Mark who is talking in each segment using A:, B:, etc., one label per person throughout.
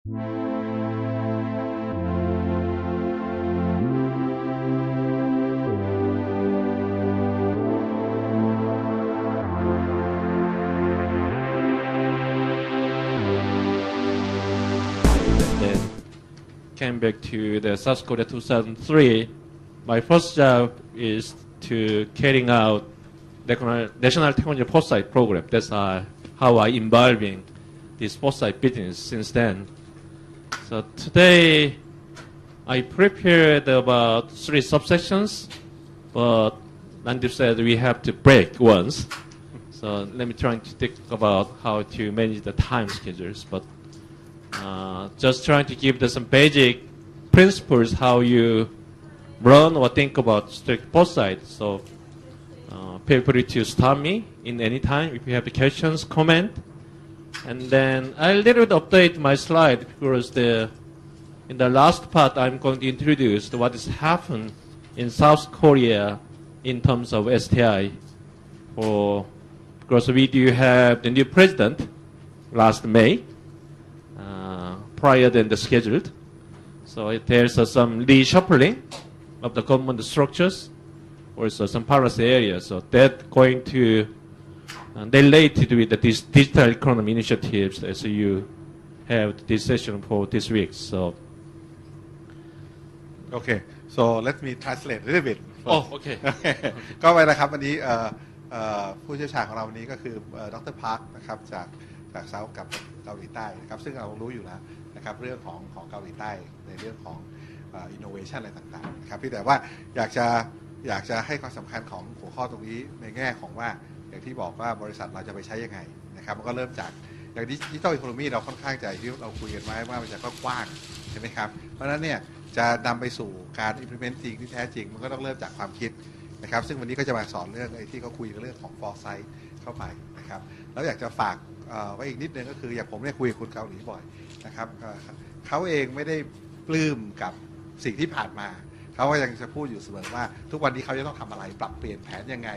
A: Came back to the South Korea 2003. My first job is to carrying out the National Technology Foresight program. That's how I involving this Foresight business since then. So today I prepared about 3 subsections, but Nandip said we have to break once. So let me try to think about how to manage the time schedules. But just trying to give some basic principles how you run or think about strategic foresight. So feel free to stop me in any time if you have questions, comment. And then I'll little bit update my slide because in the last part I'm going to introduce what has happened in South Korea in terms of STI. Because we do have the new president last May. Prior than the scheduled. So there's some reshuffling of the government structures, also some policy areas. So that's going to related with the digital economy initiatives as you have this session for this week. So
B: Okay, so let me translate a little bit.
A: Oh, okay.
B: ก็ไปนะครับวันนี้ผู้เชี่ยวชาญของเราวันนี้ก็คือดร.พาร์คนะครับจากเซาท์กับเกาหลีใต้นะครับซึ่งเรารู้อยู่แล้วนะครับเรื่องของเกาหลีใต้ในเรื่องของinnovation อะไรต่างๆนะครับพี่แต่ว่าอยากจะให้ความสำคัญของหัวข้อตรงนี้ในแง่ของว่าอย่างที่บอกว่าบริษัทเราจะไปใช้ยังไงนะครับมันก็เริ่มจากอย่างดิจิทัลอีโคโนมีเราค่อนข้างใจที่เราคุยกันไว้ว่ามันจะก็กว้างใช่ไหมครับเพราะฉะนั้นเนี่ยจะนำไปสู่การ implement จริงที่แท้จริงมันก็ต้องเริ่มจากความคิดนะครับซึ่งวันนี้ก็จะมาสอนเรื่องที่เขาคุยเรื่องของ Foresight เข้าไปนะครับแล้วอยากจะฝากไว้อีกนิดนึงก็คืออย่างผมเนี่ยคุยกับคนเกาหลีบ่อยนะครับเขาเองไม่ได้ปลื้มกับสิ่งที่ผ่านมาเขาก็ยังจะพูดอยู่เสมอว่าทุกวันนี้เขาจะต้องทำอะไรปรับเปลี่ยนแผนยังไง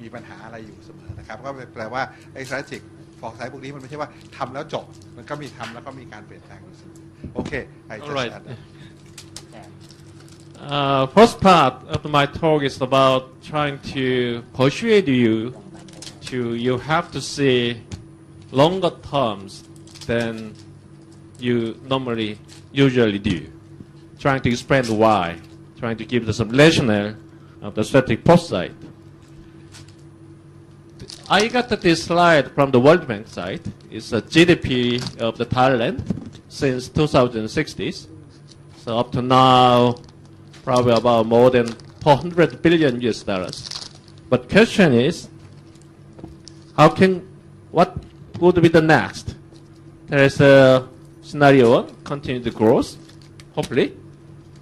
B: มีปัญหาอะไรอยู่เสมอนะครับก็แปลว่าไอ้ strategic foresight พวกนี้มันไม่ใช่ว่าทำแล้วจบมันก็มีทำแล้วก็มีการเปลี่ยนแปลงอยู่เสมอโอเค
A: All right. First part of my talk is about trying to persuade you you have to see longer terms than you usually do. Trying to explain why, trying to give some rationale of the strategic foresight. I got this slide from the World Bank site. It's a GDP of the Thailand since 2060s. So up to now, probably about more than 400 billion US dollars. But question is, what would be the next? There is a scenario 1, continued growth, hopefully,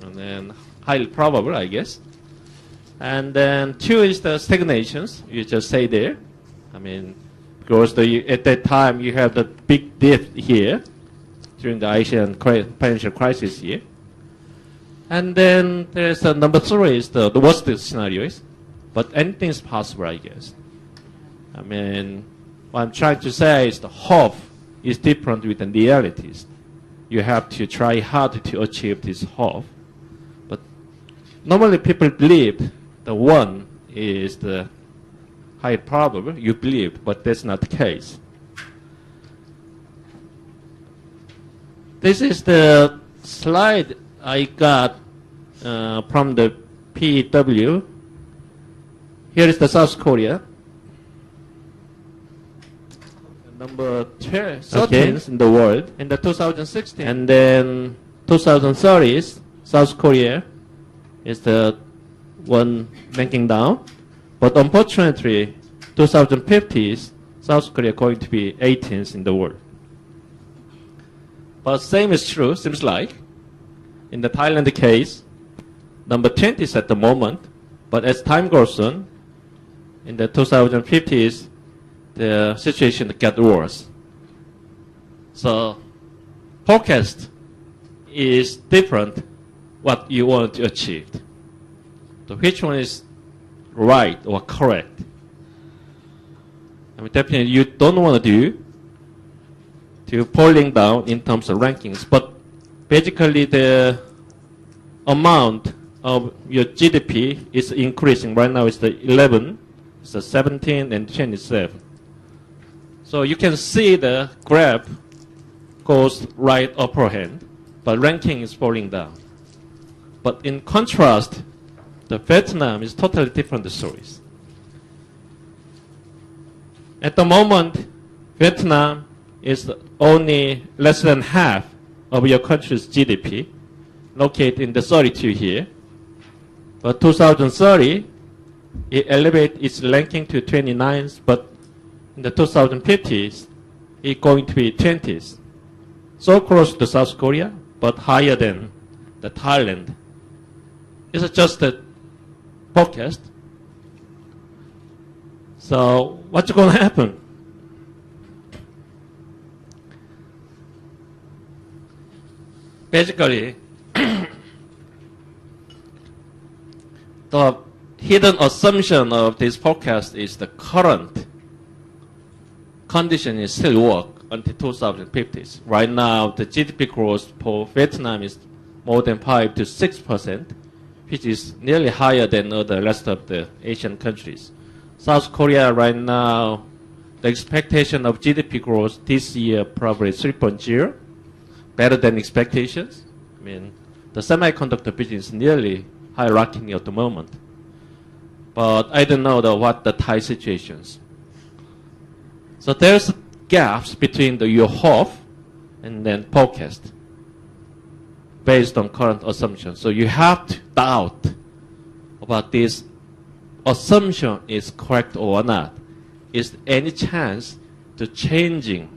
A: and then highly probable, I guess. And then 2 is the stagnations, you just say there. I mean, because at that time you have the big dip here during the Asian financial crisis here. And then there's number 3 is the worst scenarios, but anything is possible, I guess. I mean, what I'm trying to say is the hope is different with the realities. You have to try hard to achieve this hope. But normally people believe the 1 is the high probable, you believe, but that's not the case. This is the slide I got from the PW. Here is the South Korea. Number 13 in the world in the 2016. And then 2030s, South Korea is the one ranking down. But unfortunately, 2050s, South Korea going to be 18th in the world. But same is true, seems like. In the Thailand case, number 20 is at the moment, but as time goes on, in the 2050s, the situation got worse. So, forecast is different what you want to achieve. So which one is right or correct? I mean, definitely you don't want to do to falling down in terms of rankings. But basically, the amount of your GDP is increasing. Right now, it's the 11, it's the 17, and 27. So you can see the graph goes right upper hand, but ranking is falling down. But in contrast, the Vietnam is totally different stories. At the moment, Vietnam is only less than half of your country's GDP, located in the 32 here. But 2030, it elevates its ranking to 29th, but in the 2050s, it's going to be 20th. So close to South Korea, but higher than the Thailand. It's just a forecast. So what's going to happen? Basically, the hidden assumption of this forecast is the current condition is still work until 2050s. Right now, the GDP growth for Vietnam is more than 5 to 6%, which is nearly higher than the rest of the Asian countries. South Korea right now, the expectation of GDP growth this year probably 3.0, better than expectations. I mean, the semiconductor business is nearly hierarchy at the moment. But I don't know what the Thai situations. So there's gaps between your hope and then forecast based on current assumptions. So you have to doubt about this assumption is correct or not. Is there any chance to changing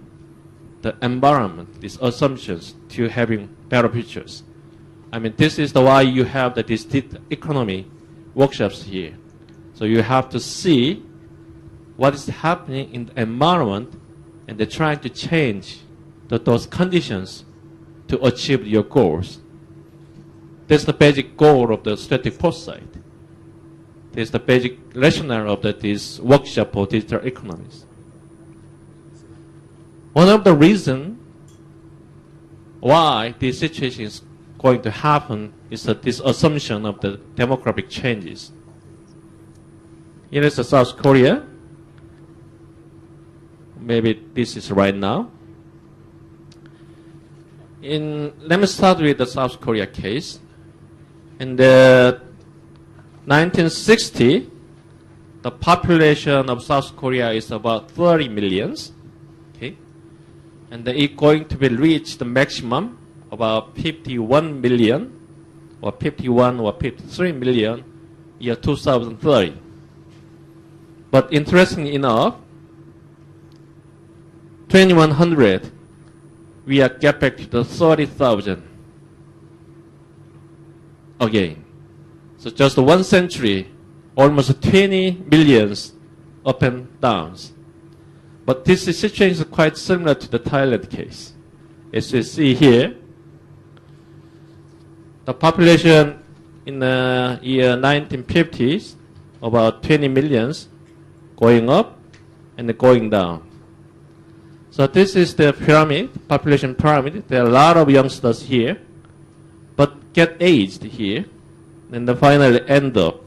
A: the environment, these assumptions, to having better pictures? I mean, this is why you have the distinct economy workshops here. So you have to see what is happening in the environment, and they're trying to change those conditions to achieve your goals. That's the basic goal of the strategic foresight. This is the basic rationale of this workshop for digital economies. One of the reasons why this situation is going to happen is this assumption of the demographic changes. Here is South Korea. Maybe this is right now. Let me start with the South Korea case. In the 1960, the population of South Korea is about 30 millions. Okay? And it's going to be reached the maximum about 51 million or 51 or 53 million year 2030. But interestingly enough, 2100, we are get back to the 30,000 again. So just 1 century, almost 20 millions up and downs. But this situation is quite similar to the Thailand case. As you see here, the population in the year 1950s, about 20 millions, going up and going down. So this is the pyramid, population pyramid. There are a lot of youngsters here, but get aged here, and then finally end up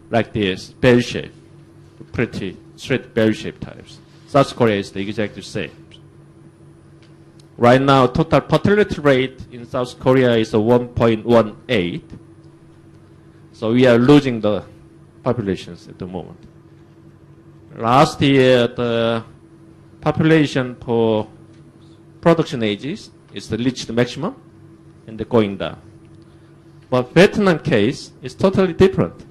A: like this, bell shape, pretty straight bell shape types. South Korea is the exact same. Right now, total fertility rate in South Korea is 1.18. So we are losing the populations at the moment. Last year, the population for production ages is reached the maximum and they're going down. But Vietnam case is totally different.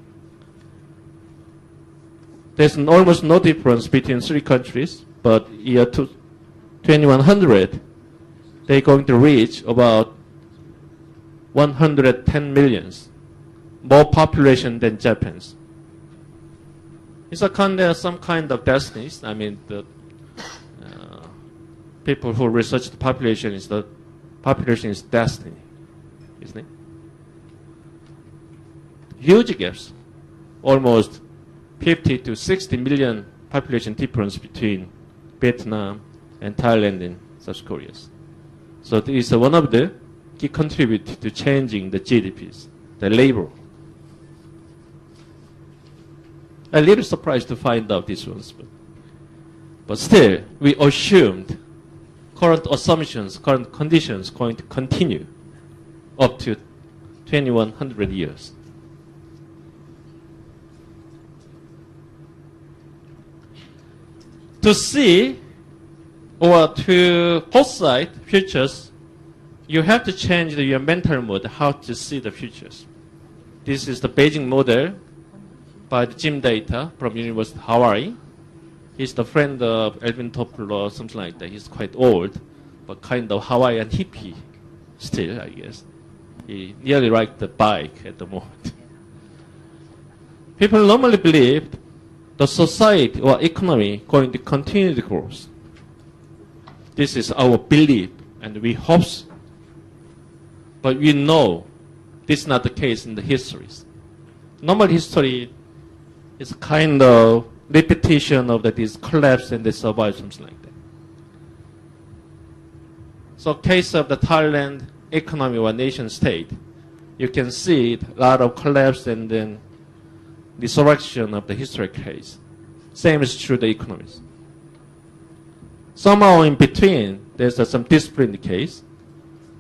A: There's almost no difference between three countries, but year 2100, they're going to reach about 110 millions, more population than Japan's. It's some kind of destiny. I mean, the people who research the population is destiny, isn't it? Huge gaps, almost 50 to 60 million population difference between Vietnam and Thailand and South Korea. So it is one of the key contributors to changing the GDPs, the labor. I'm a little surprised to find out this ones, but still, we assumed current assumptions, current conditions going to continue up to 2100 years. To see or to foresight futures, you have to change your mental mode, how to see the futures. This is the Beijing model by Jim Data from University of Hawaii. He's the friend of Alvin Toffler or something like that. He's quite old, but kind of Hawaiian hippie still, I guess. He nearly liked the bike at the moment. People normally believe the society or economy going to continue to grow. This is our belief, and we hope so. But we know this is not the case in the histories. Normal history is kind of repetition of this collapse and the survival, something like that. So case of the Thailand economy or nation state, you can see a lot of collapse and then resurrection of the historic case. Same is true the economies. Somehow in between, there's some discipline case.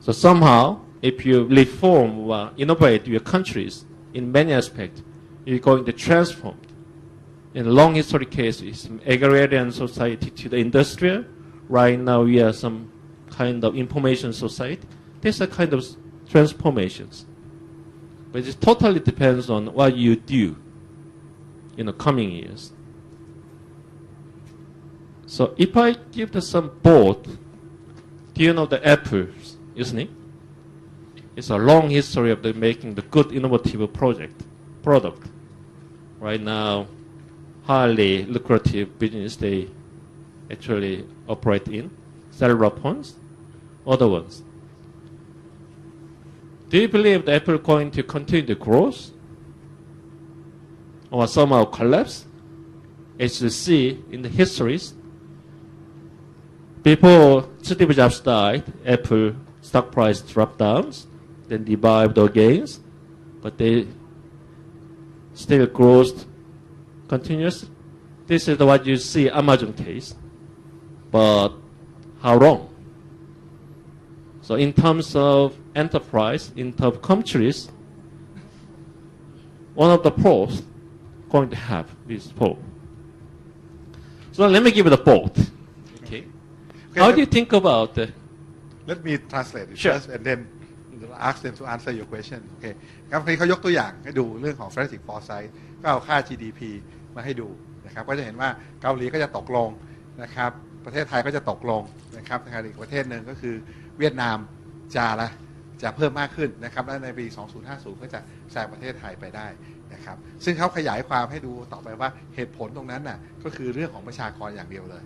A: So somehow, if you reform or innovate your countries in many aspects, you're going to transform. In long history cases, from agrarian society to the industrial, right now we are some kind of information society. There's a kind of transformations. But it totally depends on what you do in the coming years. So if I give some board, do you know the apples, isn't it? It's a long history of making the good innovative product. Right now, highly lucrative business they actually operate in, cellular phones, other ones. Do you believe the Apple going to continue to grow or somehow collapse? As you see in the histories, before Steve Jobs died, Apple stock price dropped down, then revived again, but they still grows continuously. This is what you see Amazon case, but how long? So in terms of enterprise, in terms of countries, one of the pros going to have this poll. So let me give it a vote. Okay. How do you think about
B: Let me translate it
A: Sure.
B: first and then ask them to answer your question. โอเคครับเขายกตัวอย่างให้ดูเรื่องของ strategic foresight ก็เอาค่า GDP มาให้ดูนะครับก็จะเห็นว่าเกาหลีก็จะตกลงนะครับประเทศไทยก็จะตกลงนะครับอีกประเทศหนึ่งก็คือเวียดนามจะเพิ่มมากขึ้นนะครับและในปี 2050 ก็จะแซงประเทศไทยไปได้นะครับซึ่งเขาขยายความให้ดูต่อไปว่าเหตุผลตรงนั้นน่ะก็คือเรื่องของประชากรอย่างเดียวเลย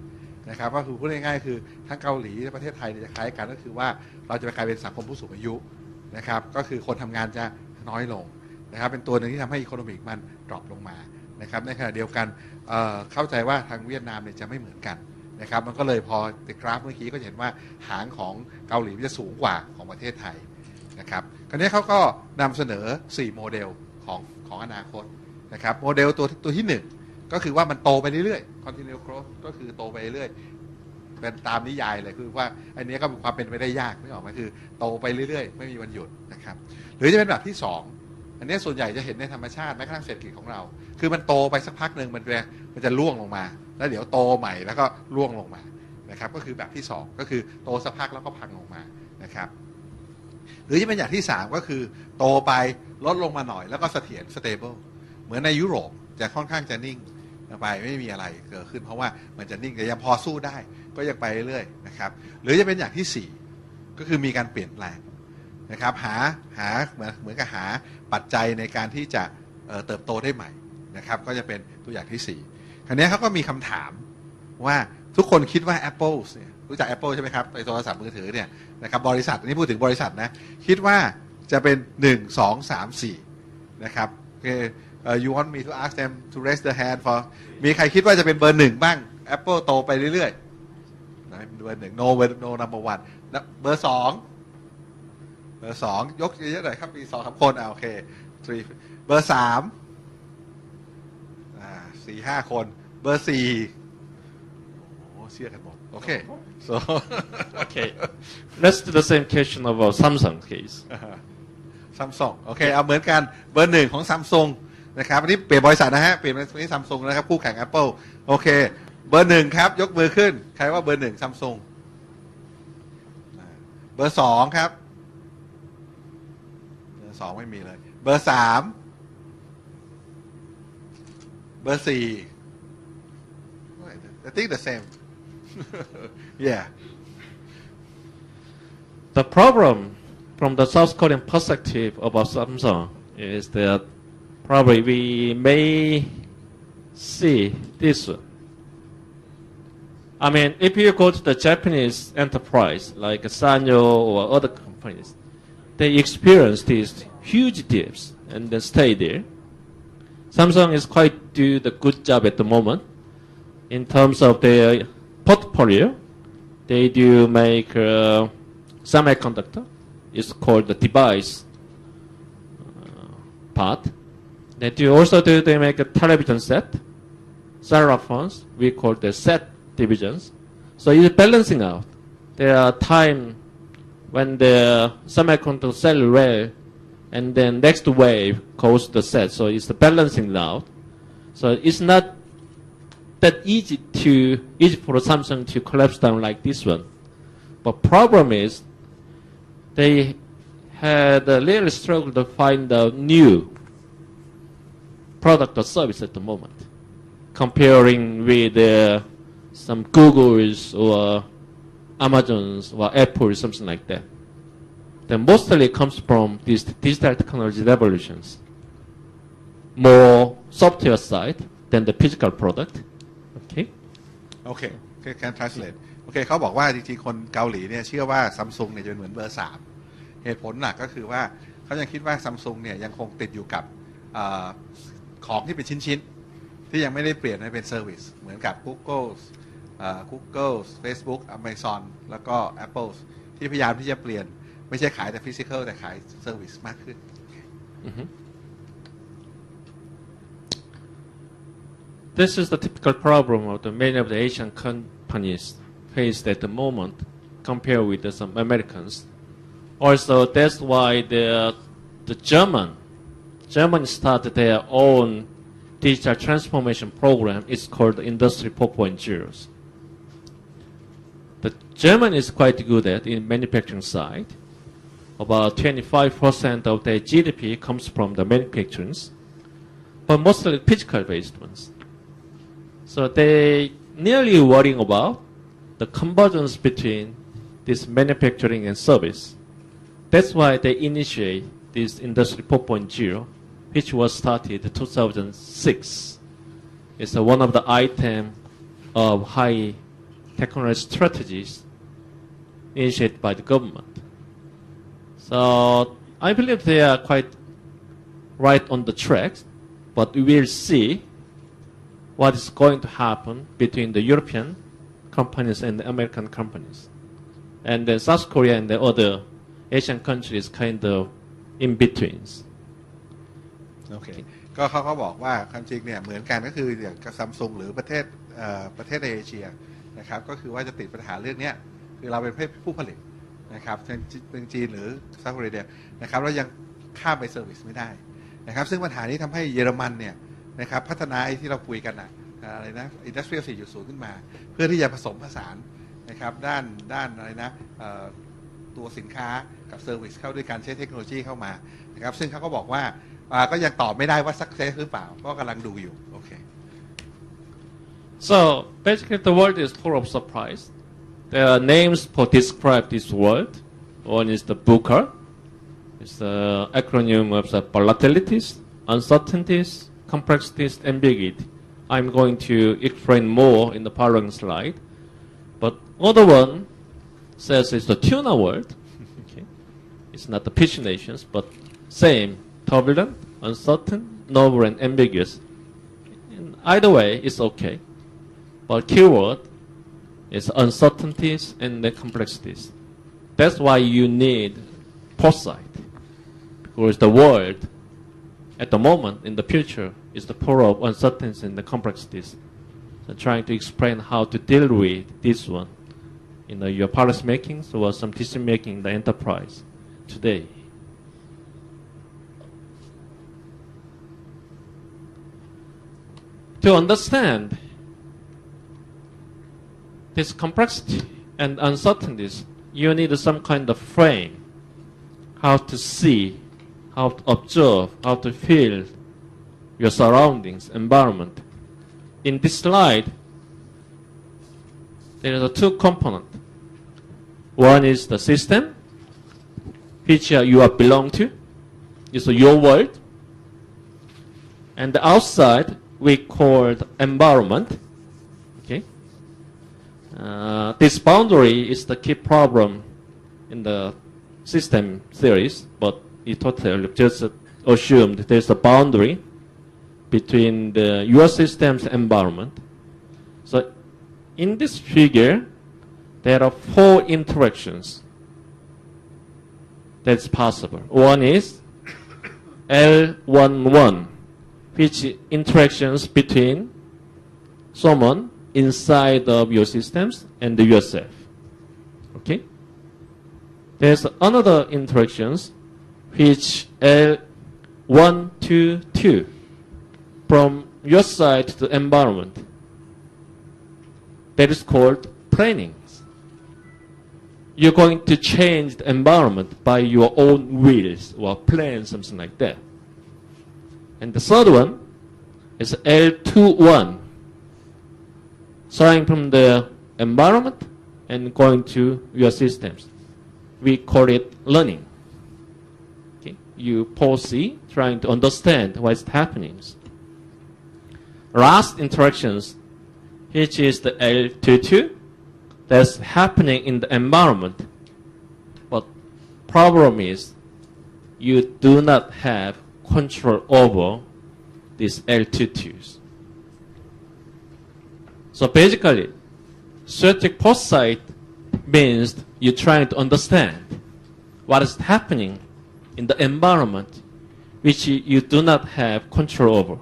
B: นะครับก็คือพูดง่ายๆคือทั้งเกาหลีและประเทศไทยจะคล้ายกันก็คือว่าเราจะไปกลายเป็นสังคมผู้สูงอายุนะครับก็คือคนทำงานจะน้อยลงนะครับเป็นตัวหนึ่งที่ทำให้อีโคโนมิกมันดรอปลงมานะครับในขณะเดียวกันเข้าใจว่าทางเวียดนามเนี่ยจะไม่เหมือนกันนะครับมันก็เลยพอในกราฟเมื่อกี้ก็เห็นว่าหางของเกาหลีจะสูงกว่าของประเทศไทยนะครับคราวนี้เขาก็นำเสนอ4โมเดลของอนาคตนะครับโมเดลตัวที่1ก็คือว่ามันโตไปเรื่อยๆ continue growth ก็คือโตไปเรื่อยเป็นตามนิยายเลยคือว่าอันนี้ก็มีความเป็นไปได้ยากไม่ออกมาคือโตไปเรื่อยๆไม่มีวันหยุดนะครับหรือจะเป็นแบบที่2อันนี้ส่วนใหญ่จะเห็นในธรรมชาติแม้กระทั่งเศรษฐกิจของเราคือมันโตไปสักพักหนึ่งมันจะร่วงลงมาแล้วเดี๋ยวโตใหม่แล้วก็ร่วงลงมานะครับก็คือแบบที่2ก็คือโตสักพักแล้วก็พังลงมานะครับหรือจะเป็นอย่างที่3ก็คือโตไปลดลงมาหน่อยแล้วก็เสถียร stable เหมือนในยุโรปจะค่อนข้างจะนิ่งไปไม่มีอะไรเกิดขึ้นเพราะว่ามันจะนิ่งแต่ยังพอสู้ได้ก็ยังไปเรื่อยๆนะครับหรือจะเป็นอย่างที่4ก็คือมีการเปลี่ยนแปลงนะครับหาเหมือนกับหาปัจจัยในการที่จะเติบโตได้ใหม่นะครับก็จะเป็นตัวอย่างที่4คราวนี้เขาก็มีคำถามว่าทุกคนคิดว่า Apple เนี่ยรู้จัก Apple ใช่ไหมครับในโทรศัพท์มือถือเนี่ยนะครับบริษัทอันนี้พูดถึงบริษัทนะคิดว่าจะเป็น1 2 3 4นะครับyou want me to ask them to raise the hand for มีใครคิดว่าจะเป็นเบอร์1บ้าง Apple โตไปเรื่อยๆเบอร์1 no number one เบอร์สองยกเยอะๆหน่อยครับมี2-3 คนโอเคเบอร์3 4-5 คนเบอร์4โอ้เชื่อกันหมดโอเค so
A: Okay. Let's do the same question about Samsung case.
B: ซัมซุงโอเคเอาเหมือนกันเบอร์1ของซัมซุงนะครับอันนี้เปลี่ยนบริษัทนะฮะเปลี่ยนเป็นที่ซัมซุงนะครับคู่แข่ง Apple โอเคเบอร์1ครับยกมือขึ้นใครว่าเบอร์1ซัมซุงเบอร์2ครับเบอร์2ไม่มีเลยเบอร์3เบอร์4 I think the same yeah
A: The problem from the South Korean perspective about Samsung is that probably we may see this one. I mean, if you go to the Japanese enterprise like Sanyo or other companies, they experience these huge dips and then stay there. Samsung is quite do the good job at the moment in terms of their portfolio. They do make semiconductor. It's called the device part. They make a television set, cellular phones. We call the set divisions. So it's balancing out. There are time when the semiconductor sell well, and then next wave goes the set. So it's balancing out. So it's not that easy for Samsung to collapse down like this one. But problem is they had a little struggle to find a new product or service at the moment, comparing with some Googles or Amazons or Apple, something like that. Then mostly comes from these digital technology revolutions, more software side than the physical product. Okay.
B: Okay. Can translate. โอเคเขาบอกว่าจริงๆคนเกาหลีเนี่ยเชื่อว่าซัมซุงเนี่ยจะเป็นเหมือนเบอร์3เหตุผลหลักก็คือว่าเขายังคิดว่าซัมซุงเนี่ยยังคงติดอยู่กับของที่เป็นชิ้นๆที่ยังไม่ได้เปลี่ยนให้เป็นเซอร์วิสเหมือนกับ Google Facebook Amazon แล้วก็ Apple ที่พยายามที่จะเปลี่ยนไม่ใช่ขายแต่ฟิสิกอลแต่ขายเซอร์วิสมากขึ้น
A: This is the typical problem of the many of the Asian companies faced at the moment compared with some Americans. Also, that's why the Germany started their own digital transformation program. It's called Industry 4.0. The Germany is quite good at in manufacturing side. About 25% of their GDP comes from the manufacturing, but mostly physical-based ones. So they nearly worrying about the convergence between this manufacturing and service. That's why they initiate this Industry 4.0, which was started in 2006. It's one of the items of high technology strategies initiated by the government. So I believe they are quite right on the track, but we will see what is going to happen between the European companies and the American companies. And then South Korea and the other Asian countries kind of in betweens.
B: โอเคก็เขาบอกว่าความจริงเนี่ยเหมือนกันก็คืออย่างกับซัมซุงหรือประเทศในเอเชียนะครับก็คือว่าจะติดปัญหาเรื่องนี้คือเราเป็นผู้ผลิตนะครับเป็นจีนหรือเซาท์โคเรียนะครับแล้วยังข้ามไปเซอร์วิสไม่ได้นะครับซึ่งปัญหานี้ทำให้เยอรมันเนี่ยนะครับพัฒนาไอ้ที่เราคุยกันอะไรนะ Industrial 4.0 ขึ้นมาเพื่อที่จะผสมผสานนะครับด้านอะไรนะตัวสินค้ากับเซอร์วิสเข้าด้วยการใช้เทคโนโลยีเข้ามานะครับซึ่งเขาก็บอกว่าก็ยังตอบไม่ได้ว่า success หรือเปล่าก็กำลังดูอยู่โอเค
A: So basically the world is full of surprise. There are names for describe this world. One is the VUCA. It's the acronym of the volatilities, uncertainties, complexities, ambiguity. I'm going to explain more in the following slide. But other one says it's the tuna world. Okay. It's not the pitch nations, but same, turbulent, uncertain, novel, and ambiguous. In either way, it's okay. But keyword is uncertainties and the complexities. That's why you need foresight, because the world at the moment in the future is the full of uncertainties and the complexities. So trying to explain how to deal with this one in your policy making or some decision making in the enterprise today. To understand this complexity and uncertainties, you need some kind of frame, how to see, how to observe, how to feel your surroundings, environment. In this slide, there are two components. One is the system, which you belong to. It's your world. And the outside, we call the environment. Okay. This boundary is the key problem in the system theories, but it totally just assumed there's a boundary between your system's environment. So in this figure, there are four interactions that's possible. One is L11, which interactions between someone inside of your systems and yourself. Okay? There's another interactions which L1, 2, 2 from your side to the environment. That is called planning. You're going to change the environment by your own wills or plan, something like that. And the third one is L21, starting from the environment and going to your systems. We call it learning. Okay? You foresee, trying to understand what's happening. Last interactions, which is the L22, that's happening in the environment. But problem is, you do not have control over these L22s. So basically, strategic foresight means you're trying to understand what is happening in the environment which you do not have control over.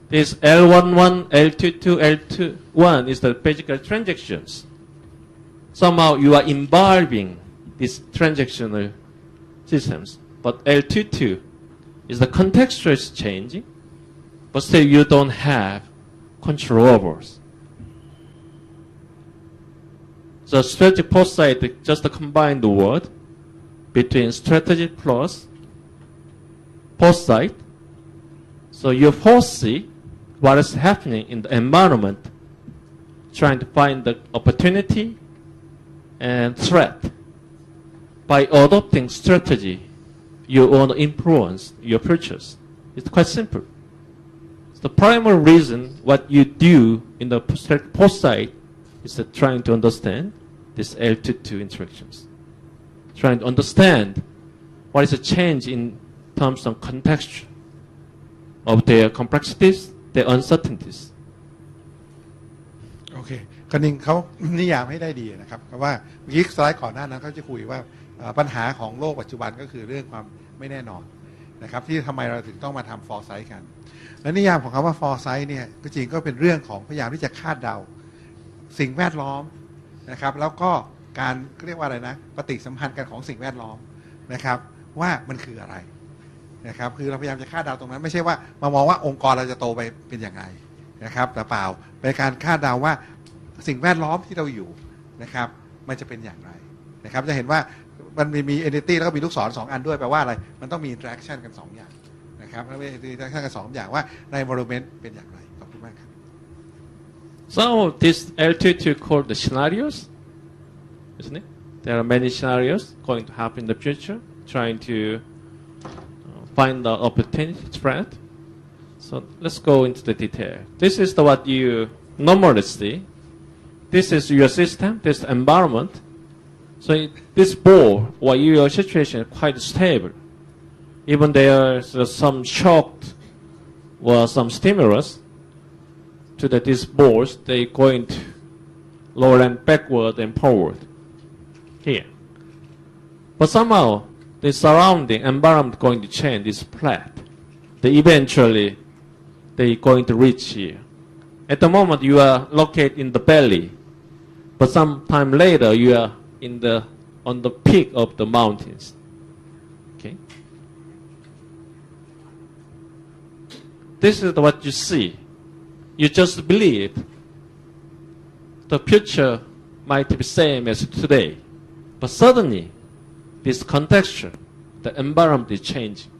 A: This L11, L22, L21 is the basically transactions. Somehow you are involving these transactional systems. But L22 is the contextual is changing, but still you don't have control over. So strategic foresight just combine the word between strategy plus foresight. So you foresee what is happening in the environment, trying to find the opportunity and threat. By adopting strategy, you want to influence your purchase. It's quite simple. The primary reason what you do in the foresight is that trying to understand these L22 interactions. Trying to understand what is the change in terms of context of their complexities, their uncertainties.
B: โอเคคณิงเขานิยามให้ได้ดีนะครับเพราะว่าเมื่อกี้สไลด์ก่อนหน้านั้นเขาจะคุยว่าปัญหาของโลกปัจจุบันก็คือเรื่องความไม่แน่นอนนะครับที่ทำไมเราถึงต้องมาทำ Foresight กันและนิยามของคำว่า Foresight เนี่ยก็จริงก็เป็นเรื่องของพยายามที่จะคาดเดาสิ่งแวดล้อมนะครับแล้วก็การเรียกว่าอะไรนะปฏิสัมพันธ์กันของสิ่งแวดล้อมนะครับว่ามันคืออะไรนะครับคือเราพยายามจะคาดเดาตรงนั้นไม่ใช่ว่ามามองว่าองค์กรเราจะโตไปเป็นอย่างไรนะครับแต่เปล่าเป็นการคาดเดาว่าสิ่งแวดล้อมที่เราอยู่นะครับมันจะเป็นอย่างไรนะครับจะเห็นว่ามันมี entity แล้วก็มีลูกศร2อันด้วยแปลว่าอะไรมันต้องมี interaction กัน2อย่างนะครับแล้วมี interaction กัน2อย่างว่าใน environment เป็นอย่างไรขอบคุณมากครับ
A: Some of these L22 called the scenarios, isn't it? There are many scenarios going to happen in the future, trying to find the opportunity threat. So let's go into the detail. This is what you normally see. This is your system, this environment. So this ball or your situation is quite stable. Even there's some shock or some stimulus to these balls, they're going to roll and backward and forward. here. But somehow, the surrounding environment going to change this flat. Eventually, they going to reach here. At the moment, you are located in the valley, but some time later, you are on the peak of the mountains. Okay. This is what you see. You just believe the future might be same as today, but suddenly, this contexture, the environment is changing.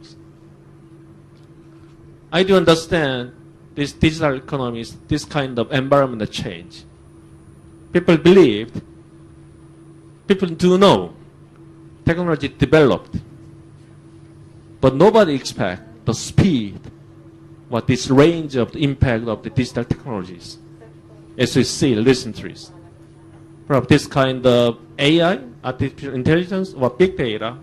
A: I do understand this digital economy is this kind of environmental change. People believe, people do know technology developed, but nobody expects the speed, what this range of the impact of the digital technologies, as we see recently. From this kind of AI, artificial intelligence, or big data,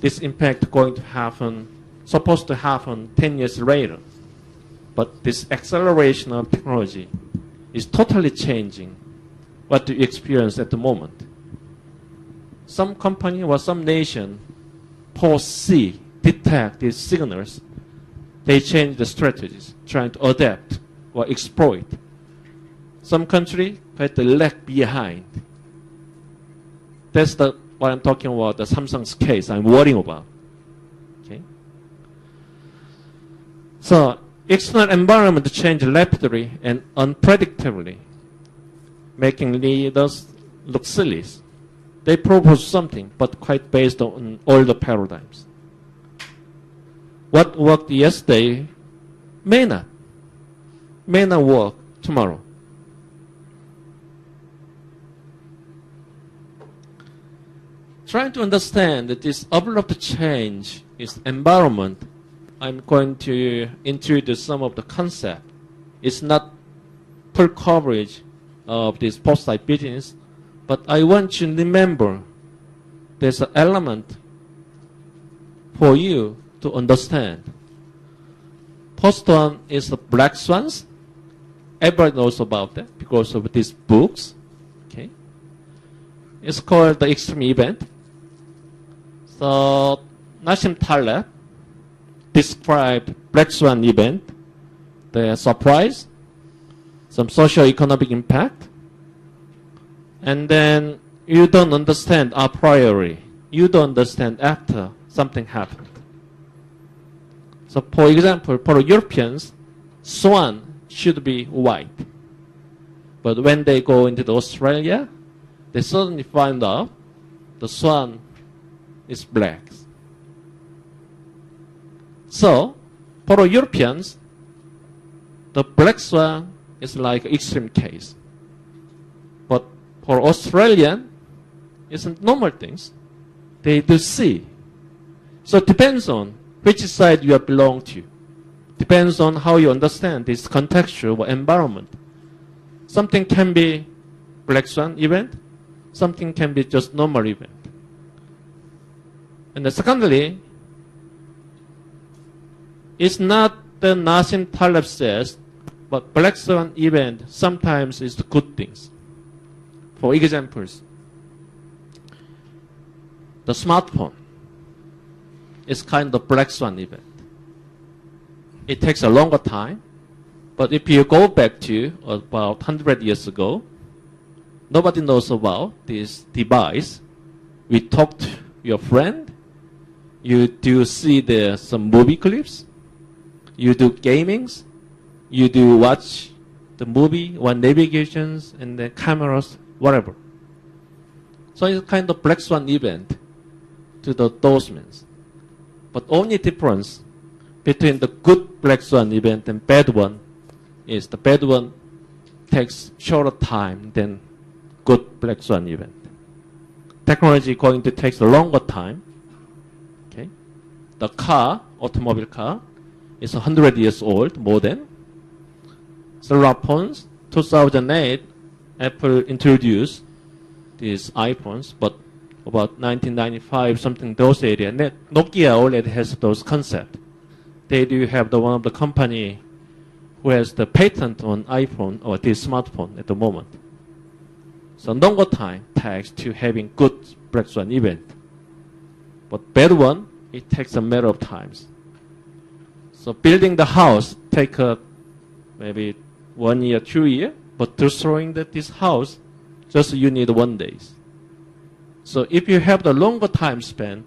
A: this impact going to happen, supposed to happen 10 years later. But this acceleration of technology is totally changing what you experience at the moment. Some company or some nation foresee, detect these signals, they change the strategies, trying to adapt or exploit. Some country quite lag behind. That's what I'm talking about, the Samsung's case I'm worrying about. Okay? So, external environment change rapidly and unpredictably, making leaders look silly. They propose something, but quite based on older paradigms. What worked yesterday may not work tomorrow. Trying to understand that this abrupt change is environment, I'm going to introduce some of the concept. It's not full coverage of this Foresight business, but I want you to remember there's an element for you to understand. First one is the black swans. Everybody knows about that because of these books. Okay, it's called the extreme event. So Nassim Taleb described black swan event, the surprise, some socio-economic impact, and then you don't understand a priori. You don't understand after something happened. So for example, for Europeans, swan should be white. But when they go into Australia, they suddenly find out the swan is black. So, for Europeans, the black swan is like an extreme case. But for Australian, it's normal things. They do see. So it depends on which side you belong to. Depends on how you understand this contextual environment. Something can be black swan event. Something can be just normal event. And then secondly, it's not the Nassim Taleb says, but black swan event sometimes is good things. For examples, the smartphone is kind of black swan event. It takes a longer time, but if you go back to about 100 years ago, nobody knows about this device. We talk to your friend. You do see some movie clips. You do gamings. You do watch the movie or navigations and the cameras, whatever. So it's kind of black swan event to the endorsements. But only difference between the good black swan event and bad one is the bad one takes shorter time than good black swan event. Technology going to take a longer time. Okay, the automobile car, is 100 years old, more than. Cell phones, 2008, Apple introduced these iPhones, but about 1995, something those areas, Nokia already has those concepts. They do have one of the company who has the patent on iPhone or this smartphone at the moment. So longer time takes to having good black swan event. But bad one, it takes a matter of times. So building the house take maybe 1 year, 2 years, but destroying this house, just you need 1 day. So if you have the longer time span,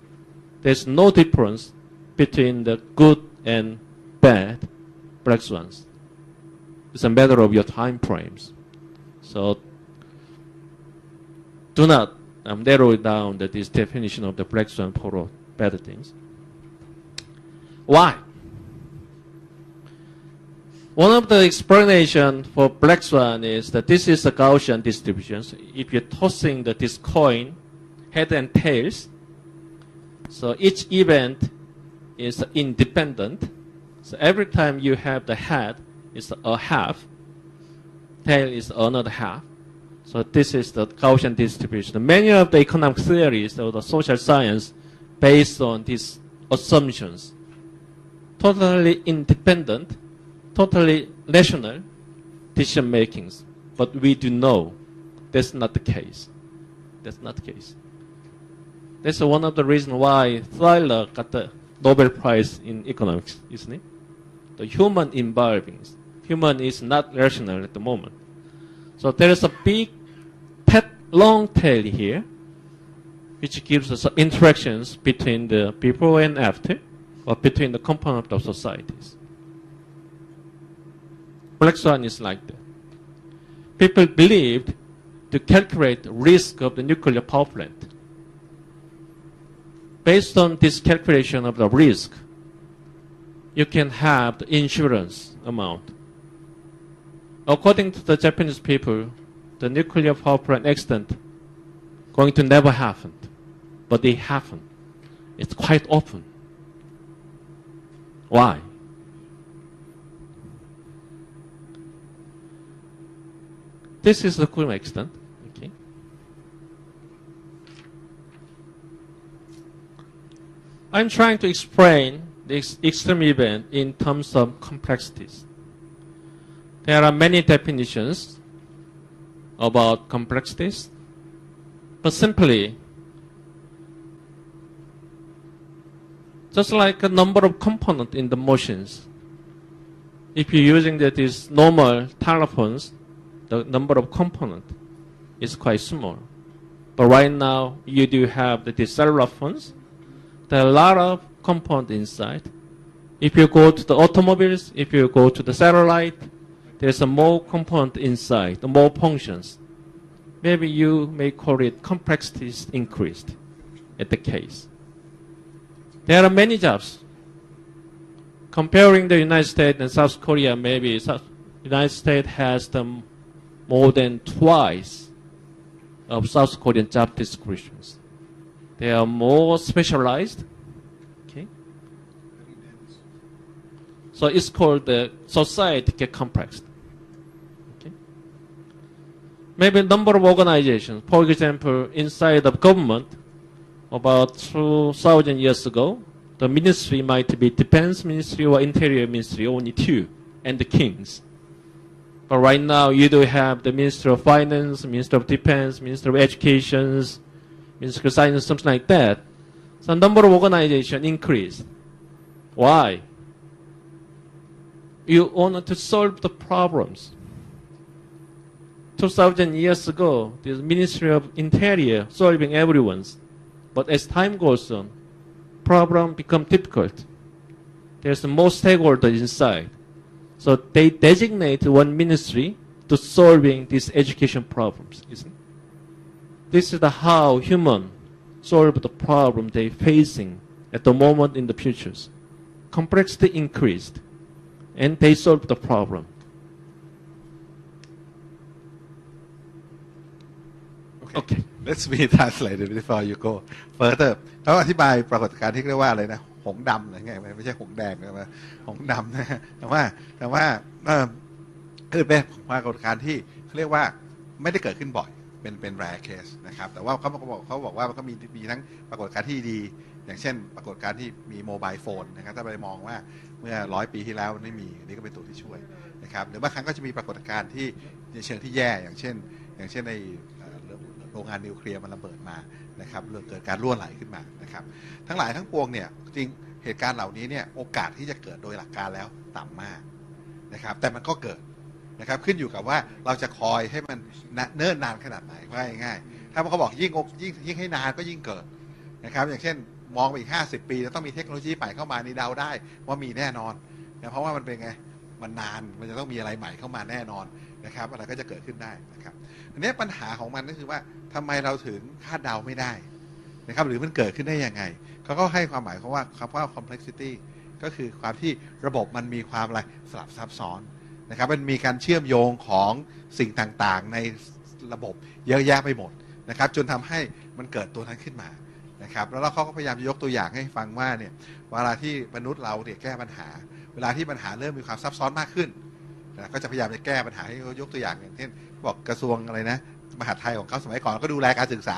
A: there's no difference between the good and bad black swans. It's a matter of your time frames. So do not narrow it down that this definition of the black swan for bad things. Why? One of the explanation for black swan is that this is a Gaussian distribution. So if you're tossing this coin, head and tails, so each event is independent. So every time you have the head, it's a half, tail is another half. So this is the Gaussian distribution. Many of the economic theories or the social science based on these assumptions. Totally independent, totally rational decision makings. But we do know that's not the case. That's not the case. That's one of the reasons why THAILAND got the Nobel Prize in economics, isn't it? The human involving. Human is not rational at the moment. So there is a big long tail here, which gives us interactions between the before and after, or between the components of societies. Black swan is like that. People believed to calculate the risk of the nuclear power plant. Based on this calculation of the risk, you can have the insurance amount. According to the Japanese people, the nuclear power plant accident going to never happen, but it happened. It's quite often. Why? This is the cool extent. Okay. I'm trying to explain this extreme event in terms of complexities. There are many definitions about complexities, but simply, just like a number of components in the motions, if you're using these normal telephones, the number of components is quite small. But right now, you do have these cellular phones. There are a lot of components inside. If you go to the automobiles, if you go to the satellite, there's a more component inside, the more functions. Maybe you may call it complexities increased at the case. There are many jobs. Comparing the United States and South Korea, maybe the United States has more than twice of South Korean job descriptions. They are more specialized. Okay? So it's called the society get complex. Maybe a number of organizations, for example, inside the government, about 2,000 years ago, the ministry might be Defense Ministry or Interior Ministry, only two, and the kings. But right now, you do have the Ministry of Finance, Ministry of Defense, Ministry of Education, Ministry of Science, something like that. So the number of organizations increased. Why? You want to solve the problems. 2,000 years ago, the Ministry of Interior solving everyone's. But as time goes on, problems become difficult. There's more stakeholders inside. So they designate one ministry to solving these education problems. Isn't it? This is how humans solve the problem they're facing at the moment in the futures. Complexity increased, and they solve the problem.
B: Okay. Let's be translated before you go further. เขาอธิบายปรากฏการณ์ที่เรียกว่าอะไรนะหงส์ดำอะไรเงี้ยไม่ใช่หงส์แดงนะหงส์ดำนะแต่ว่าคือเป็นปรากฏการณ์ที่เขาเรียกว่าไม่ได้เกิดขึ้นบ่อยเป็น rare case นะครับแต่ว่าเขาบอกว่ามันก็มีทั้งปรากฏการณ์ที่ดีอย่างเช่นปรากฏการณ์ที่มีโมบายโฟนนะครับถ้าไปมองว่าเมื่อ100 ปีที่แล้วมันไม่มีนี่ก็เป็นตัวที่ช่วยนะครับหรือบางครั้งก็จะมีปรากฏการณ์ที่ในเชิงที่แย่อย่างเช่นใน โรงงานนิวเคลียร์มันระเบิดมานะครับเกิดการรั่วไหลขึ้นมานะครับทั้งหลายทั้งปวงเนี่ยจริงเหตุการณ์เหล่านี้เนี่ยโอกาสที่จะเกิดโดยหลักการแล้วต่ำมากนะครับแต่มันก็เกิดนะครับขึ้นอยู่กับว่าเราจะคอยให้มันเนิ่นนานขนาดไหนว่าง่ายๆถ้าเขาบอกยิ่งให้นานก็ยิ่งเกิดนะครับอย่างเช่นมองไปอีก50 ปีจะต้องมีเทคโนโลยีใหม่เข้ามานี่เดาได้ว่ามีแน่นอนนะเพราะว่ามันเป็นไงมันนานมันจะต้องมีอะไรใหม่เข้ามาแน่นอนนะครับอะไรก็จะเกิดขึ้นได้นะครับอันนี้ปัญหาของมันก็คือว่าทำไมเราถึงคาดเดาไม่ได้นะครับหรือมันเกิดขึ้นได้ยังไงเขาก็ให้ความหมายเขาว่าคำว่า complexity ก็คือความที่ระบบมันมีความอะไรสลับซับซ้อนนะครับมันมีการเชื่อมโยงของสิ่งต่างๆในระบบเยอะแยะไปหมดนะครับจนทำให้มันเกิดตัวนั้นขึ้นมานะครับแล้วเขาก็พยายามจะยกตัวอย่างให้ฟังว่าเนี่ยเวลาที่มนุษย์เราเนี่ยแก้ปัญหาเวลาที่ปัญหาเริ่มมีความซับซ้อนมากขึ้นนะก็จะพยายามจะแก้ปัญหาให้เขายกตัวอย่างอย่างเช่นบอกกระทรวงอะไรนะมหาดไทยของเขาสมัยก่อนก็ดูแลการศึกษา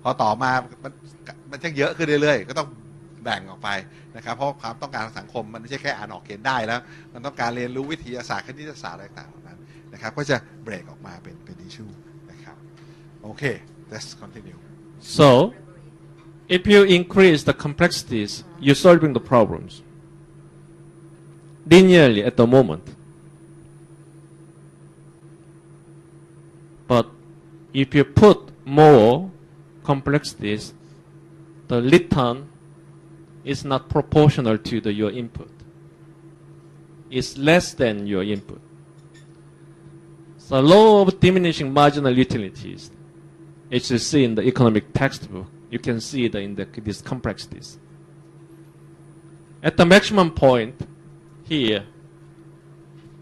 B: พอต่อมามันจะเยอะขึ้นเรื่อยๆก็ต้องแบ่งออกไปนะครับเพราะความต้องการของสังคมมันไม่ใช่แค่อ่านออกเขียนได้แล้วมันต้องการเรียนรู้วิทยาศาสตร์คณิตศาสตร์อะไรต่างๆเหล่านั้นนะครับก็จะเบรกออกมาเป็นอิชชูนะครับโอเค let's continue
A: So if you increase the complexities, you're solving the problems linearly at the moment. But if you put more complexities, the return is not proportional to your input. It's less than your input. The law of diminishing marginal utilities, as you see in the economic textbook, you can see these complexities. At the maximum point here,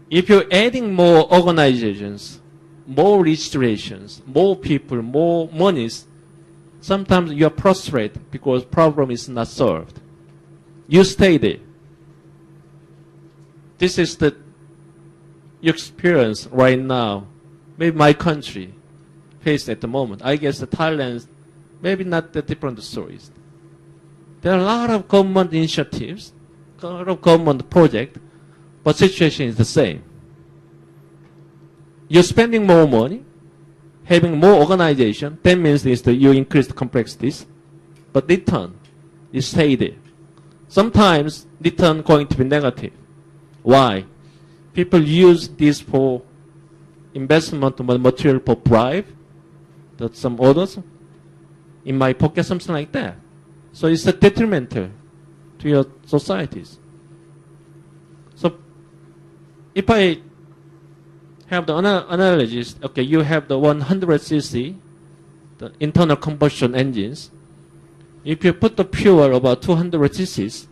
A: if you're adding more organizations, more registrations, more people, more monies, sometimes you're frustrated because problem is not solved. You stay there. This is the experience right now. Maybe my country faced at the moment. I guess the Thailand, maybe not the different stories. There are a lot of government initiatives, a lot of government projects, but situation is the same. You're spending more money, having more organization, that means is that you increase the complexities, but return, you stay there. Sometimes return going to be negative. Why? People use this for investment material for bribe, that some others, in my pocket, something like that. So it's a detrimental to your societies. So if I have the analogies, okay, you have the 100cc, the internal combustion engines. If you put the fuel about 200cc,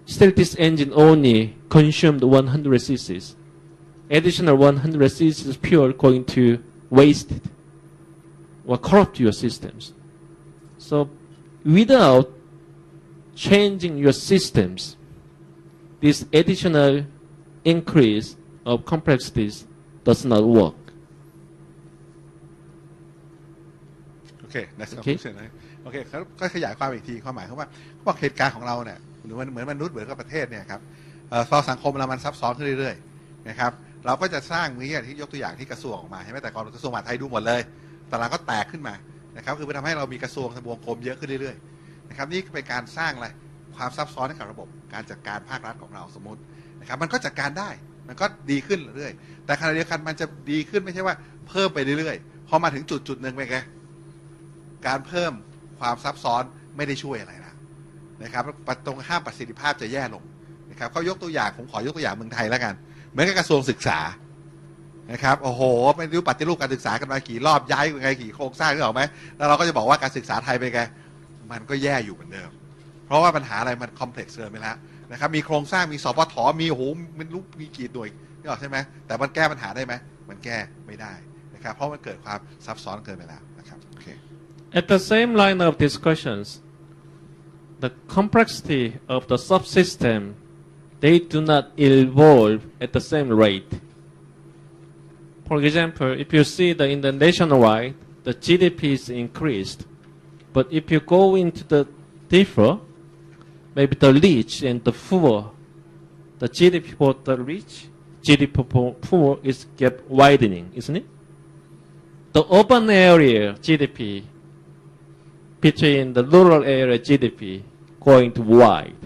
A: still this engine only consumed 100cc. Additional 100cc fuel going to waste it or corrupt your systems. So without changing your systems, this additional increase of complexities does not work.
B: Okay, that's conclusion. Okay, ก็ขยายความอีกทีความหมายเขาว่าเหตุการณ์ของเราเนี่ยเหมือนมนุษย์เหมือนกับประเทศเนี่ยครับพอสังคมเรามันซับซ้อนขึ้นเรื่อยๆนะครับเราก็จะสร้างมีอย่างที่ยกตัวอย่างที่กระทรวงออกมาใช่ไหมแต่ก่อนกระทรวงมหาดไทยดูหมดเลยแต่หลังก็แตกขึ้นมานะครับคือไปทำให้เรามีกระทรวงทบวงกรมเยอะขึ้นเรื่อยๆนะครับนี่เป็นการสร้างอะไรความซับซ้อนให้กับระบบการจัดการภาครัฐของเราสมมตินะครับมันก็จัดการได้มันก็ดีขึ้นเรื่อยๆแต่ขณะเดียวกันมันจะดีขึ้นไม่ใช่ว่าเพิ่มไปเรื่อยๆพอมาถึงจุดหนึ่งไปไงการเพิ่มความซับซ้อนไม่ได้ช่วยอะไรนะนะครับตรงข้ามประสิทธิภาพจะแย่ลงนะครับเขายกตัวอย่างผมขอยกตัวอย่างเมืองไทยแล้วกันเหมือนกับกระทรวงศึกษานะครับโอ้โหไม่รู้ปฏิรูปการศึกษากันมากี่รอบย้ายยังไงกี่โครงสร้างนึกออกไหมแล้วเราก็จะบอกว่าการศึกษาไทยเป็นไงมันก็แย่อยู่เหมือนเดิมเพราะว่าปัญหาอะไรมันคอมเพล็กซ์เกินไปแล้วนะครับมีโครงสร้างมีสปทมีโอ้โหมันรู้มีกี่หน่วยนึกออกใช่ไหมแต่มันแก้ปัญหาได้ไหมมันแก้ไม่ได้นะครับเพราะมันเกิดความซับซ้อนเกินไปแล้วนะครับโอเค
A: At the same line of discussions, the complexity of the subsystem, they do not evolve at the same rate. For example, if you see in the nationwide, the GDP is increased. But if you go into the differ, maybe the rich and the poor, the GDP for the rich, GDP for poor is kept widening, isn't it? the urban area GDP between the rural area GDP going to wide.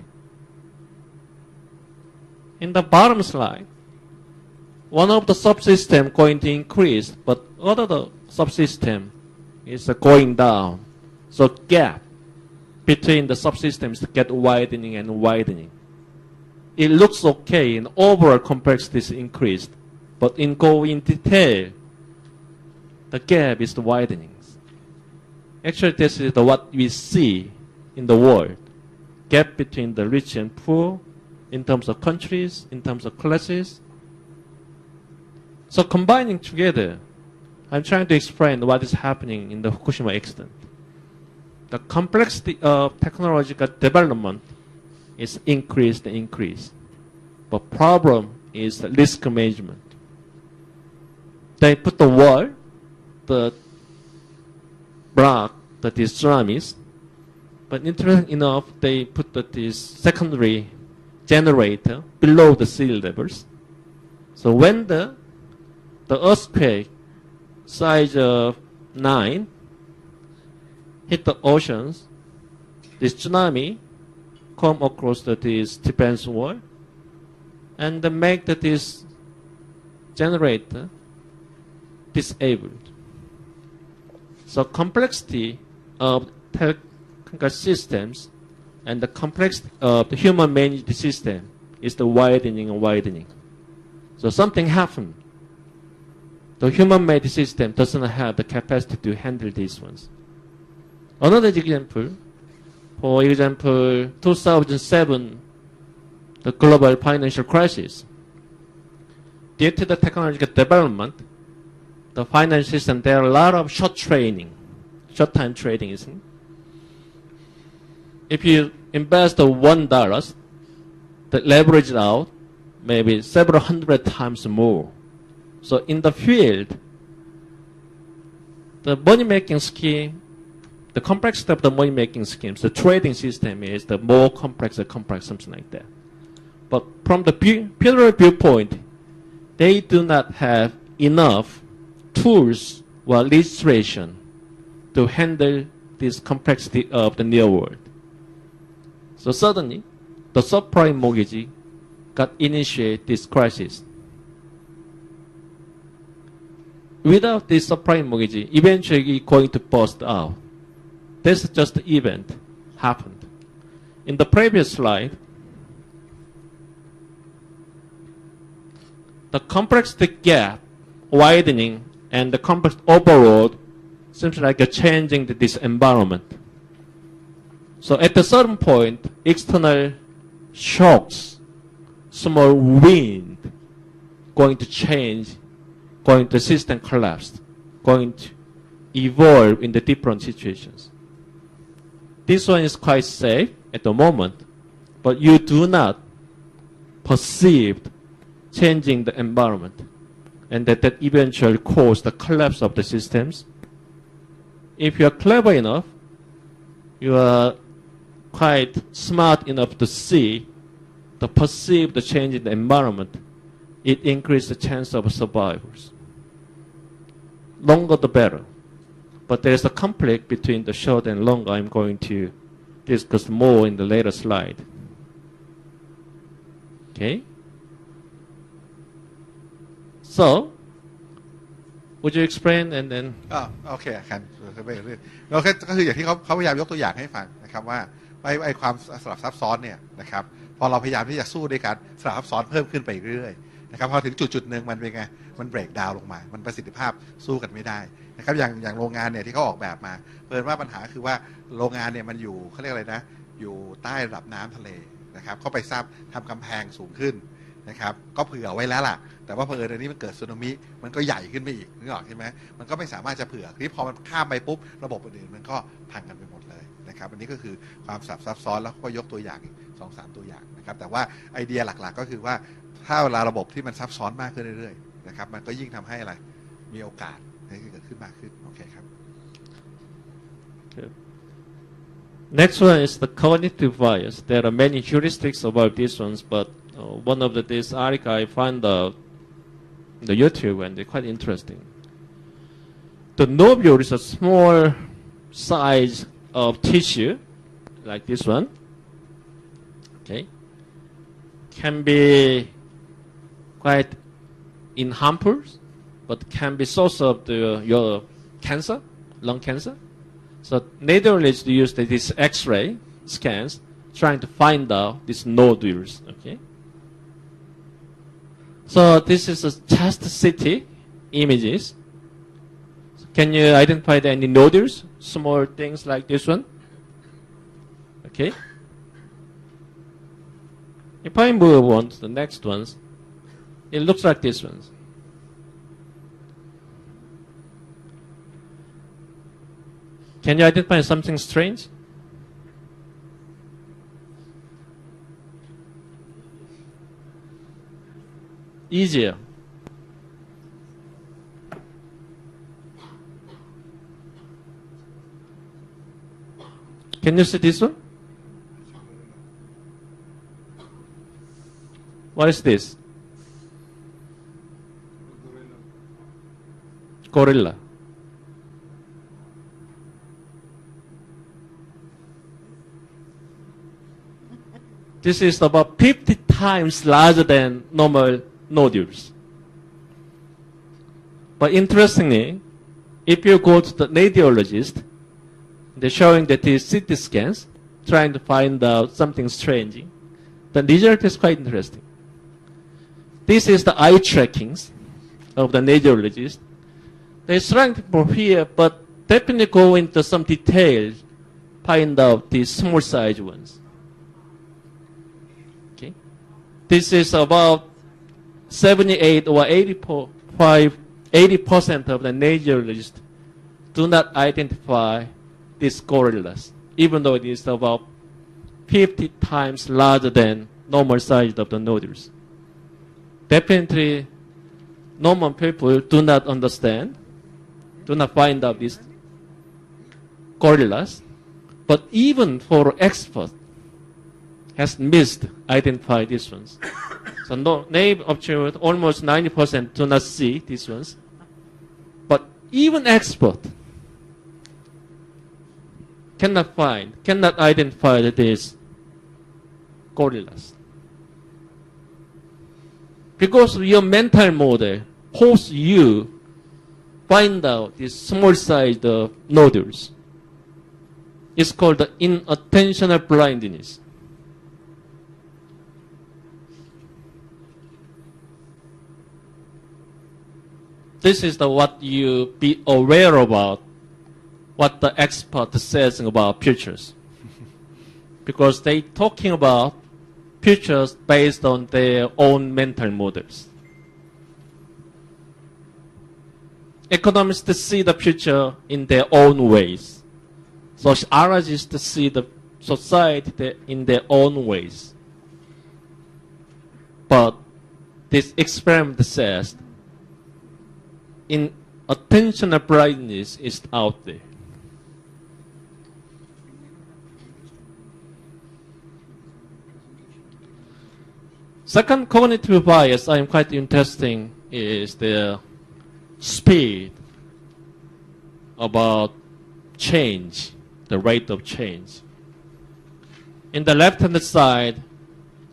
A: In the bottom slide, one of the subsystem going to increase, but other subsystem is going down. So gap between the subsystems get widening and widening. It looks okay in overall complexity is increased, but in detail, the gap is widening. Actually, this is what we see in the world. Gap between the rich and poor in terms of countries, in terms of classes. So combining together, I'm trying to explain what is happening in the Fukushima accident. The complexity of technological development is increased and increased. But problem is the risk management. They put the wall, the block, these tsunamis, but interesting enough, they put this secondary generator below the sea levels. So when the earthquake size of 9 hit the oceans, this tsunami come across this defense wall and make this generator disabled. So complexity of technical systems and the complexity of the human managed system is the widening and widening. So something happened. The human-made system doesn't have the capacity to handle these ones. Another example, for example, 2007, the global financial crisis. Due to the technological development, the financial system, there are a lot of short-time trading, isn't it? If you invest $1, the leverage out maybe several hundred times more. So in the field, the money-making scheme, the complexity of the money-making schemes, the trading system is the more complex, something like that. But from the federal viewpoint, they do not have enough tools or legislation to handle this complexity of the near world. So suddenly, the subprime mortgage got initiated this crisis. Without this subprime mortgage, eventually going to burst out. This is just the event happened. In the previous slide, the complexity gap widening and the complex overload seems like a changing this environment. So at a certain point, external shocks, small wind, going to change, going to system collapse, going to evolve in the different situations. This one is quite safe at the moment, but you do not perceive changing the environment, and that eventually cause the collapse of the systems. If you are clever enough, you are quite smart enough to see, to perceive the change in the environment, it increases the chance of survivors. Longer the better. But there is a conflict between the short and long. I'm going to discuss more in the later slide. Okay? So, would you explain and then?
B: โอเคครับเราก็คืออย่างที่เขาพยายามยกตัวอย่างให้ฟังนะครับว่าไอ้ความสลับซับซ้อนเนี่ยนะครับพอเราพยายามที่จะสู้ด้วยการสลับซับซ้อนเพิ่มขึ้นไปเรื่อยๆนะครับพอถึงจุดหนึ่งมันเป็นไงมันเบรกดาวลงมามันประสิทธิภาพสู้กันไม่ได้นะครับอย่างโรงงานเนี่ยที่เขาออกแบบมาเพิ่นว่าปัญหาคือว่าโรงงานเนี่ยมันอยู่เขาเรียกอะไรนะอยู่ใต้ระดับน้ำทะเลนะครับเขาไปทำกำแพงสูงขึ้นนะครับก็เผื่อไว้แล้วล่ะแต่ว่าเผอิญอันนี้มันเกิดสึนามิมันก็ใหญ่ขึ้นไปอีกนึกออกใช่ไหมมันก็ไม่สามารถจะเผื่อที่พอมันข้ามไปปุ๊บระบบอื่นๆมันก็พังกันไปหมดเลยนะครับอันนี้ก็คือความซับซ้อนแล้วก็ยกตัวอย่างอีก 2-3 ตัวอย่างนะครับแต่ว่าไอเดียหลักๆก็คือว่าถ้าเวลาระบบที่มันซับซ้อนมากขึ้นเรื่อยๆนะครับมันก็ยิ่งทำให้อะไรมีโอกาสให้เกิดขึ้นมากขึ้นโอเคครับ
A: Next one is the cognitive bias. There are many heuristics about these ones, but one of this article I found out on the YouTube and they're quite interesting. the nodule is a small size of tissue, like this one. Okay, can be quite harmful, but can be source of your cancer, lung cancer. So radiologists use this X-ray scans trying to find out these nodules. Okay. So this is a chest CT images. Can you identify any nodules? Small things like this one. Okay. If I move on to the next ones, it looks like this ones. Can you identify something strange? Easier. Can you see this one? What is this? Gorilla. This is about 50 times larger than normal nodules. But interestingly, if you go to the radiologist, they're showing that these CT scans, trying to find out something strange. The result is quite interesting. This is the eye trackings of the radiologist. They're trying to prepare, but definitely go into some detail, find out these small size ones. Okay, this is about 78 or 80% of the radiologists do not identify these gorillas, even though it is about 50 times larger than normal size of the nodules. Definitely, normal people do not understand, do not find out these gorillas, but even for experts, has missed identify these ones. So name of children, almost 90% do not see these ones. But even expert cannot identify these gorillas. Because your mental model forces you find out these small sized nodules. It's called the inattentional blindness. This is what you be aware about, what the expert says about futures. Because they talking about futures based on their own mental models. Economists see the future in their own ways. Sociologists see the society in their own ways. But this experiment says attentional blindness is out there. Second cognitive bias I'm quite interesting is the speed about change, the rate of change. In the left-hand side,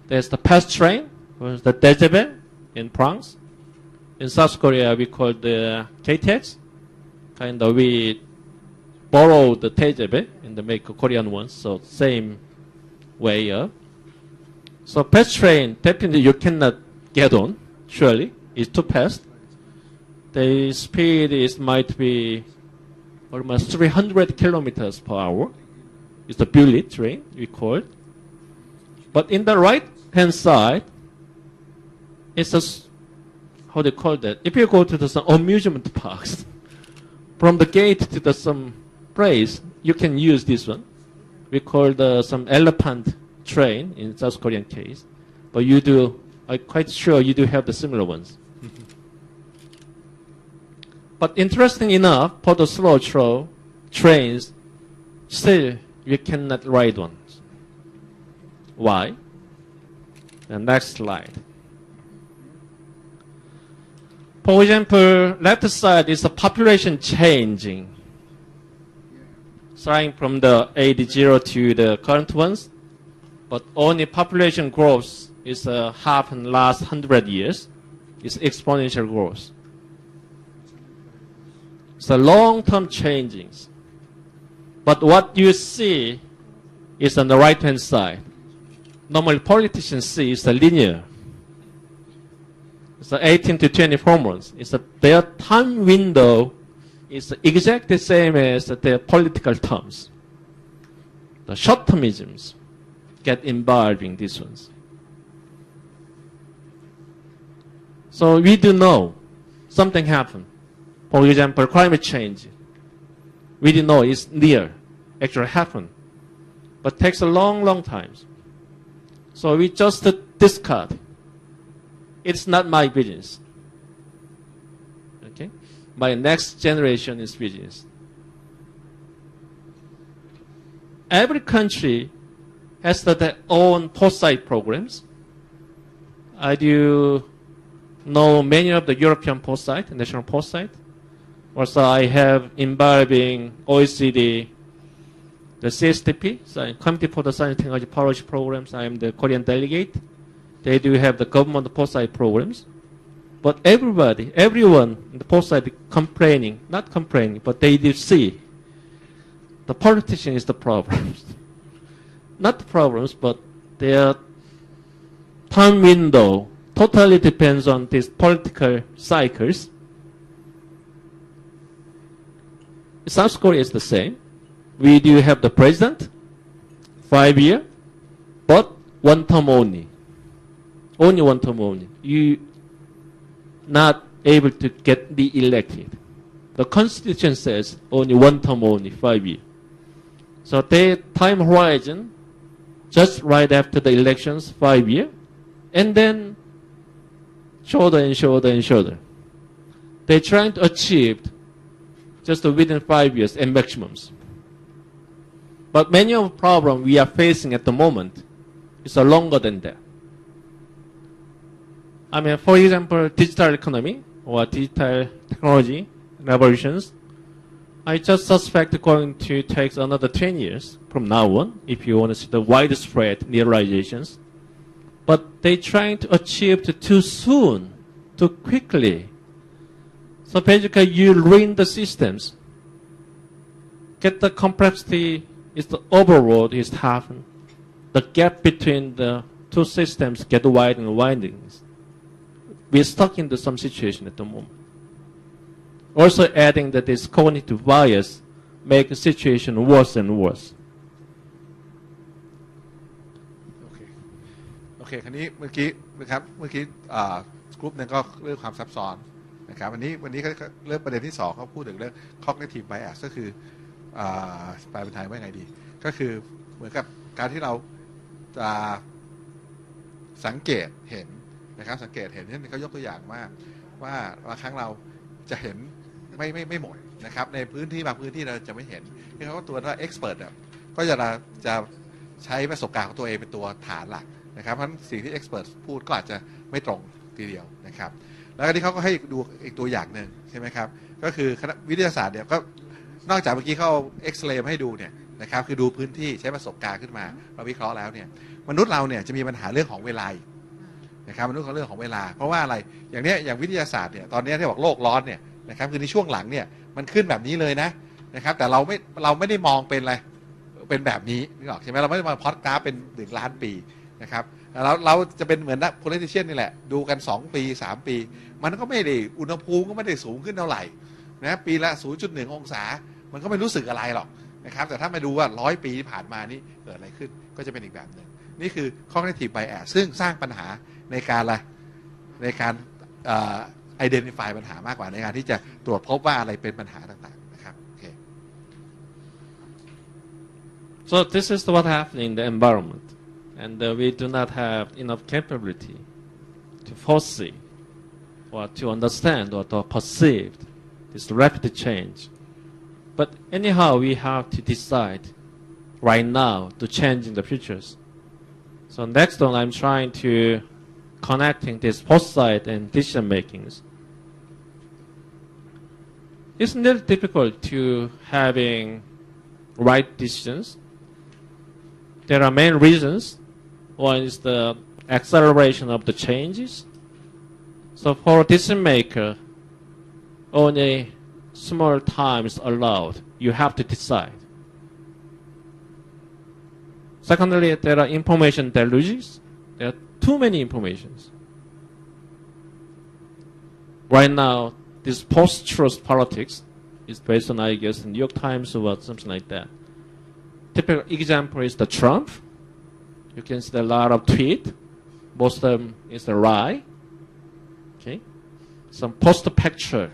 A: there's the fast train, the decibel in France. In South Korea, we call the KTX. We borrow the decibel and make Korean ones, so same way up. So fast train, definitely you cannot get on, surely. It's too fast. The speed might be almost 300 kilometers per hour. It's a bullet train, we call it. But in the right-hand side, it's a, how do you call that? If you go to some amusement parks, from the gate to some place, you can use this one. We call some elephant train in South Korean case. But you do, I'm quite sure you do have the similar ones. But interesting enough, for the slow trains, still you cannot ride one. Why? The next slide. For example, left side is the population changing, starting from the age 0 to the current ones, but only population growth is happened last 100 years. It's exponential growth. It's a long-term changings. But what you see is on the right-hand side. Normally, politicians see is the linear. It's the 18 to 24 months. Their time window is exactly the same as their political terms. The short-termisms get involved in these ones. So we do know something happened. For example, climate change. We do know it's near, actually happened, but takes a long, long time. So we just discard. It's not my business. Okay? My next generation is business. Every country has their own Foresight programs. I do know many of the European Foresight, national Foresight. Also, I have involving OECD, the CSTP, so Committee for the Science and Technology Policy Programs. I am the Korean delegate. They do have the government Foresight programs. But everyone in the Foresight complaining, not complaining, but they do see the politician is the problem. Not the problems, but their time window totally depends on these political cycles. South Korea is the same. We do have the president, 5 years, but one term only. Only one term only. You not able to get re-elected. The constitution says only one term only, 5 years. So their time horizon, just right after the elections, 5 years, and then shorter and shorter and shorter. They're trying to achieve just within 5 years and maximums. But many of the problems we are facing at the moment is longer than that. I mean, for example, digital economy or digital technology revolutions, I just suspect it's going to take another 10 years from now on if you want to see the widespread realizations. But they're trying to achieve too soon, too quickly. So basically, you ruin the systems. Get the complexity is the overload is happen. The gap between the two systems get wide and widening. We're stuck into some situation at the moment. Also adding that this cognitive bias make the situation worse and worse.
B: โอเคคราวนี้เมื่อกี้นะครับกลุ่มนึงก็เรื่องความซับซ้อนนะครับวันนี้เขาเรื่องประเด็นที่2เขาพูดถึงเรื่อง cognitive bias ก็คือแปลเป็นไทยว่าไงดีก็คือเหมือนกับการที่เราจะสังเกตเห็นนะครับสังเกตเห็นเช่นเขายกตัวอย่างว่าบางครั้งเราจะเห็นไม่หมดนะครับในพื้นที่บางพื้นที่เราจะไม่เห็นที่เขาก็ตัวว่า expert ก็จะใช้ประสบการณ์ของตัวเองเป็นตัวฐานหลักนะครับเพราะสิ่งที่ expert พูดก็อาจจะไม่ตรงทีเดียวนะครับแล้วก็ที่เขาก็ให้ดูอีกตัวอย่างหนึ่งใช่ไหมครับก็คือคณะวิทยาศาสตร์เนี่ยก็นอกจากเมื่อกี้เขาเอ็กซเรย์ให้ดูเนี่ยนะครับคือดูพื้นที่ใช้ประสบการณ์ขึ้นมาเราวิเคราะห์แล้วเนี่ยมนุษย์เราเนี่ยจะมีปัญหาเรื่องของเวลานะครับมนุษย์เขาเรื่องของเวลาเพราะว่าอะไรอย่างวิทยาศาสตร์เนี่ยตอนนี้ที่บอกโลกร้อนเนี่ยนะครับคือในช่วงหลังเนี่ยมันขึ้นแบบนี้เลยนะครับแต่เราไม่ได้มองเป็นอะไรเป็นแบบนี้นึกออกใช่ไหมเราไม่ได้มาพอดกราฟเป็น1 ล้านปีนะครับเราจะเป็นเหมือนนัก politician นี่แหละดูกัน2 ปี 3 ปีมันก็ไม่ได้อุณหภูมิก็ไม่ได้สูงขึ้นเท่าไหร่นะปีละ 0.1 องศามันก็ไม่รู้สึกอะไรหรอกนะครับแต่ถ้ามาดูว่า100 ปีที่ผ่านมานี่เกิดอะไรขึ้นก็จะเป็นอีกแบบหนึ่งนี่คือ cognitive bias ซึ่งสร้างปัญหาในการidentify ปัญหามากกว่าในการที่จะตรวจพบว่าอะไรเป็นปัญหาต่างๆนะครับโอเค
A: So this is what happening in the environment, and we do not have enough capability to foresee or to understand or to perceive this rapid change. But anyhow, we have to decide right now to change in the futures. So next one, I'm trying to connecting this foresight and decision makings it's not difficult to having right decisions. There are main reasons. One is the acceleration of the changes. So for a decision maker, only small time is allowed. You have to decide. Secondly, there are information deluges. There are too many informations. Right now, this post-truth politics is based on, I guess, the New York Times or something like that. Typical example is the Trump. You can see a lot of tweet. Most of them is a lie. Okay, some post-picture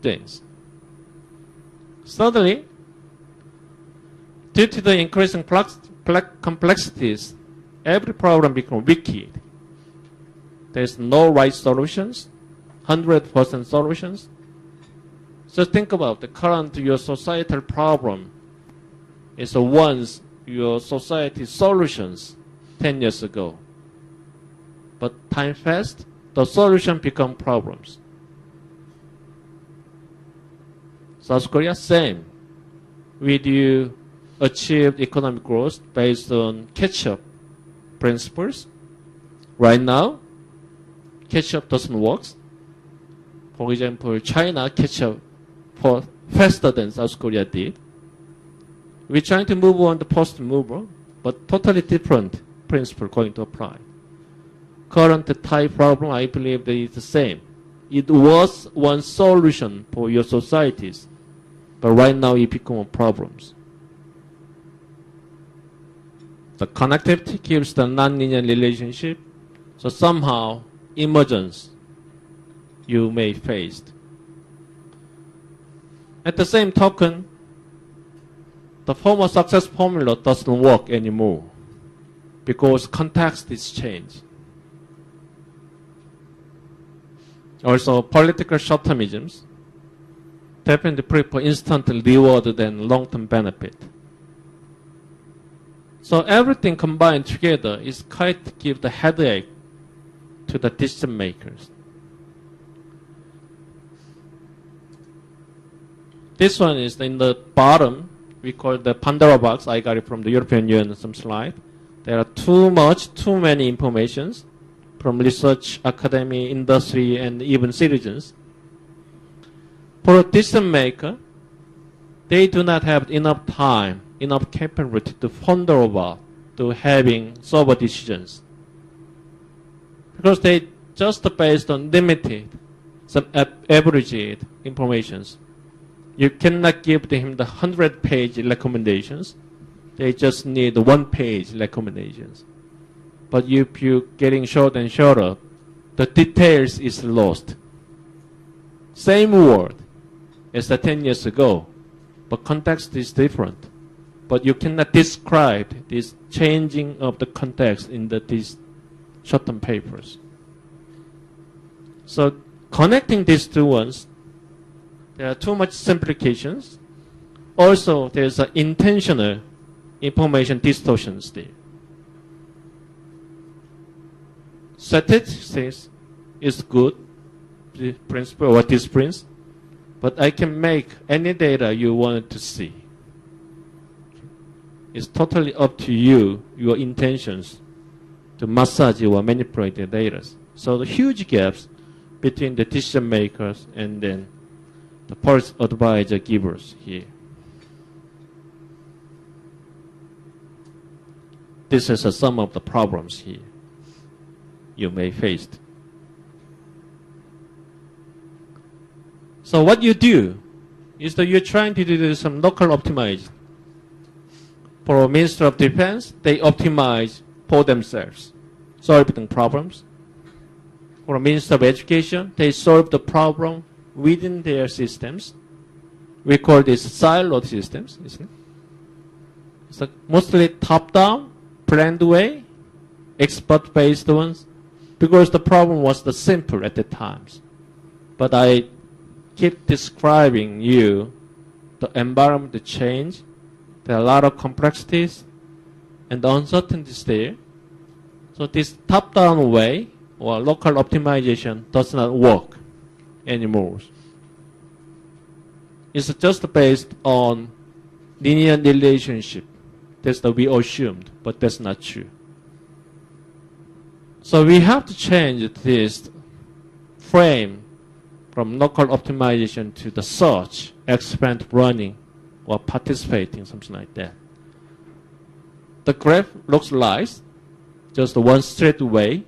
A: things. Thirdly, due to the increasing complexities, every problem becomes wicked. There's no right solutions, 100% solutions. So think about the current your societal problem is once your society solutions 10 years ago. But time fast, the solution become problems. South Korea, same. We do achieve economic growth based on catch-up principles. Right now, catch-up doesn't work. For example, China catch-up faster than South Korea did. We're trying to move on the post-mover, but totally different principle going to apply. Current Thai problem, I believe that is the same. It was one solution for your societies, but right now it becomes problems. The connectivity keeps the non-linear relationship, so somehow emergence you may face. At the same token, the former success formula doesn't work anymore because context is changed. Also, political short-termisms definitely prefer instant reward than long-term benefit. So everything combined together is quite to give the headache to the decision makers. This one is in the bottom. We call it the Pandora box. I got it from the European Union, some slide. There are too many informations from research, academy, industry, and even citizens. For a decision maker, they do not have enough time, enough capability to ponder about, to having sober decisions. Because they just based on limited, some averaged informations. You cannot give them the 100-page recommendations. They just need 1-page recommendations. But if you're getting shorter and shorter, the details is lost. Same word as 10 years ago, but context is different. But you cannot describe this changing of the context in these short-term papers. So connecting these two ones, there are too much simplifications. Also, there's an intentional information distortions there. Statistics is good, the principle or this principle, but I can make any data you want to see. It's totally up to you, your intentions, to massage or manipulate the data. So the huge gaps between the decision makers and then the policy advisor givers here. This is some of the problems here you may face. So what you do is that you're trying to do some local optimization. For a Minister of Defense, they optimize for themselves, solving problems. For a Minister of Education, they solve the problem within their systems. We call this siloed systems, isn't it? It's a mostly top-down, planned way, expert-based ones, because the problem was the simple at the times. But I keep describing you the environment, the change. There are a lot of complexities and uncertainties there. So this top-down way or local optimization does not work anymore. is just based on linear relationship. That's what we assumed, but that's not true. So we have to change this frame from local optimization to the search, expand running, or participating, something like that. The graph looks like just one straight way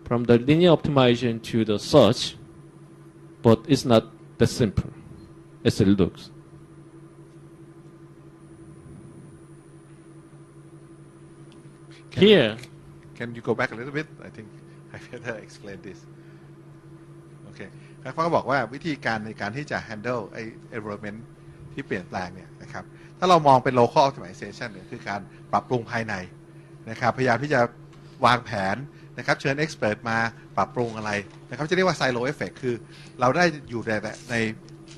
A: from the linear optimization to the search, but it's not that simple as it looks. Here,
B: Can you go back a little bit? I think I better explain this. Okay. เขาก็บอกว่าวิธีการในการที่จะ handle ไอ้ environment ที่เปลี่ยนแปลงเนี่ยนะครับถ้าเรามองเป็น local optimization เนี่ยคือการปรับปรุงภายในนะครับพยายามที่จะวางแผนนะครับเชิญ expert มาปรับปรุงอะไรนะครับจะเรียกว่า silo effect คือเราได้อยู่ใน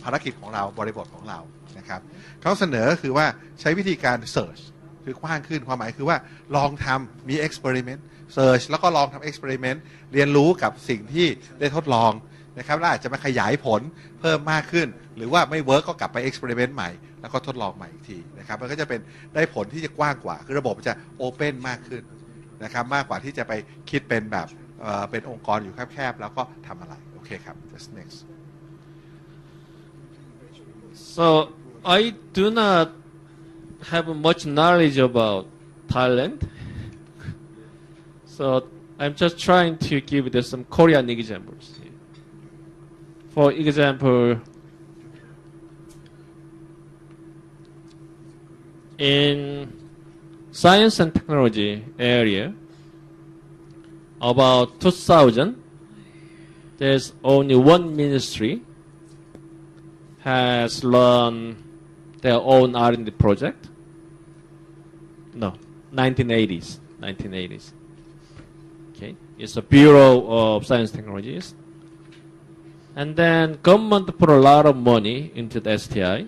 B: ภารกิจของเราบริบทของเรานะครับเขาเสนอคือว่าใช้วิธีการ search คือกว้างขึ้นความหมายคือว่าลองทำมี experiment search แล้วก็ลองทำ experiment เรียนรู้กับสิ่งที่ได้ทดลองนะครับแล้วอาจจะมาขยายผลเพิ่มมากขึ้นหรือว่าไม่เวิร์กก็กลับไป experiment ใหม่แล้วก็ทดลองใหม่อีกทีนะครับมันก็จะเป็นได้ผลที่จะกว้างกว่าคือระบบจะ open มากขึ้นนะครับมากกว่าที่จะไปคิดเป็นแบบเป็นองค์กรอยู่แคบๆแล้วก็ทำอะไรโอเคครับ just next
A: so I do not have much knowledge about Thailand. So I'm just trying to give you some Korean examples. For example, in science and technology area, about 2000, there's only one ministry has run their own R&D project. No, 1980s. Okay, it's a Bureau of Science Technologies. And then government put a lot of money into the STI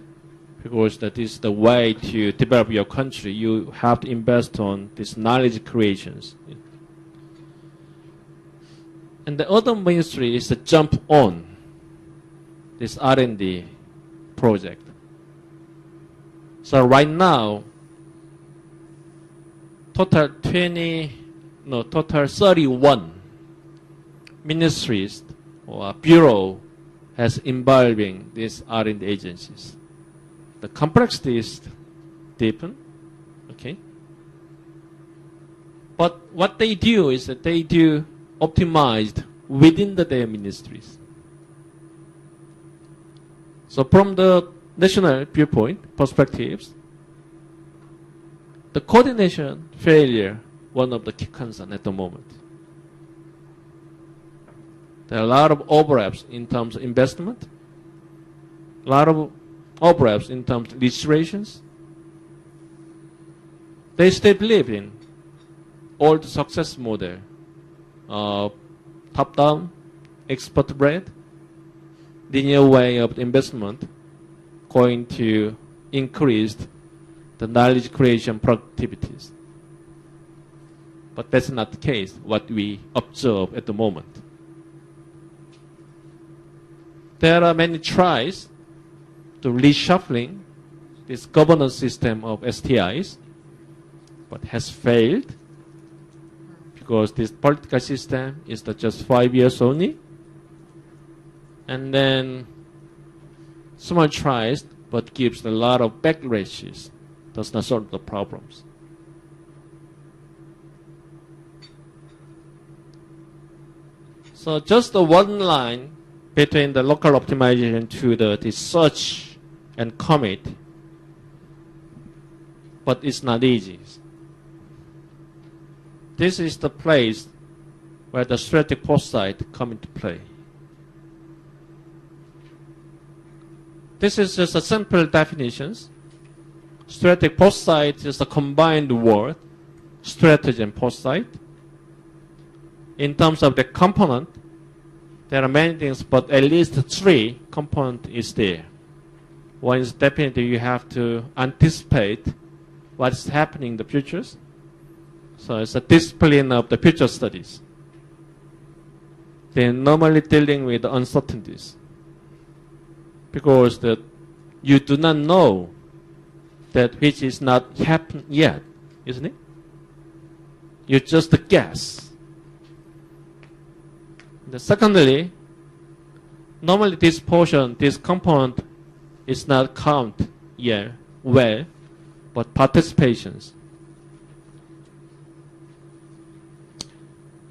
A: because that is the way to develop your country. You have to invest on these knowledge creations. And the other ministry is to jump on this R&D project. So right now, total 31 ministries or bureau has involving these R&D agencies. The complexity is deepened, okay? But what they do is that they do optimized within their ministries. So from the national viewpoint, perspectives, the coordination failure, one of the key concerns at the moment. There are a lot of overlaps in terms of investment, a lot of overlaps in terms of registrations. They still believe in old success model, top-down, expert-led, linear way of investment going to increase the knowledge creation productivities. But that's not the case, what we observe at the moment. There are many tries to reshuffling this governance system of STIs, but has failed because this political system is just 5 years only. And then someone tries but gives a lot of backlashes. Does not solve the problems. So just the one line between the local optimization to the search and commit, but it's not easy. This is the place where the strategic foresight come into play. This is just a simple definitions. Strategic foresight is a combined word, strategy and foresight. In terms of the component, there are many things, but at least 3 components is there. One is definitely you have to anticipate what is happening in the futures. So it's a discipline of the future studies. They're normally dealing with the uncertainties because you do not know that which is not happened yet, isn't it? You just guess. Secondly, normally this portion, this component is not count yet well, but participations.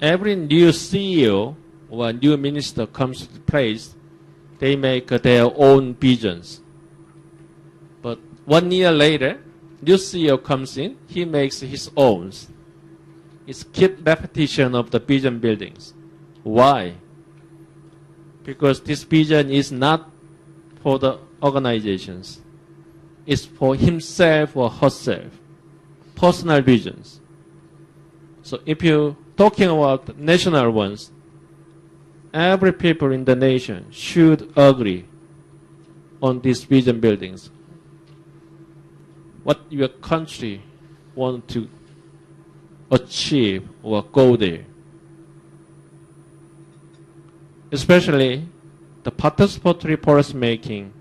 A: Every new CEO or new minister comes to place, they make their own visions. But 1 year later, new CEO comes in, he makes his own. It's keep repetition of the vision buildings. Why? Because this vision is not for the organizations. It's for himself or herself. Personal visions. So if you're talking about national ones, every people in the nation should agree on these vision buildings. What your country want to achieve or go there. Especially the participatory policy making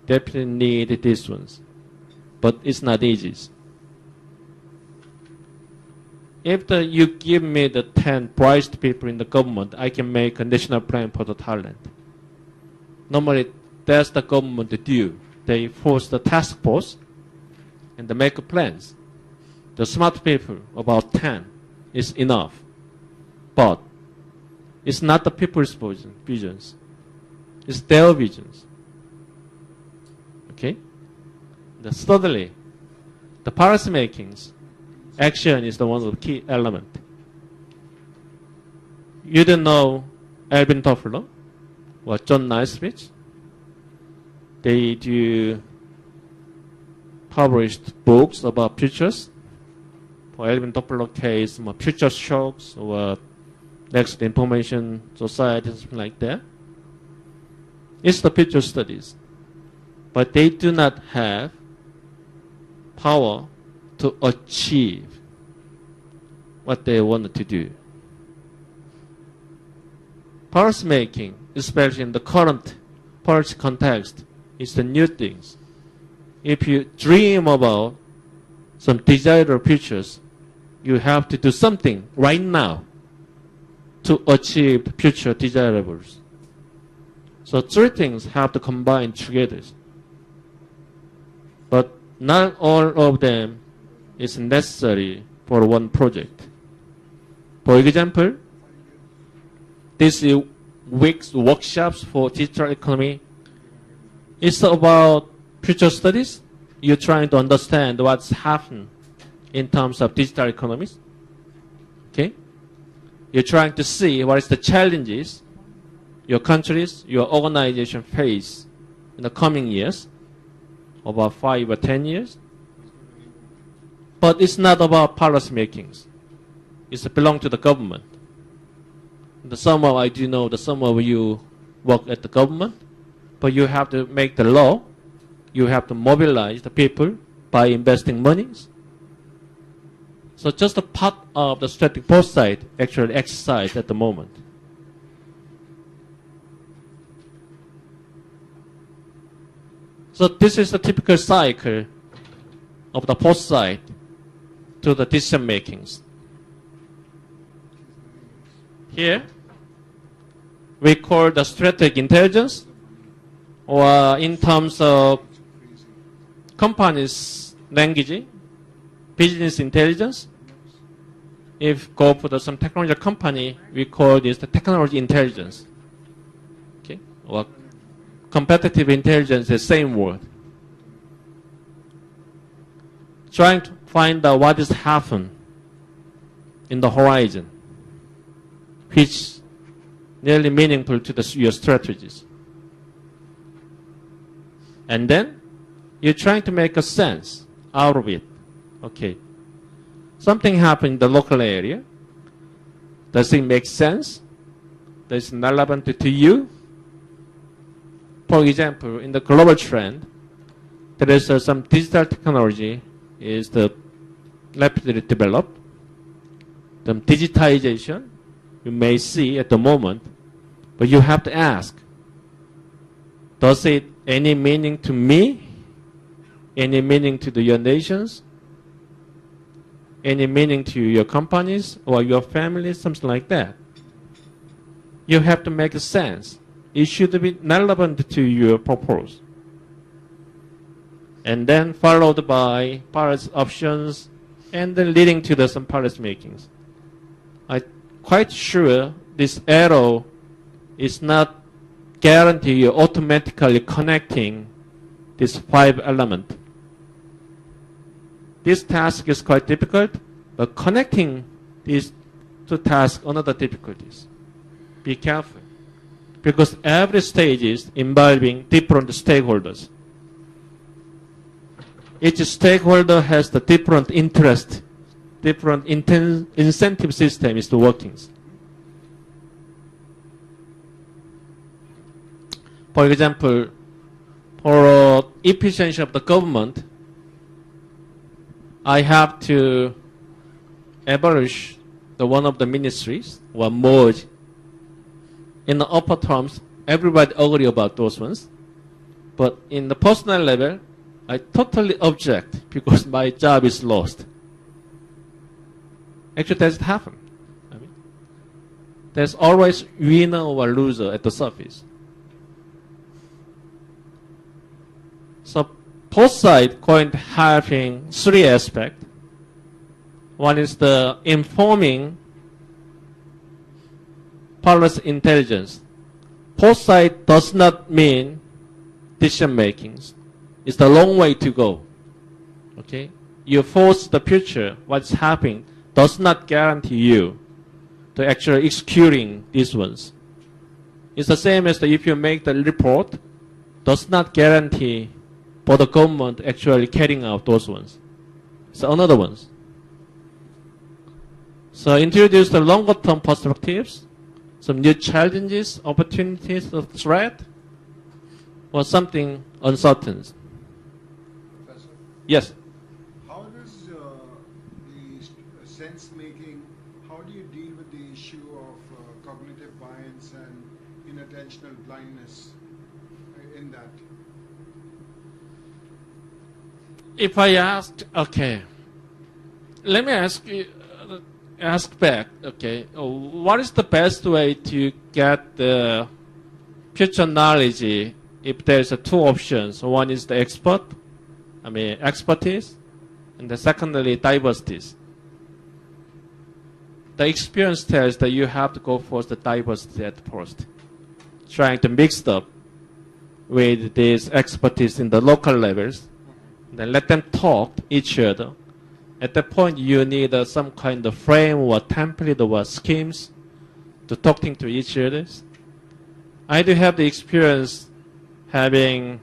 A: definitely need these ones, but it's not easy. If you give me the 10 brightest people in the government, I can make a national plan for the Thailand. Normally, that's the government to do. They force the task force and they make plans. The smart people, about 10, is enough. But it's not the people's visions. It's their visions. Okay? Thirdly, the policy makings, action is the one of the key element. You don't know Alvin Toffler or John Naismith. They do published books about futures. For Alvin Toffler case, future shocks or next information society, something like that. It's the future studies. But they do not have power to achieve what they wanted to do. Policy making, especially in the current policy context, is the new things. If you dream about some desirable futures, you have to do something right now to achieve the future desirables. So three things have to combine together. But not all of them is necessary for one project. For example, this week's workshops for digital economy is about future studies. You're trying to understand what's happened in terms of digital economies. Okay? You're trying to see what is the challenges your countries, your organization face in the coming years, about 5 or 10 years. But it's not about policy makings. It belongs to the government. Some of I do know that some of you work at the government, but you have to make the law. You have to mobilize the people by investing monies. So just a part of the strategic foresight actually exercise at the moment. So this is the typical cycle of the foresight to the decision makings. Here, we call the strategic intelligence, or in terms of companies' language, business intelligence. If go for some technology company, we call this the technology intelligence. Okay, or competitive intelligence, the same word. Trying to find out what is happening in the horizon, which nearly meaningful to your strategies. And then you're trying to make a sense out of it. Okay, something happened in the local area. Does it make sense? Does it relevant to you? For example, in the global trend, there is some digital technology is rapidly developed. The digitization you may see at the moment, but you have to ask, does it any meaning to me any meaning to your nations, any meaning to your companies or your family, something like that. You have to make sense. It should be relevant to your purpose. And then followed by policy options and then leading to some policy makings. I'm quite sure this arrow is not guarantee you automatically connecting these 5 elements. This task is quite difficult, but connecting these 2 tasks another difficulties. Be careful, because every stage is involving different stakeholders. Each stakeholder has the different interest, different incentive system is the workings. For example, for efficiency of the government, I have to abolish one of the ministries or merge. In the upper terms, everybody agree about those ones. But in the personal level, I totally object because my job is lost. Actually, does it happen? I mean, there's always winner or loser at the surface. So Foresight going to having 3 aspects. One is the informing policy intelligence. Foresight does not mean decision making. It's the long way to go. Okay? You force the future, what's happening, does not guarantee you to actually executing these ones. It's the same as if you make the report, does not guarantee for the government actually carrying out those ones. So another ones. So introduce the longer term perspectives, some new challenges, opportunities, or threat, or something uncertain.
C: Professor,
A: Yes.
C: how does the sense making, how do you deal with the issue of cognitive bias and inattentional blindness in that?
A: If I asked, okay, let me ask back, okay, what is the best way to get the future knowledge if there's 2 options? One is the expertise, and the secondly, diversities. The experience tells that you have to go for the diversity at first, trying to mix up with this expertise in the local levels. Then let them talk each other. At that point, you need some kind of frame or template or schemes to talking to each other. I do have the experience having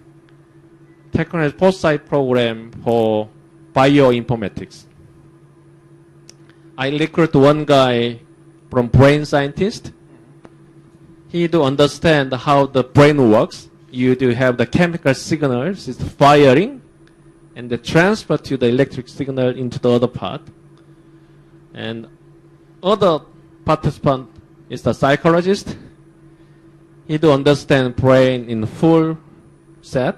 A: taken a Foresight program for bioinformatics. I recruit one guy from brain scientist. He do understand how the brain works. You do have the chemical signals, it's firing, and the transfer to the electric signal into the other part. And other participant is the psychologist. He do understand brain in full set.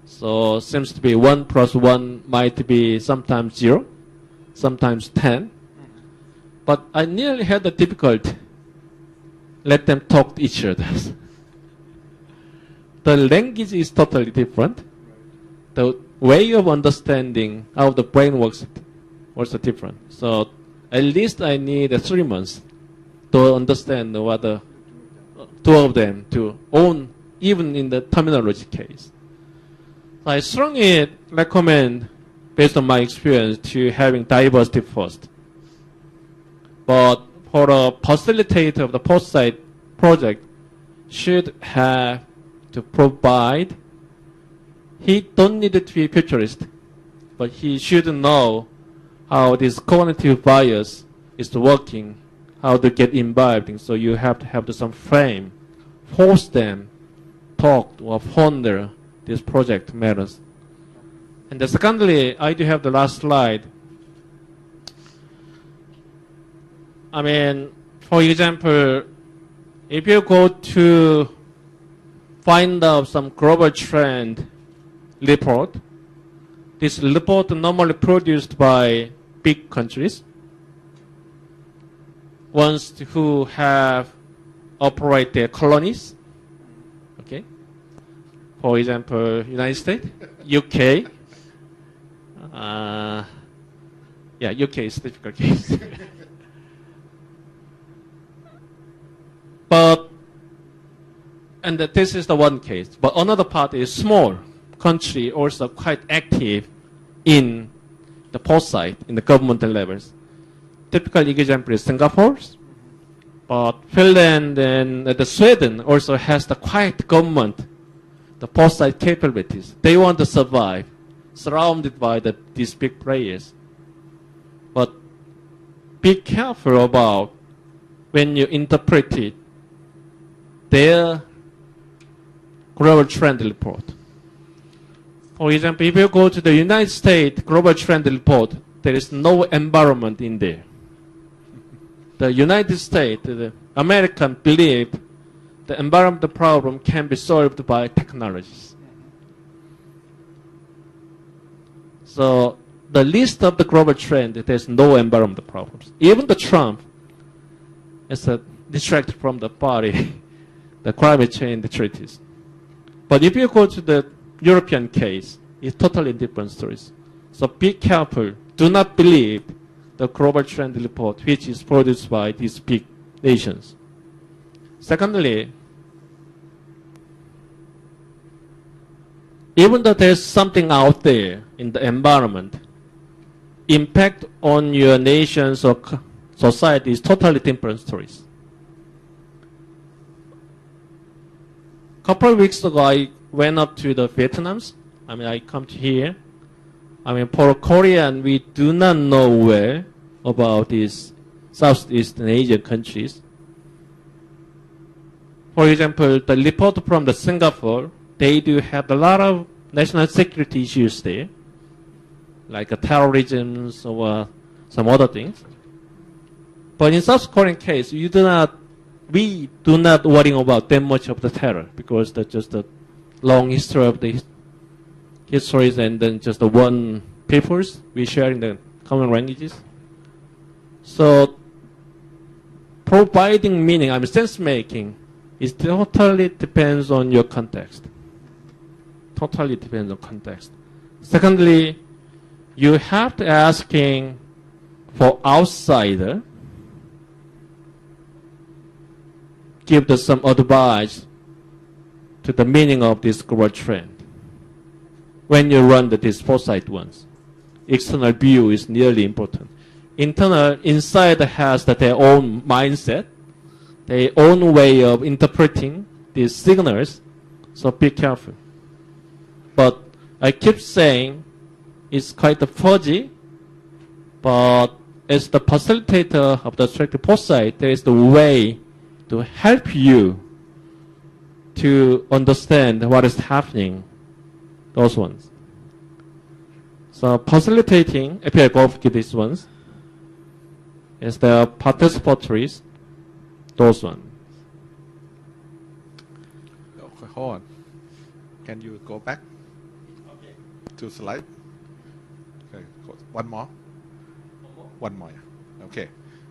A: So seems to be 1 + 1 might be sometimes 0, sometimes 10. But I nearly had the difficulty. Let them talk to each other. The language is totally different. The way of understanding how the brain works also different. So at least I need 3 months to understand what the 2 of them to own, even in the terminology case. So I strongly recommend, based on my experience, to having diversity first. But for a facilitator of the Foresight project, should have to provide. He don't need to be futurist, but he should know how this cognitive bias is working, how to get imbibed. So you have to have some frame, force them, talk or ponder this project matters. And then secondly, I do have the last slide. I mean, for example, if you go to find out some global trend report, this report normally produced by big countries, ones who have operated their colonies. Okay, for example, United States, UK. Yeah, UK is a difficult case. But and this is the one case. But another part is small country also quite active in the foresight in the governmental levels. Typical example is Singapore, but Finland and the Sweden also has the quiet government, the foresight capabilities. They want to survive, surrounded by these big players. But be careful about when you interpret it, their global trend report. For example, if you go to the United States global trend report, there is no environment in there. The United States, the American believe the environmental problem can be solved by technologies. So the list of the global trend, there's no environmental problems. Even the Trump is a distracted from the party, the climate change treaties. But if you go to the European case, it's totally different stories. So be careful. Do not believe the global trend report, which is produced by these big nations. Secondly, even though there's something out there in the environment, impact on your nations or society is totally different stories. A couple of weeks ago, I went up to the Vietnams. I come to here. For Korean, we do not know where about these Southeastern Asian countries. For example, the report from the Singapore, they do have a lot of national security issues there, like terrorism or some other things. But in South Korean case, we do not worry about that much of the terror because that's just a long history of the histories and then just the one peoples we share in the common languages. So providing meaning, sense making, it totally depends on your context. Totally depends on context. Secondly, you have to asking for outsider, give them some advice to the meaning of this global trend. When you run these foresight ones, external view is nearly important. Internal inside has their own mindset, their own way of interpreting these signals, so be careful. But I keep saying it's quite fuzzy, but as the facilitator of the strategic foresight, there is the way to help you to understand what is happening, those ones. So facilitating, if I go for these ones, is the participatories, those ones.
B: Hold on. Can you go back to slide? Okay. One more. One more. Okay.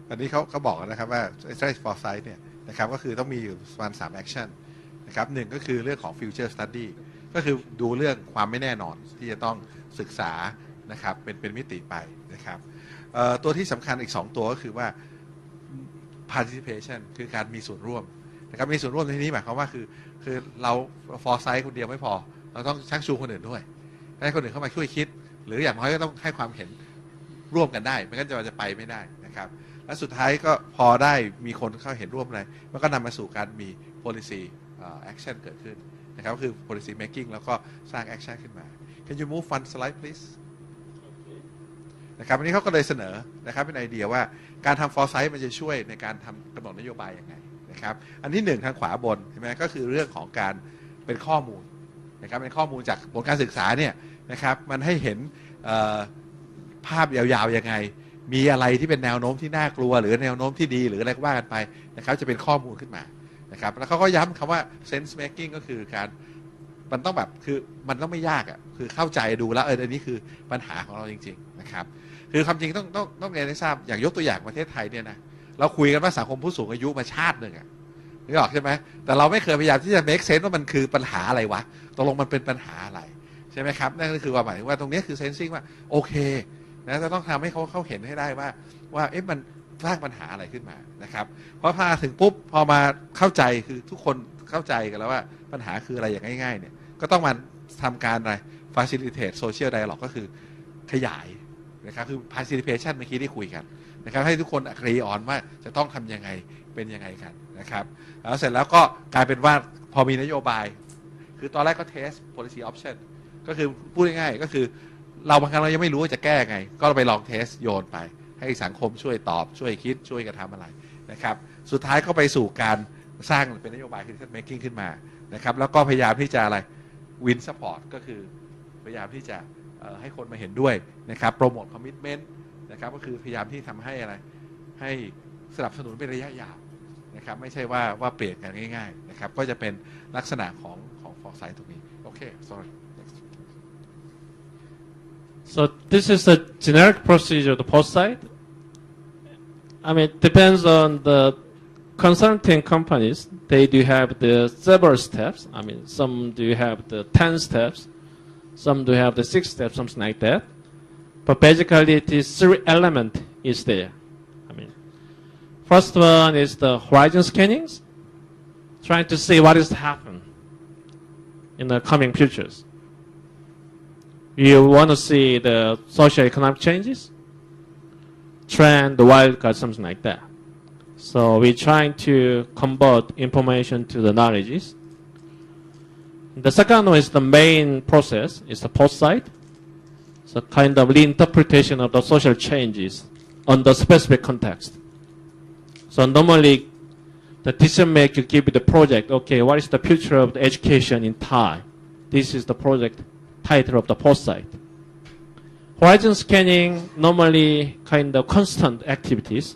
B: อันนี้เขาบอกนะครับว่า strategy foresight เนี่ยนะครับก็คือต้องมีอยู่ประมาณ3 action นะครับหนึ่งก็คือเรื่องของ future study ก็คือดูเรื่องความไม่แน่นอนที่จะต้องศึกษานะครับเป็นมิติไปนะครับตัวที่สำคัญอีก2ตัวก็คือว่า participation คือการมีส่วนร่วมนะครับมีส่วนร่วมในที่นี้หมายความว่าคือเรา foresight คนเดียวไม่พอเราต้องชักชูคนอื่นด้วยให้คนอื่นเข้ามาช่วยคิดหรืออย่างน้อยก็ต้องให้ความเห็นร่วมกันได้ไม่งั้นจะไปไม่ได้นะครับและสุดท้ายก็พอได้มีคนเข้าเห็นร่วมอะไรมันก็นำมาสู่การมี policy action เกิดขึ้นนะครับก็คือ policy making แล้วก็สร้าง action ขึ้นมา Can you move one slide please นะครับวันนี้เขาก็เลยเสนอนะครับเป็นไอเดียว่าการทำ foresight มันจะช่วยในการทำกำหนดนโยบายยังไงนะครับอันที่1ทางขวาบนใช่ไหมก็คือเรื่องของการเป็นข้อมูลนะครับเป็นข้อมูลจากผลการศึกษาเนี่ยนะครับมันให้เห็นภาพยาวๆยังไงมีอะไรที่เป็นแนวโน้มที่น่ากลัวหรือแนวโน้มที่ดีหรืออะไรก็ว่ากันไปนะครับจะเป็นข้อมูลขึ้นมานะครับแล้วเขาก็ย้ำคำว่า sense making ก็คือการ มันต้องแบบคือมันต้องไม่ยากอ่ะคือเข้าใจดูแล้วอันนี้คือปัญหาของเราจริงๆนะครับคือความจริงต้องเรียนให้ทราบอย่างยกตัวอย่างประเทศไทยเนี่ยนะเราคุยกันว่าสังคมผู้สูงอายุมาชาติหนึ่งอ่ะนึกออกใช่ไหมแต่เราไม่เคยพยายามที่จะ make sense ว่ามันคือปัญหาอะไรวะตกลงมันเป็นปัญหาอะไรใช่ไหมครับนั่นก็คือว่าหมายถึงว่าตรงนี้คือ sensing ว่าโอเคนะจะต้องทำให้เขาเห็นให้ได้ว่าเอ๊ะมันสร้างปัญหาอะไรขึ้นมานะครับเพราะพอถึงปุ๊บพอมาเข้าใจคือทุกคนเข้าใจกันแล้วว่าปัญหาคืออะไรอย่างง่ายๆเนี่ยก็ต้องมาทำการอะไร facilitate social dialogue ก็คือขยายนะครับคือ participation เมื่อกี้ที่คุยกันนะครับให้ทุกคน agree on ว่าจะต้องทำยังไงเป็นยังไงกันนะครับแล้วเสร็จแล้วก็กลายเป็นว่าพอมีนโยบายคือตอนแรกก็ test policy option ก็คือพูดง่ายๆก็คือเราบางครั้งเรายังไม่รู้ว่าจะแก้ไงก็ไปลองเทสโยนไปให้สังคมช่วยตอบช่วยคิดช่วยกระทำอะไรนะครับสุดท้ายก็ไปสู่การสร้างเป็นนโยบาย decision making ขึ้นมานะครับแล้วก็พยายามที่จะอะไร win support ก็คือพยายามที่จะให้คนมาเห็นด้วยนะครับโปรโมท commitment นะครับก็คือพยายามที่ทำให้อะไรให้สนับสนุนเป็นระยะยาวนะครับไม่ใช่ว่าเปลี่ยนกันง่ายๆนะครับก็จะเป็นลักษณะของForesight ตรงนี้โอเค sorry
A: So this is a generic procedure of the Foresight. I mean, it depends on the consulting companies. They do have the several steps. I mean, some do have the 10 steps. Some do have the 6 steps, something like that. But basically, the 3 element is there. I mean, first one is the horizon scannings, trying to see what is to happen in the coming futures. You want to see the socio-economic changes, trend, the wildcard, something like that. So we're trying to convert information to the knowledges. The second one is the main process, is the Foresight. It's a kind of reinterpretation of the social changes on the specific context. So normally, the decision maker give you the project, okay, what is the future of the education in Thai? This is the project title of the Foresight. Horizon scanning, normally kind of constant activities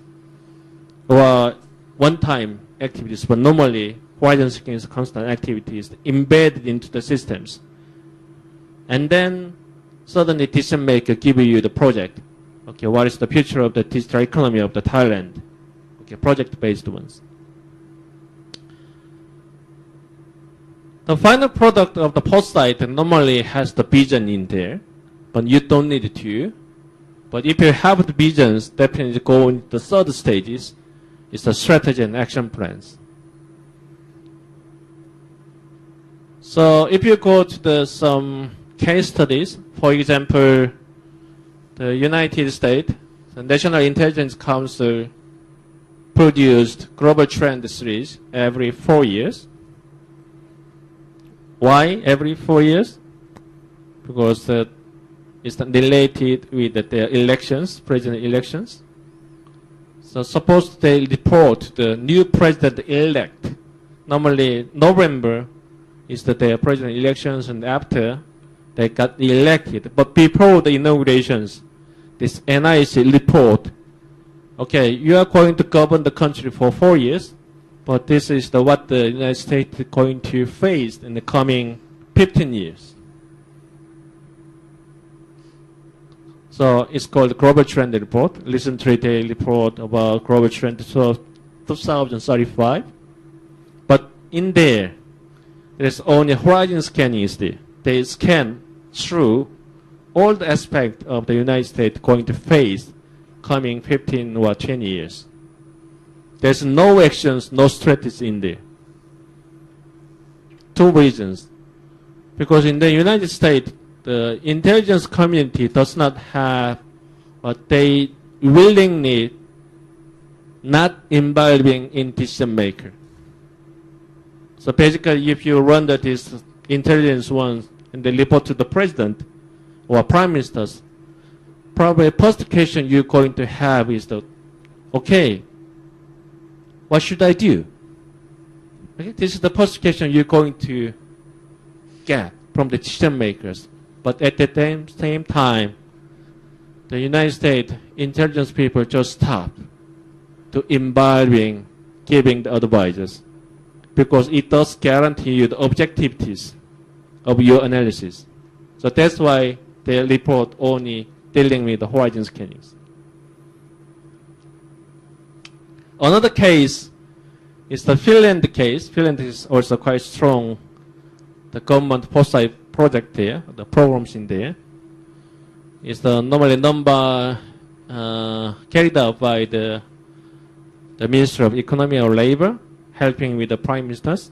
A: or one-time activities, but normally horizon scanning is constant activities embedded into the systems. And then suddenly decision maker give you the project. Okay, what is the future of the digital economy of the Thailand? Okay, project-based ones. The final product of the Foresight normally has the vision in there, but you don't need to. But if you have the visions, definitely go into the third stages, is the strategy and action plans. So if you go to some case studies, for example, the United States, the National Intelligence Council produced Global Trend Series every 4 years. Why every 4 years? Because it's related with their elections, president elections. So suppose they report the new president-elect. Normally, November is their president elections, and after they got elected. But before the inaugurations, this NIC report, okay, you are going to govern the country for 4 years, but this is what the United States is going to face in the coming 15 years. So it's called Global Trend Report, recent treaty report about Global Trend 2035. But in there is only horizon scanning is there. They scan through all the aspects of the United States going to face coming 15 or 20 years. There's no actions, no strategy in there. 2 reasons. Because in the United States, the intelligence community does not have what they willingly not involving in decision maker. So basically, if you run this intelligence ones and they report to the president or prime ministers, probably first question you're going to have is okay, what should I do? Okay, this is the first question you're going to get from the decision makers. But at the same time, the United States intelligence people just stop to involving giving the advices because it does guarantee you the objectivities of your analysis. So that's why they report only dealing with the horizon scannings. Another case is the Finland case. Finland is also quite strong. The government Foresight project there, the programs in there, is the normally number carried out by the Ministry of Economy or Labor, helping with the Prime Ministers.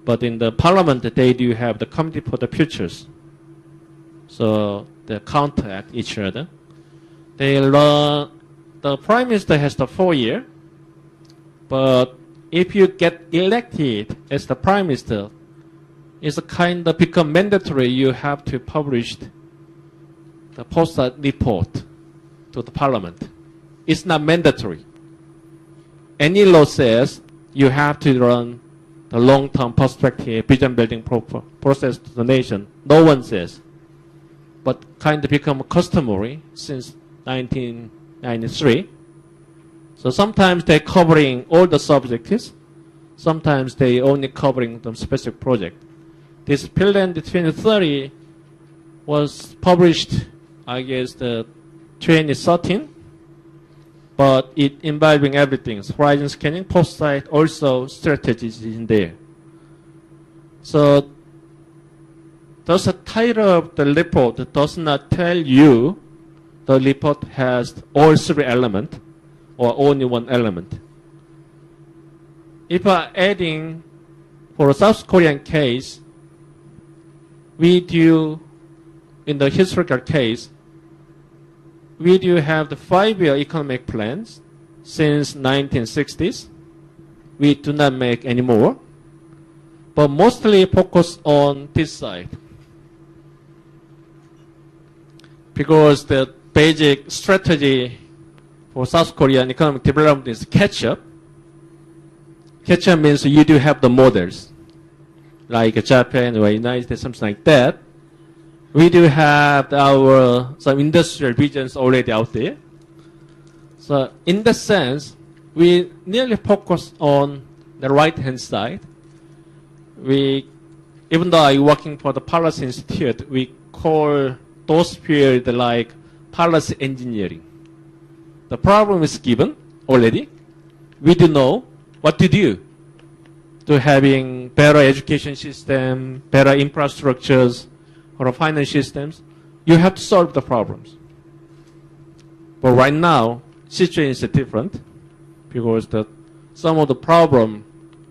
A: But in the Parliament, they do have the Committee for the Futures. So they counteract each other. The Prime Minister has the 4-year, but if you get elected as the Prime Minister, it's a kind of become mandatory. You have to publish the Foresight report to the Parliament. It's not mandatory. Any law says you have to run the long-term perspective, vision building process to the nation. No one says. But kind of become customary since 1993. So sometimes they're covering all the subjects. Sometimes they only covering the specific project. This Finland 2030 was published, I guess, the 2013. But it involving everything. Horizon scanning, Foresight, also strategies in there. So thus the title of the report does not tell you the report has all 3 elements or only 1 element. If I'm adding for a South Korean case, we do, in the historical case, we do have the 5-year economic plans since 1960s. We do not make any more, but mostly focus on this side. Because the basic strategy for South Korean economic development is catch up. Catch up means you do have the models, like Japan or United States, something like that. We do have some industrial visions already out there. So in that sense, we nearly focus on the right-hand side. Even though I'm working for the Policy Institute, we call those fields like policy engineering. The problem is given already. We do know what to do to having better education system, better infrastructures, or finance systems. You have to solve the problems. But right now, situation is different because some of the problem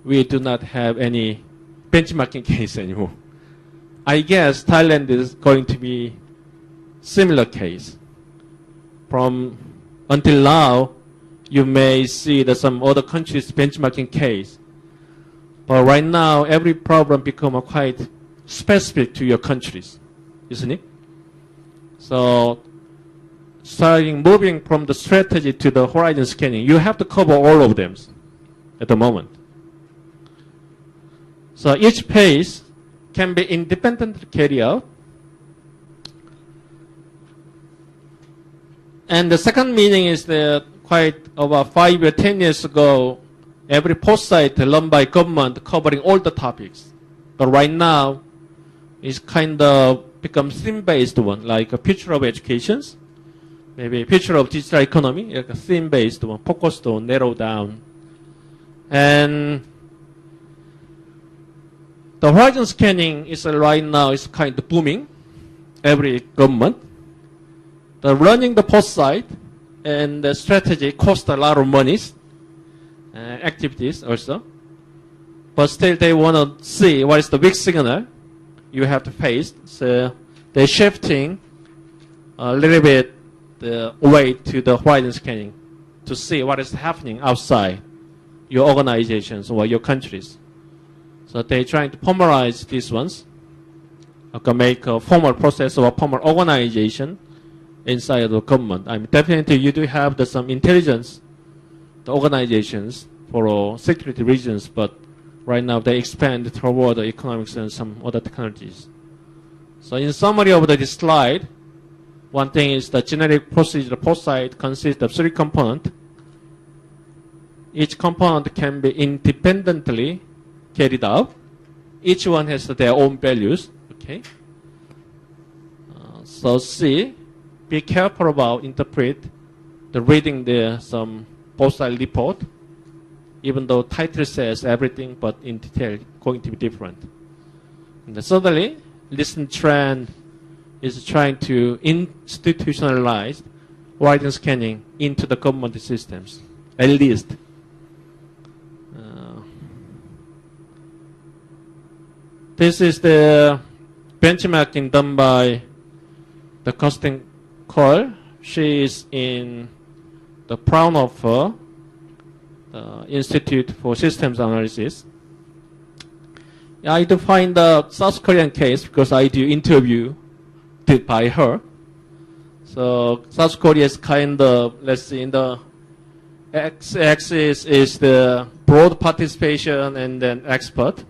A: we do not have any benchmarking case anymore. I guess Thailand is going to be similar case. Until now, you may see that some other countries benchmarking case. But right now, every problem become quite specific to your countries, isn't it? So, moving from the strategy to the horizon scanning, you have to cover all of them at the moment. So each phase can be independently carried out. And the second meaning is that quite about 5 or 10 years ago, every Foresight run by government covering all the topics. But right now, it's kind of become theme-based one, like a future of education, maybe a future of digital economy, like a theme-based one, focused on, narrow down. And the horizon scanning is right now is kind of booming, every government. The running the Foresight and the strategy cost a lot of money, activities also. But still they want to see what is the weak signal you have to face. So they're shifting a little bit the way to the horizon scanning to see what is happening outside your organizations or your countries. So they're trying to formalize these ones, make a formal process or a formal organization inside the government. I mean, definitely you do have some intelligence, the organizations for security reasons, but right now they expand toward the economics and some other technologies. So in summary of this slide, one thing is the generic procedure Foresight consists of 3 components. Each component can be independently carried out. Each one has their own values, Okay. So C, be careful about interpret the reading there some Foresight report, even though title says everything, but in detail going to be different. And thirdly, listen trend is trying to institutionalize writing scanning into the government systems, at least. This is the benchmarking done by the Costing Call. She is in the Fraunhofer Institute for Systems Analysis. I do find the South Korean case because I do interview did by her. So South Korea is kind of, let's see, in the x-axis is the broad participation and then expert.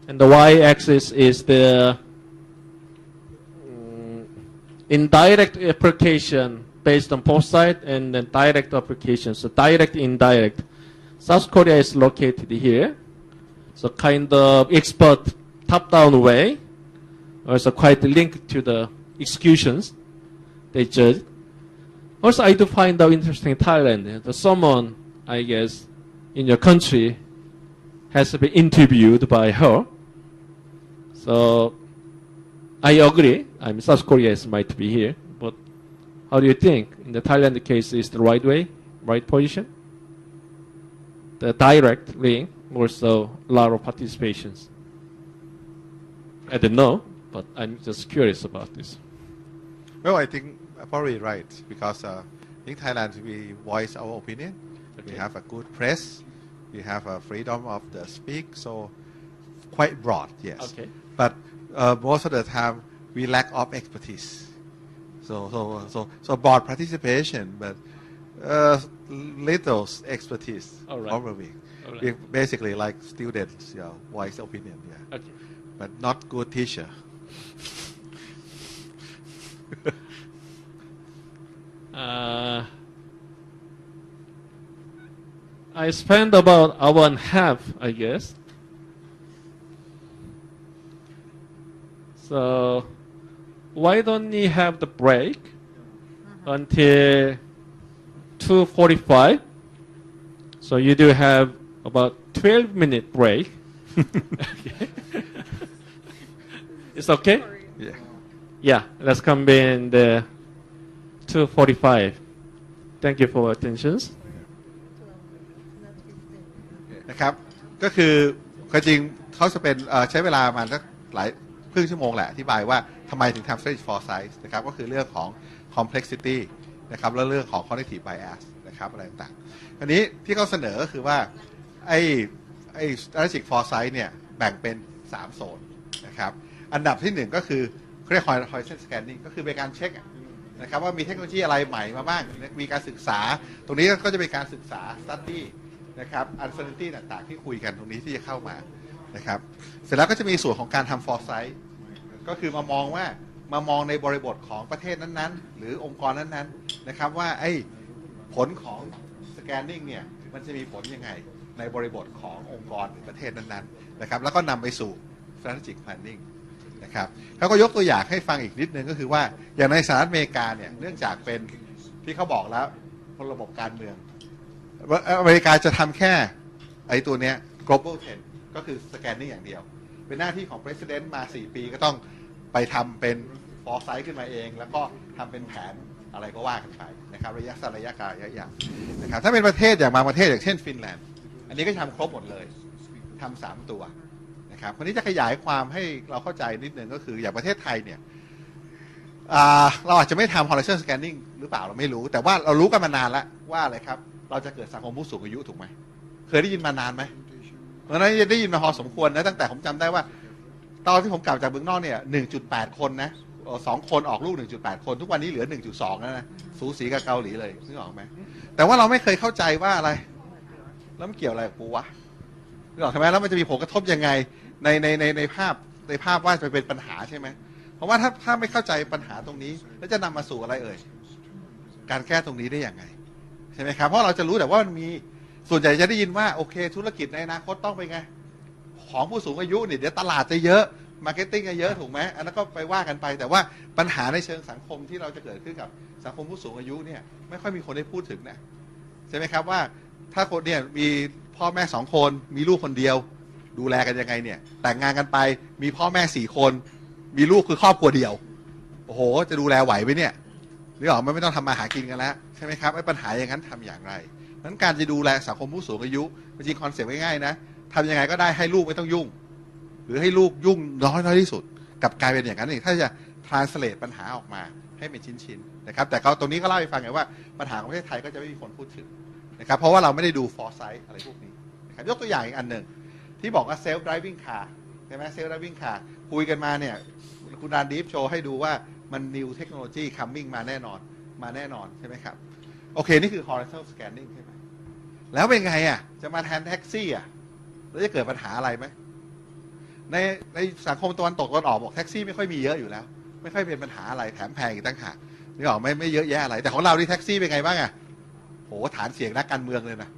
A: And the y-axis is the indirect application based on Foresight and then direct application. So direct, indirect. South Korea is located here. So kind of expert top-down way. Also quite linked to the executions they judge. Also, I do find out interesting in Thailand. The someone, I guess, in your country has been interviewed by her. So I agree. I mean, South Korea might be here, but how do you think? In the Thailand case, is the right way, right position? The direct link, also a lot of participations. I don't know, but I'm just curious about this.
B: Well, I think probably right because I think Thailand we voice our opinion. Okay. We have a good press. We have a freedom of the speak, so quite broad, yes. Okay. But most of the time we lack of expertise. So broad participation, but little expertise. All right. Probably. All right. We basically like students, voice opinion, yeah. Okay. But not good teacher.
A: I spent about an hour and a half, I guess. So why don't we have the break until 2:45? So you do have about 12-minute break. Okay. It's okay?
B: Yeah.
A: Yeah, let's convene the 2:45. Thank you for your attention.
B: นะครับก็คือจริงเขาจะเป็นใช้เวลาประมาณสักหลายครึ่งชั่วโมงแหละอธิบายว่าทำไมถึงทำ strategy foresight นะครับก็คือเรื่องของ complexity นะครับแล้วเรื่องของ cognitive bias นะครับอะไรต่างๆอันนี้ที่เขาเสนอก็คือว่าไอ้ strategic foresight เนี่ยแบ่งเป็น3โซนนะครับอันดับที่1ก็คือเรียก horizon scanning ก็คือเป็นการเช็คนะครับว่ามีเทคโนโลยีอะไรใหม่มาบ้างมีการศึกษาตรงนี้ก็จะเป็นการศึกษา study นะครับ uncertainty ต่างๆที่คุยกันตรงนี้ที่จะเข้ามานะครับเสร็จแล้วก็จะมีส่วนของการทำ foresight ก็คือมามองในบริบทของประเทศนั้นๆหรือองค์กรนั้นๆนะครับว่าไอ้ผลของ scanning เนี่ยมันจะมีผลยังไงในบริบทขององค์กรหรือประเทศนั้นๆนะครับแล้วก็นำไปสู่ strategic planning นะครับเขาก็ยกตัวอย่างให้ฟังอีกนิดนึงก็คือว่าอย่างในสหรัฐอเมริกาเนี่ยเนื่องจากเป็นที่เขาบอกแล้วระบบการเมืองอเมริกาจะทำแค่ไอ้ตัวเนี้ย global trend ก็คือ scanning อย่างเดียวเป็นหน้าที่ของ president มา4 ปีก็ต้องไปทำเป็น foresight ขึ้นมาเองแล้วก็ทำเป็นแผนอะไรก็ว่ากันไปนะครับระยะสั้นระยะกลางระยะยาวนะครับถ้าเป็นประเทศอย่างบางประเทศอย่างเช่นฟินแลนด์อันนี้ก็ทำครบหมดเลยทำ3 ตัวนะครับวันนี้จะขยายความให้เราเข้าใจนิดนึงก็คืออย่างประเทศไทยเนี่ยเราอาจจะไม่ทำ horizon scanning หรือเปล่าเราไม่รู้แต่ว่าเรารู้กันมานานแล้วว่าอะไรครับเราจะเกิดสังคมผู้สูงอายุถูกไหมเคยได้ยินมานานไหมเพราะนั้นได้ยินมาพอสมควรนะตั้งแต่ผมจำได้ว่าตอนที่ผมกลับจากเมืองนอกเนี่ย 1.8 คนนะ2 คนออกลูก 1.8 คนทุกวันนี้เหลือ 1.2 แล้วนะสูสีกับเกาหลีเลยนึกออกไหมแต่ว่าเราไม่เคยเข้าใจว่าอะไรแล้วมันเกี่ยวอะไรกับกูวะนึกออกใช่ไหมแล้วมันจะมีผลกระทบยังไงในภาพว่าจะเป็นปัญหาใช่ไหมเพราะว่าถ้าไม่เข้าใจปัญหาตรงนี้แล้วจะนำมาสู่อะไรการแก้ตรงนี้ได้ยังไงใช่ไหมครับเพราะเราจะรู้แต่ว่ามันมีส่วนใหญ่จะได้ยินว่าโอเคธุรกิจในอนาคตต้องไปไงของผู้สูงอายุเนี่ยเดี๋ยวตลาดจะเยอะ มาร์เก็ตติ้งเยอะถูกไหมอันนั้นก็ไปว่ากันไปแต่ว่าปัญหาในเชิงสังคมที่เราจะเกิดขึ้นกับสังคมผู้สูงอายุเนี่ยไม่ค่อยมีคนได้พูดถึงนะใช่ไหมครับว่าถ้าคนเนี่ยมีพ่อแม่2 คนมีลูกคนเดียวดูแลกันยังไงเนี่ยแต่งงานกันไปมีพ่อแม่4 คนมีลูกคือครอบครัวเดียวโอ้โหจะดูแลไหวไหมเนี่ยหรือไม่ต้องทำมาหากินกันแล้วใช่ไหมครับไอ้ปัญหาอย่างนั้นทำอย่างไรนั้นการจะดูแลสังคมผู้สูงอายุจริงคอนเซ็ปต์ง่ายๆนะทำยังไงก็ได้ให้ลูกไม่ต้องยุ่งหรือให้ลูกยุ่งน้อยที่สุดกับกลายเป็นอย่างนั้นเองถ้าจะ translate ปัญหาออกมาให้เป็นชิ้นๆนะครับแต่ตรงนี้ก็เล่าให้ฟังไงว่าปัญหาของประเทศไทยก็จะไม่มีคนพูดถึงนะครับเพราะว่าเราไม่ได้ดู Foresight อะไรพวกนี้นะครับยกตัวอย่างอีกอันหนึ่งที่บอกว่า self driving car ใช่ไหม self driving car คุยกันมาเนี่ยคุณดานดีฟโชว์ให้ดูว่ามัน new technology coming มาแน่นอนใช่ไหมครับโอเคนี่คือ horizontal scanning ใช่ไหมแล้วเป็นไงอ่ะจะมาแทนแท็กซี่อ่ะแล้วจะเกิดปัญหาอะไรไหมในสังคมตะวันตกตะวันออกบอกแท็กซี่ไม่ค่อยมีเยอะอยู่แล้วไม่ค่อยเป็นปัญหาอะไรแถมแพงอีกตั้งหากนี่ออกไม่เยอะแยะอะไรแต่ของเราที่แท็กซี่เป็นไงบ้างอ่ะโหฐานเสียงนักการเมืองเลยนะ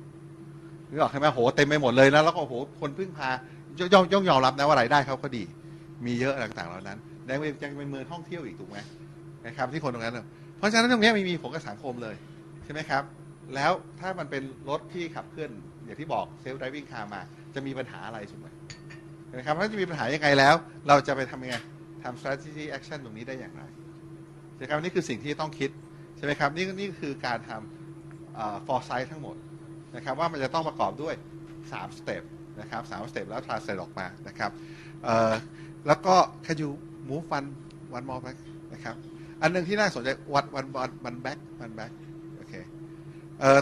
B: นี่ออกใช่ไหมโหเต็มไปหมดเลยแล้วก็โหคนพึ่งพาย่อมยอมรับนะว่ารายได้เขาก็ดีมีเยอะต่างๆเหล่านั้นยังเป็นเมืองท่องเที่ยวอีกถูกไหมนะครับที่คนตรงนั้นเพราะฉะนั้นตรงนี้มีผลกับสังคมเลยใช่ไหมครับแล้วถ้ามันเป็นรถที่ขับเคลื่อนอย่างที่บอกเซลฟ์ไดรวิ่งคาร์มาจะมีปัญหาอะไรถูกไหมนะครับถ้าจะมีปัญหายังไงแล้วเราจะไปทำยังไงทำ strategy action ตรงนี้ได้อย่างไรนะครับนี่คือสิ่งที่ต้องคิดใช่ไหมครับนี่คือการทำforesight ทั้งหมดนะครับว่ามันจะต้องประกอบด้วย3 สเต็ปนะครับ3 สเต็ปแล้ว translate ออกมานะครับแล้วก็ can you move one more back นะครับอันนึงที่น่าสนใจ one back โอเค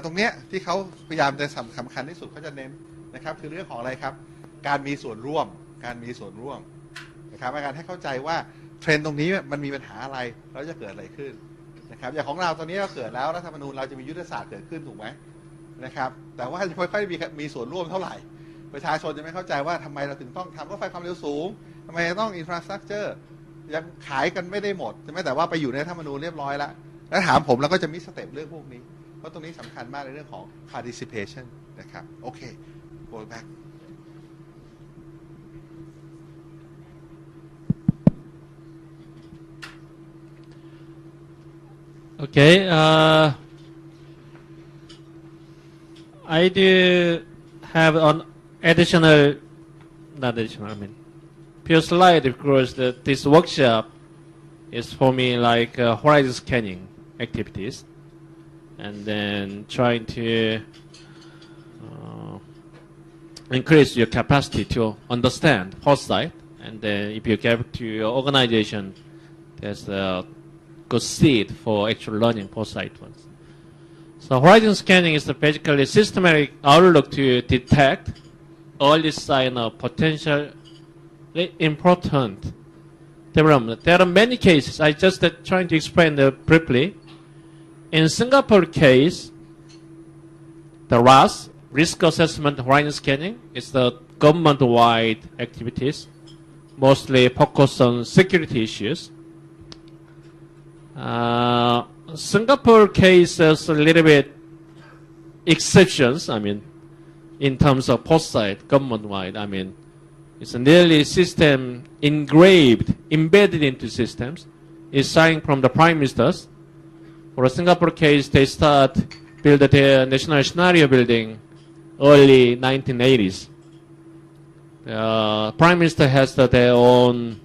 B: ตรงเนี้ยที่เขาพยายามจะสำคัญที่สุดเขาจะเน้นนะครับคือเรื่องของอะไรครับการมีส่วนร่วมนะครับการให้เข้าใจว่าเทรนด์ตรงนี้มันมีปัญหาอะไรแล้วจะเกิดอะไรขึ้นนะครับอย่างของเราตอนนี้เราเกิดแล้วรัฐธรรมนูญเราจะมียุทธศาสตร์เกิดขึ้นถูกไหมนะครับแต่ว่าจะไม่ค่อยมีส่วนร่วมเท่าไหร่ประชาชนจะไม่เข้าใจว่าทำไมเราถึงต้องทำรถไฟความเร็วสูงทำไมต้องอินฟราสตรักเจอร์ยังขายกันไม่ได้หมดใช่ไหมแต่ว่าไปอยู่ในรัฐธรรมนูญเรียบร้อยแล้วแล้วถามผมเราก็จะมิสสเต็ปเรื่องพวกนี้เพราะตรงนี้สำคัญมากในเรื่องของ participation นะครับโอเค go back
A: Okay, I do have an few slide because this workshop is for me like horizon scanning activities, and then trying to increase your capacity to understand foresight, and then if you get to your organization, there's a good seed for actual learning foresight ones. So horizon scanning is basically a systematic outlook to detect early sign of potential important development. There are many cases. I just trying to explain briefly. In Singapore case, the RAS, risk assessment horizon scanning, is the government-wide activities, mostly focused on security issues. Singapore case is a little bit exceptions, in terms of foresight, government-wide, it's a nearly system embedded into systems. It's signed from the prime ministers. For a Singapore case, they build their national scenario building early 1980s. The prime minister has their own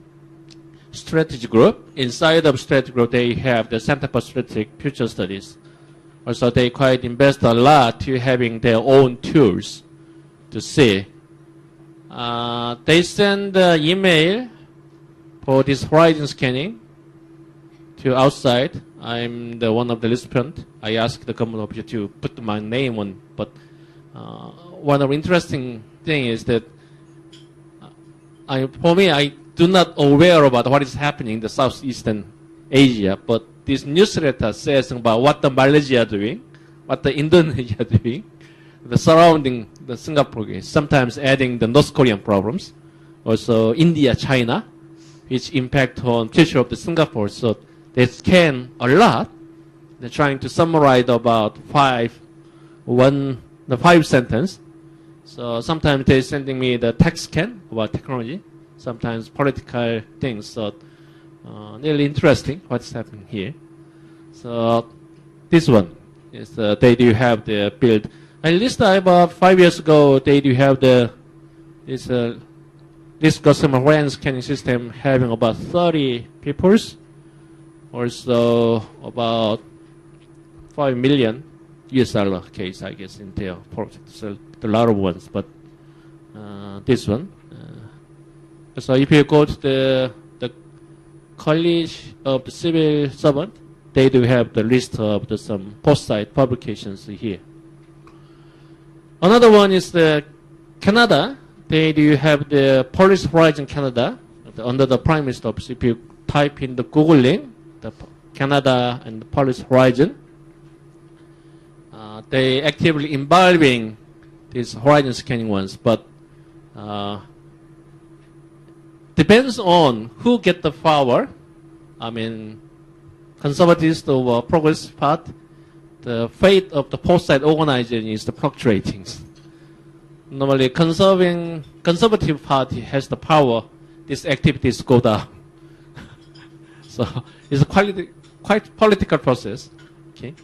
A: strategy group. Inside of strategy group, they have the Center for Strategic Future Studies. Also, they quite invest a lot to having their own tools to see. They send email for this horizon scanning to outside. I'm the one of the recipients. I asked the government official to put my name on, but one of the interesting thing is that for me, I do not aware about what is happening in the Southeastern Asia, but this newsletter says about what the Malaysia are doing, what the Indonesia are doing, the surrounding the Singapore case, sometimes adding the North Korean problems, also India, China, which impact on future of the Singapore. So they scan a lot. They're trying to summarize about the 5 sentence. So sometimes they're sending me the text scan about technology. sometimes political things. So really interesting what's happening here. So this one is they do have the build. At least about 5 years ago, they do have this customer awareness scanning system having about 30 people, or so about $5 million case, I guess, in their project. So a lot of ones, but this one. So if you go to the College of the Civil Servant, they do have the list of some Foresight publications here. Another one is the Canada. They do have the Policy Horizon Canada under the Prime Minister office. If you type in the Google link, the Canada and the Policy Horizon, they actively involving these horizon scanning ones, but depends on who get the power. I mean, conservatives or progressive part, the fate of the Foresight organization is the fluctuating. Normally, conservative party has the power. These activities go down. So it's a quite political process. Okay,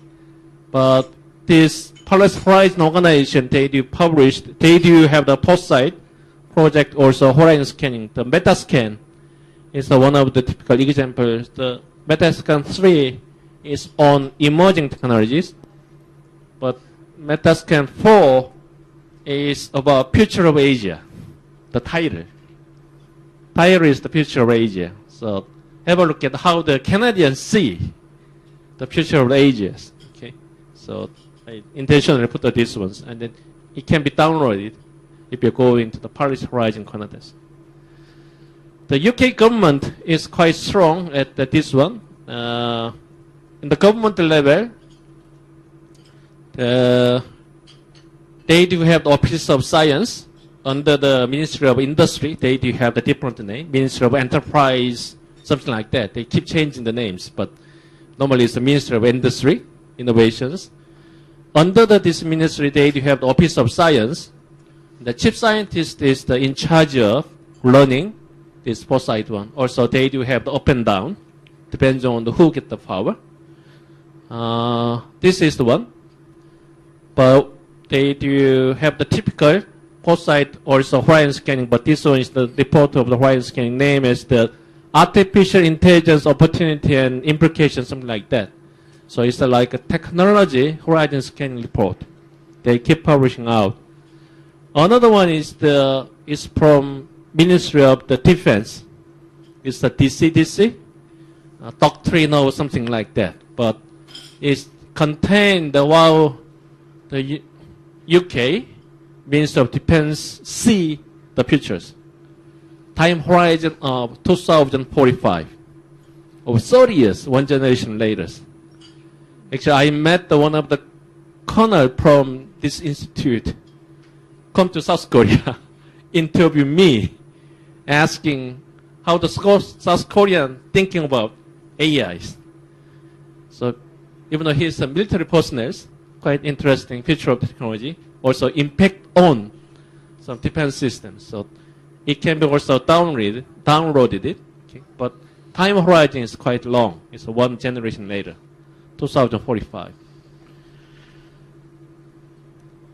A: but this Policy Horizon organization, they do have the Foresight project, also horizon scanning. The Metascan is one of the typical examples. The Metascan 3 is on emerging technologies, but Metascan 4 is about future of Asia. The title is the future of Asia. So have a look at how the Canadians see the future of Asia. Okay, so I intentionally put these ones, and then it can be downloaded if you go into the Policy Horizon Canada. The UK government is quite strong at this one. In the government level, they do have the Office of Science under the Ministry of Industry. They do have the different name, Ministry of Enterprise, something like that. They keep changing the names, but normally it's the Ministry of Industry, Innovations. Under this ministry, they do have the Office of Science. The chief scientist is in charge of learning this Foresight one. Also, they do have the up and down, depends on who get the power. This is the one, but they do have the typical Foresight, also horizon scanning, but this one is the report of the horizon scanning. Name is the Artificial Intelligence Opportunity and Implications, something like that. So it's like a technology horizon scanning report. They keep publishing out. Another one is from Ministry of the Defense. It's the DCDC, doctrine or something like that. But it's contained while the UK Ministry of Defense see the futures. Time horizon of 2045. Over 30 years, one generation later. Actually, I met one of the colonel from this institute come to South Korea, interview me, asking how the South Korean thinking about AIs. So even though he's a military personnel, quite interesting feature of the technology, also impact on some defense systems. So it can be also downloaded it, okay? But time horizon is quite long. It's one generation later, 2045.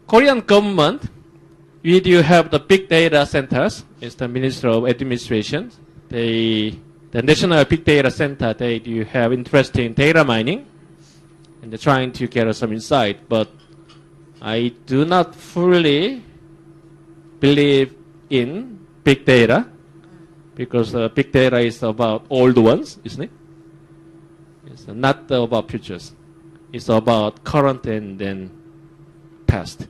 A: Korean government, we do have the big data centers. It's the Ministry of Administration. The National Big Data Center, they do have interest in data mining, and they're trying to get us some insight. But I do not fully believe in big data, because big data is about old ones, isn't it? It's not about futures. It's about current and then past.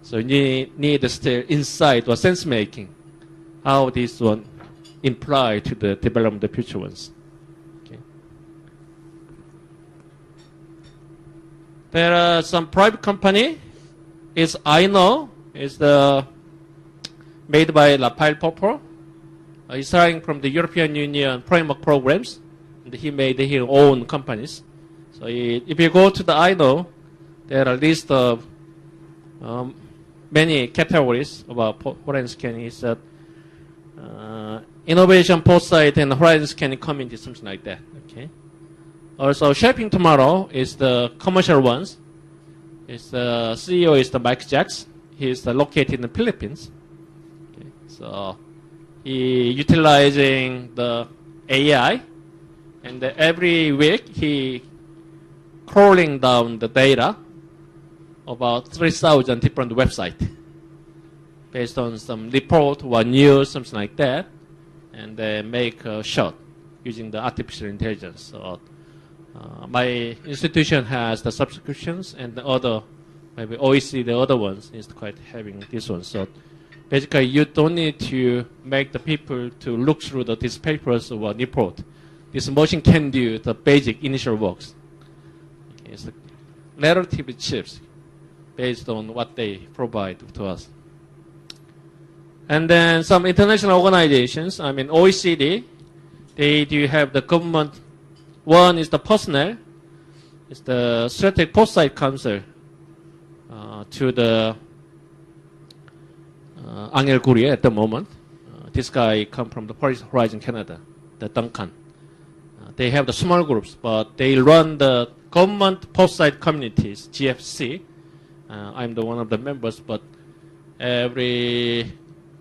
A: So you need still insight or sense making, how this one imply to the development of the future ones. Okay. There are some private company. It's INO. It's made by Lapile Popper. He's starting from the European Union framework programs, and he made his own companies. So if you go to the INO, there are a list of many categories about foreign scanning. Is that innovation, foresight, and horizon scanning community, something like that. Okay. Also, Shaping Tomorrow is the commercial ones. It's the CEO is the Mike Jacks. He is located in the Philippines. Okay. So he utilizing the AI, and every week he crawling down the data about 3,000 different websites based on some report or news, something like that, and they make a shot using the artificial intelligence. So my institution has the subscriptions, and the other, maybe OECD, the other ones is quite having this one. So basically, you don't need to make the people to look through these papers or report. This machine can do the basic initial works. Okay, it's relatively cheap based on what they provide to us. And then some international organizations, I mean OECD, they do have the government. One is the personnel, it's the Strategic Foresight Council to the Angel Gurrier at the moment. This guy come from the Paris Horizon Canada, the Duncan. They have the small groups, but they run the government foresight communities, GFC. I'm the one of the members, but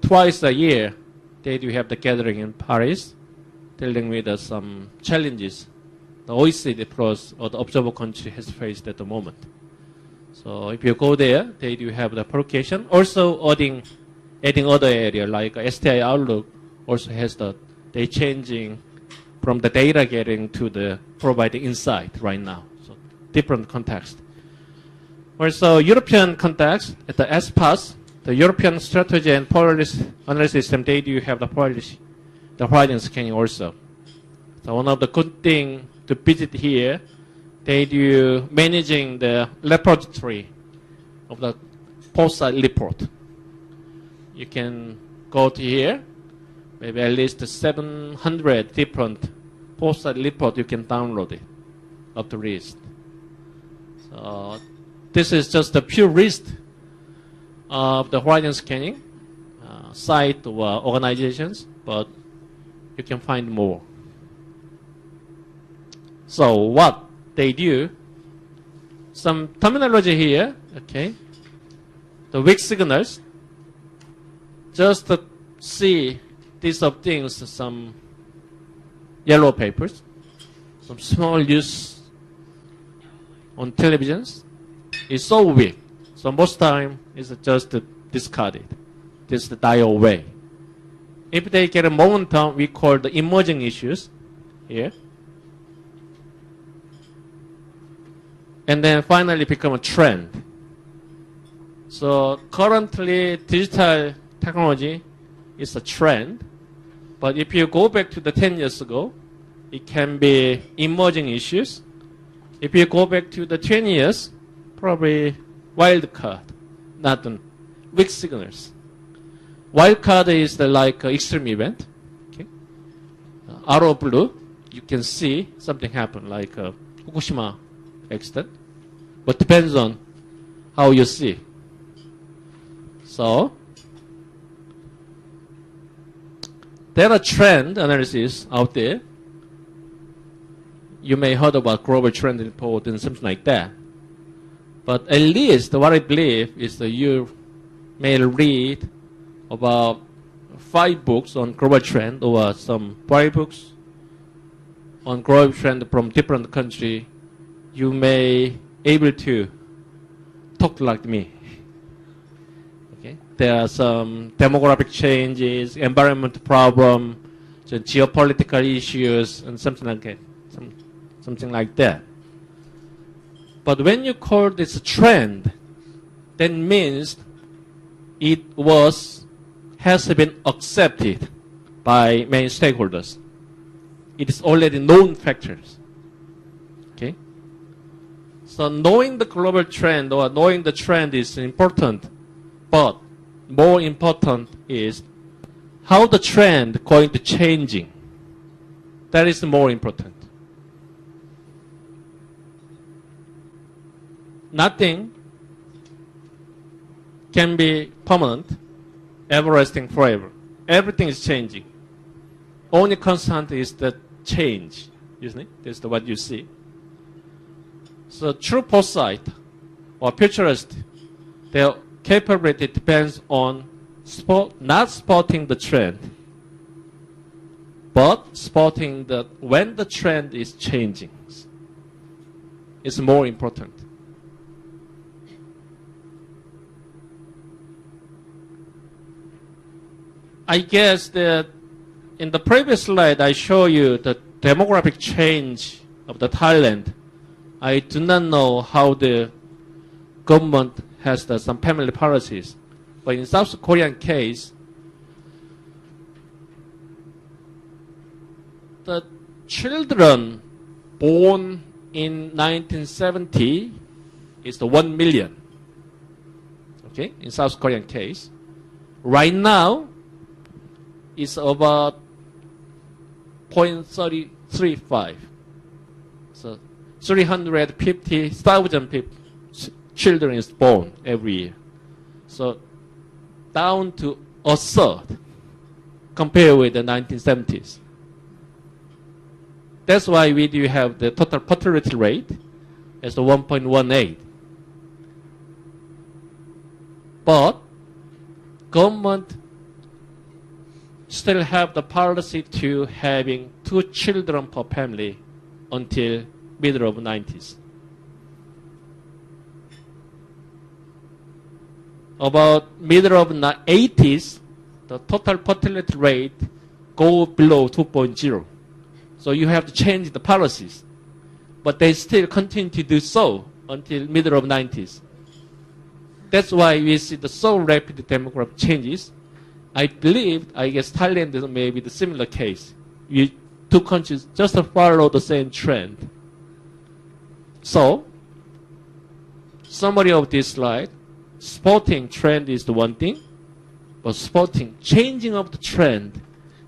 A: twice a year, they do have the gathering in Paris, dealing with some challenges the OECD plus or the observer country has faced at the moment. So if you go there, they do have the publication. Also adding other area like STI Outlook also has they changing from the data getting to the providing insight right now. So different context. Also European context at the SPAS, the European Strategy and Policy Analysis System, they do have the policy, the horizon scanning also. So one of the good things to visit here, they do managing the repository of the foresight report. You can go to here, maybe at least 700 different foresight report you can download it of the list. So this is just a pure list of the horizon scanning site or organizations, but you can find more. So what they do, some terminology here, okay, the weak signals, just to see these of things, some yellow papers, some small news on televisions, is so weak. So most time is just discarded, just die away. If they get a momentum, we call the emerging issues here. And then finally become a trend. So currently digital technology is a trend, but if you go back to the 10 years ago, it can be emerging issues. If you go back to the 20 years, probably wild card, not the weak signals. Wild card is like extreme event. Okay? Out of blue, you can see something happen like Fukushima accident, but depends on how you see. So there are trend analysis out there. You may heard about global trend report and something like that. But at least what I believe is that you may read about 5 books on global trend or some 5 books on global trend from different countries. You may able to talk like me. Okay? There are some demographic changes, environmental problem, so geopolitical issues, and something like that. Something like that. But when you call this a trend, that means it has been accepted by many stakeholders. It is already known factors. Okay? So knowing the global trend or knowing the trend is important, but more important is how the trend going to changing. That is more important. Nothing can be permanent, everlasting forever. everything is changing. Only constant is the change, isn't it? That's what you see. So true foresight or futurist, their capability depends on not spotting the trend, but spotting when the trend is changing. It's more important. I guess that in the previous slide, I show you the demographic change of the Thailand. I do not know how the government has some family policies, but in South Korean case, the children born in 1970 is the 1 million. Okay, in South Korean case, right now is about 0.335. So 350,000 children is born every year. So down to a third compared with the 1970s. That's why we do have the total fertility rate as the 1.18. But government still have the policy to having 2 children per family until middle of 90s. About middle of 80s, the total fertility rate go below 2.0. So you have to change the policies. But they still continue to do so until middle of 90s. That's why we see the so rapid demographic changes. I guess Thailand is maybe the similar case. Two countries just follow the same trend. So, summary of this slide, spotting trend is the one thing, but spotting changing of the trend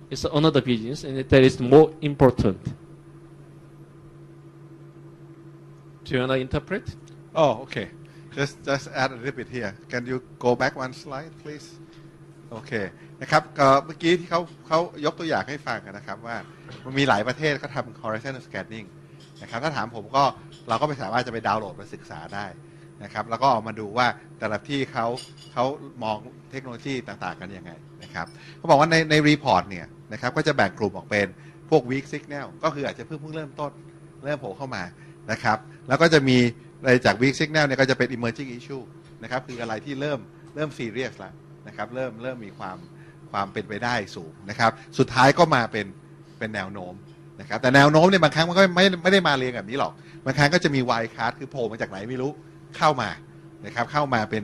A: is another business, and that is more important. Do you want to interpret?
B: Oh, okay. Just add a little bit here. Can you go back one slide, please? โอเคนะครับเมื่อกี้ที่เขายกตัวอย่างให้ฟังนะครับว่ามันมีหลายประเทศเขาทำ horizontal scanning นะครับถ้าถามผมก็เราก็ไม่สามารถจะไปดาวน์โหลดมาศึกษาได้นะครับแล้วก็ออกมาดูว่าแต่ละที่เขามองเทคโนโลยีต่างๆกันยังไงนะครับเขาบอกว่าในรีพอร์ตเนี่ยนะครับก็จะแบ่งกลุ่มออกเป็นพวก weak signal ก็คืออาจจะเพิ่งเริ่มต้นเริ่มโผล่เข้ามานะครับแล้วก็จะมีอะไรจาก weak signal เนี่ยก็จะเป็น emerging issue นะครับคืออะไรที่เริ่ม serious แล้วนะครับเริ่มมีความเป็นไปได้สูงนะครับสุดท้ายก็มาเป็นแนวโน้มนะครับแต่แนวโน้มเนี่ยบางครั้งมันก็ไม่ได้มาเรียงแบบนี้หรอกบางครั้งก็จะมี wild card คือโผล่มาจากไหนไม่รู้เข้ามานะครับเข้ามาเป็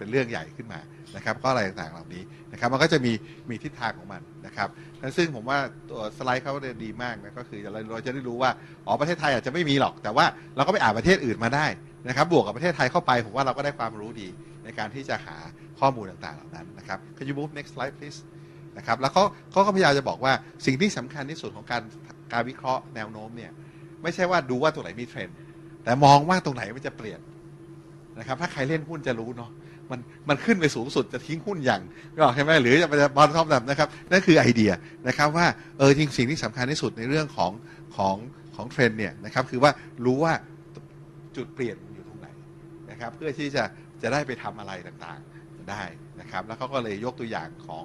B: นเรื่องใหญ่ขึ้นมานะครับก็อะไรต่างๆเหล่านี้นะครับมันก็จะมีทิศทางของมันนะครับซึ่งผมว่าตัวสไลด์เขาดีมากนะก็คือเราจะได้รู้ว่าประเทศไทยอาจจะไม่มีหรอกแต่ว่าเราก็ไปอ่านประเทศอื่นมาได้นะครับบวกกับประเทศไทยเข้าไปผมว่าเราก็ได้ความรู้ดีในการที่จะหาข้อมูลต่างๆเหล่านั้นนะครับ Can you move next slide please นะครับแล้วเขาก็พยายามจะบอกว่าสิ่งที่สำคัญที่สุดของการวิเคราะห์แนวโน้มเนี่ยไม่ใช่ว่าดูว่าตรงไหนมีเทรนด์แต่มองว่าตรงไหนมันจะเปลี่ยนนะครับถ้าใครเล่นหุ้นจะรู้เนาะมันขึ้นไปสูงสุดจะทิ้งหุ้นอย่างก็ใช่ไหมหรือจะไปบอลท็อปแบบนะครับนั่นคือไอเดียนะครับว่าจริงสิ่งที่สำคัญที่สุดในเรื่องของเทรนด์เนี่ยนะครับคือว่ารู้ว่าจุดเปลี่ยนอยู่ตรงไหนนะครับเพื่อที่จะได้ไปทำอะไรต่างๆได้นะครับแล้วเขาก็เลยยกตัวอย่างของ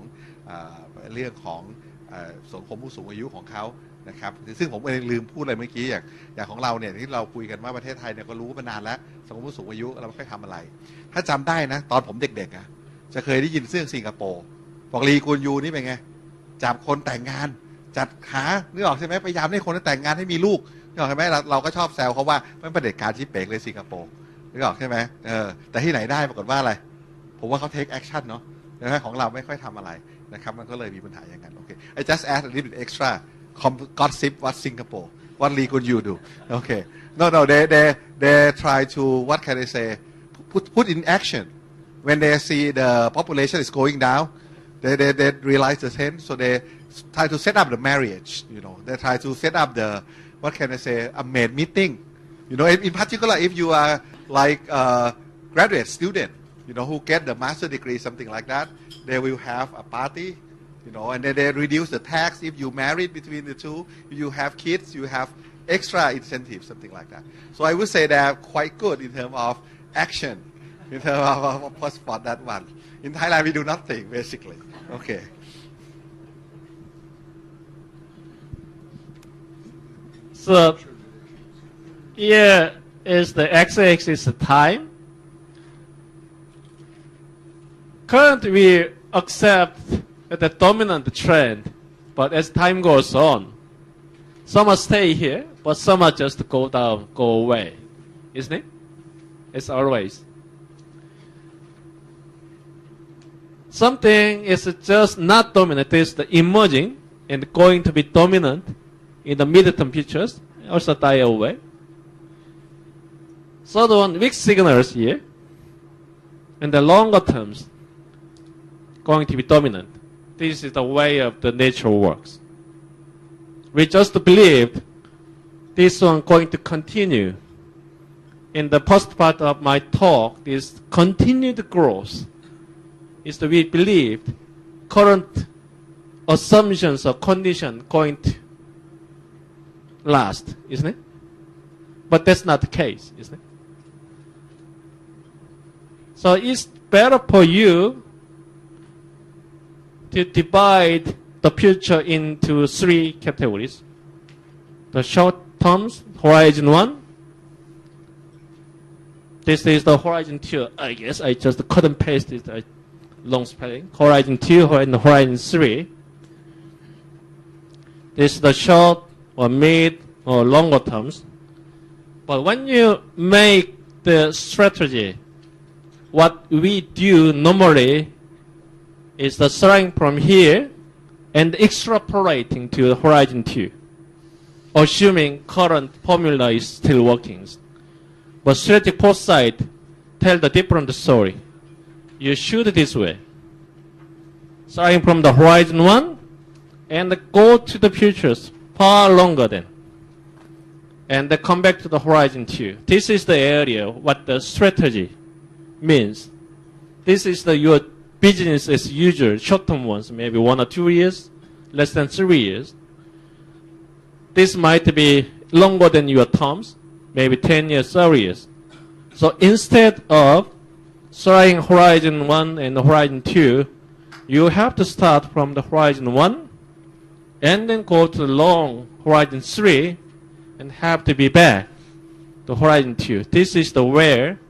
B: เรื่องของสังคมผู้สูงอายุของเขานะครับซึ่งผมเองลืมพูดอะไรเมื่อกี้อย่างของเราเนี่ยที่เราคุยกันว่าประเทศไทยเนี่ยก็รู้มานานแล้วสังคมผู้สูงอายุเราไม่ค่อยทำอะไรถ้าจำได้นะตอนผมเด็กๆจะเคยได้ยินเรื่องสิงคโปร์บอกลีกุนยูนี่เป็นไงจับคนแต่งงานจัดหานึกออกใช่ไหมพยายามให้คนแต่งงานให้มีลูกนึกออกใช่ไหมเราก็ชอบแซวเขาว่ามันเป็นเผด็จการชิปเป๋งเลยสิงคโปร์นึกออกใช่ไหมแต่ที่ไหนได้ปรากฏว่าอะไรผมว่าเขา take action เนาะนะของเราไม่ค่อยทำอะไรนะครับมันก็เลยมีปัญหาอย่างนั้นโอเค I just add a little bit extra gossip what Singapore what Lee Kuan Yew do okay no they try to what can I say put in action when they see the population is going down they realize the trend so they try to set up the marriage they try to set up the what can I say a maid meeting in particular if you are like graduate student who get the master degree, something like that, they will have a party, and then they reduce the tax if you married between the two. If you have kids, you have extra incentives, something like that. So I would say they are quite good in terms of action, in terms of passport, that one. In Thailand, we do nothing, basically. Okay.
A: So here is the x-axis time. Currently, we accept the dominant trend, but as time goes on, some stay here, but some are just go down, go away. Isn't it? It's always. Something is just not dominant, it's the emerging and going to be dominant in the midterm futures, also die away. Third one, weak signals here, and the longer terms going to be dominant. This is the way of the nature works. We just believed this one going to continue. In the first part of my talk, this continued growth is that we believed current assumptions or conditions going to last, isn't it? But that's not the case, isn't it? So it's better for you to divide the future into three categories. The short terms, horizon 1. This is the horizon 2. I guess I just cut and pasted a long spelling. Horizon 2 and horizon 3. This is the short or mid or longer terms. But when you make the strategy, what we do normally is the starting from here and extrapolating to horizon 2, assuming current formula is still working. But strategic foresight tell the different story. You shoot this way, starting from the horizon 1 and go to the futures far longer than, and then come back to the horizon 2. This is the area what the strategy means. This is your business as usual, short-term ones, maybe 1 or 2 years, less than 3 years. This might be longer than your terms, maybe 10 years, 30 years. So instead of starting horizon 1 and horizon 2, you have to start from the horizon 1 and then go to the long horizon 3 and have to be back to horizon 2. This is the where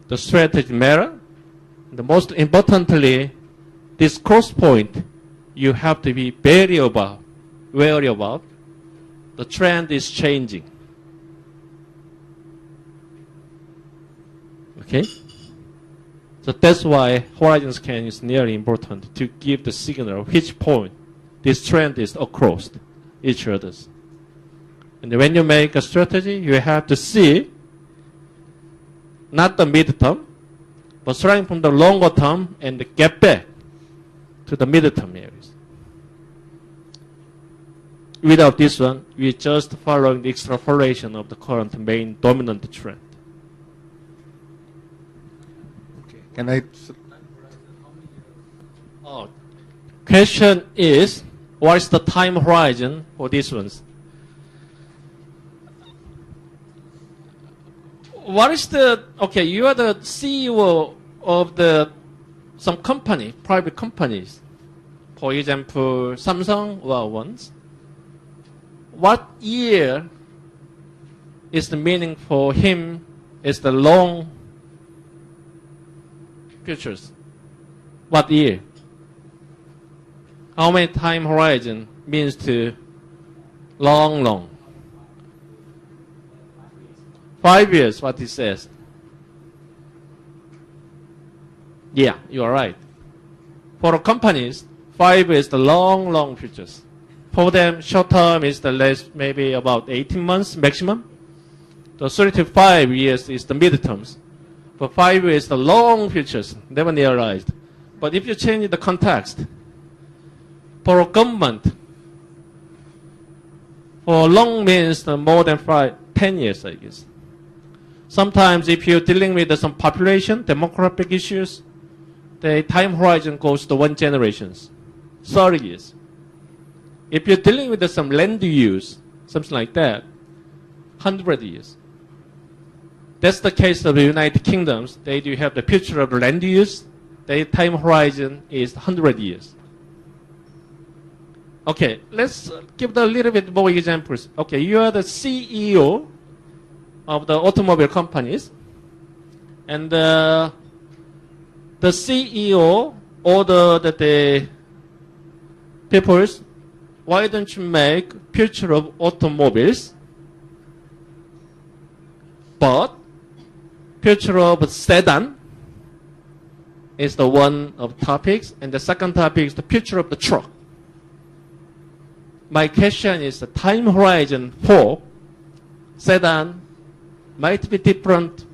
A: the strategy matter. The most importantly, this cross point, you have to be wary about. The trend is changing. Okay? So that's why horizon scan is nearly important to give the signal which point this trend is across each other's. And when you make a strategy, you have to see not the midterm, but starting from the longer term and get back to the midterm areas. Without this one, we're just following the extrapolation of the current main dominant trend.
B: Okay. Can I?
A: Oh, question is, what is the time horizon for these ones? What is the, okay, you are the CEO of some company, private companies. For example, Samsung or ones. What year is the meaning for him is the long futures? What year? How many time horizon means to long? 5 years, what he says. Yeah, you are right. For companies, 5 is the long futures. For them, short term is the less, maybe about 18 months maximum. The 3 to 5 years is the midterms. For 5 years, the long futures, never realized. But if you change the context, for a government, for long means more than 10 years, I guess. Sometimes if you're dealing with some population, demographic issues, the time horizon goes to 1 generation, 30 years. If you're dealing with some land use, something like that, 100 years. That's the case of the United Kingdoms. They do have the future of land use. Their time horizon is 100 years. Okay, let's give a little bit more examples. Okay, you are the CEO of the automobile companies, and the CEO ordered the peoples, why don't you make future of automobiles, but future of sedan is the one of topics, and the second topic is the future of the truck. My question is the time horizon for sedan might be different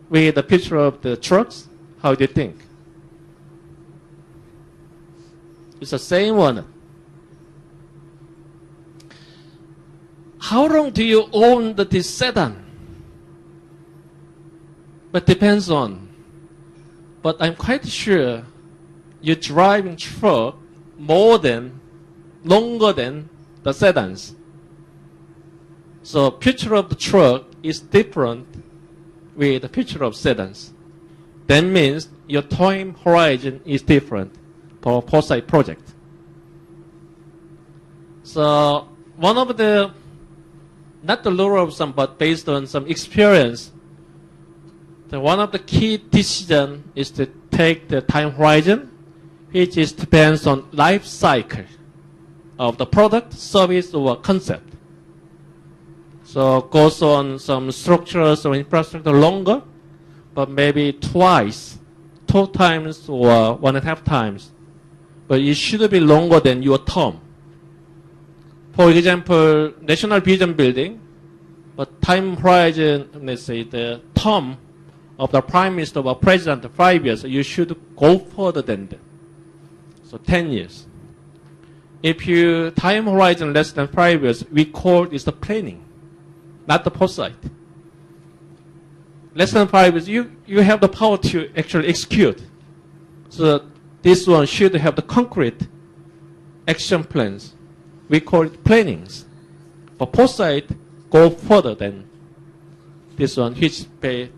A: with the future of the trucks. How do you think? It's the same one. How long do you own this sedan? But depends on. But I'm quite sure you're driving truck longer than the sedans. So future of the truck is different with the future of sedans. That means your time horizon is different for Foresight project. So one of the, not the lure of some, but based on some experience, one of the key decision is to take the time horizon, which is depends on life cycle of the product, service, or concept. So goes on some structures or infrastructure longer, but maybe twice, 2 times or 1.5 times. But it should be longer than your term. For example, national vision building, but time horizon, let's say the term of the prime minister or president 5 years, you should go further than that. So 10 years. If you time horizon less than 5 years, we call it the planning, not the foresight. Less than 5 years, you have the power to actually execute. So this one should have the concrete action plans. We call it plannings. But foresight go further than this one, which they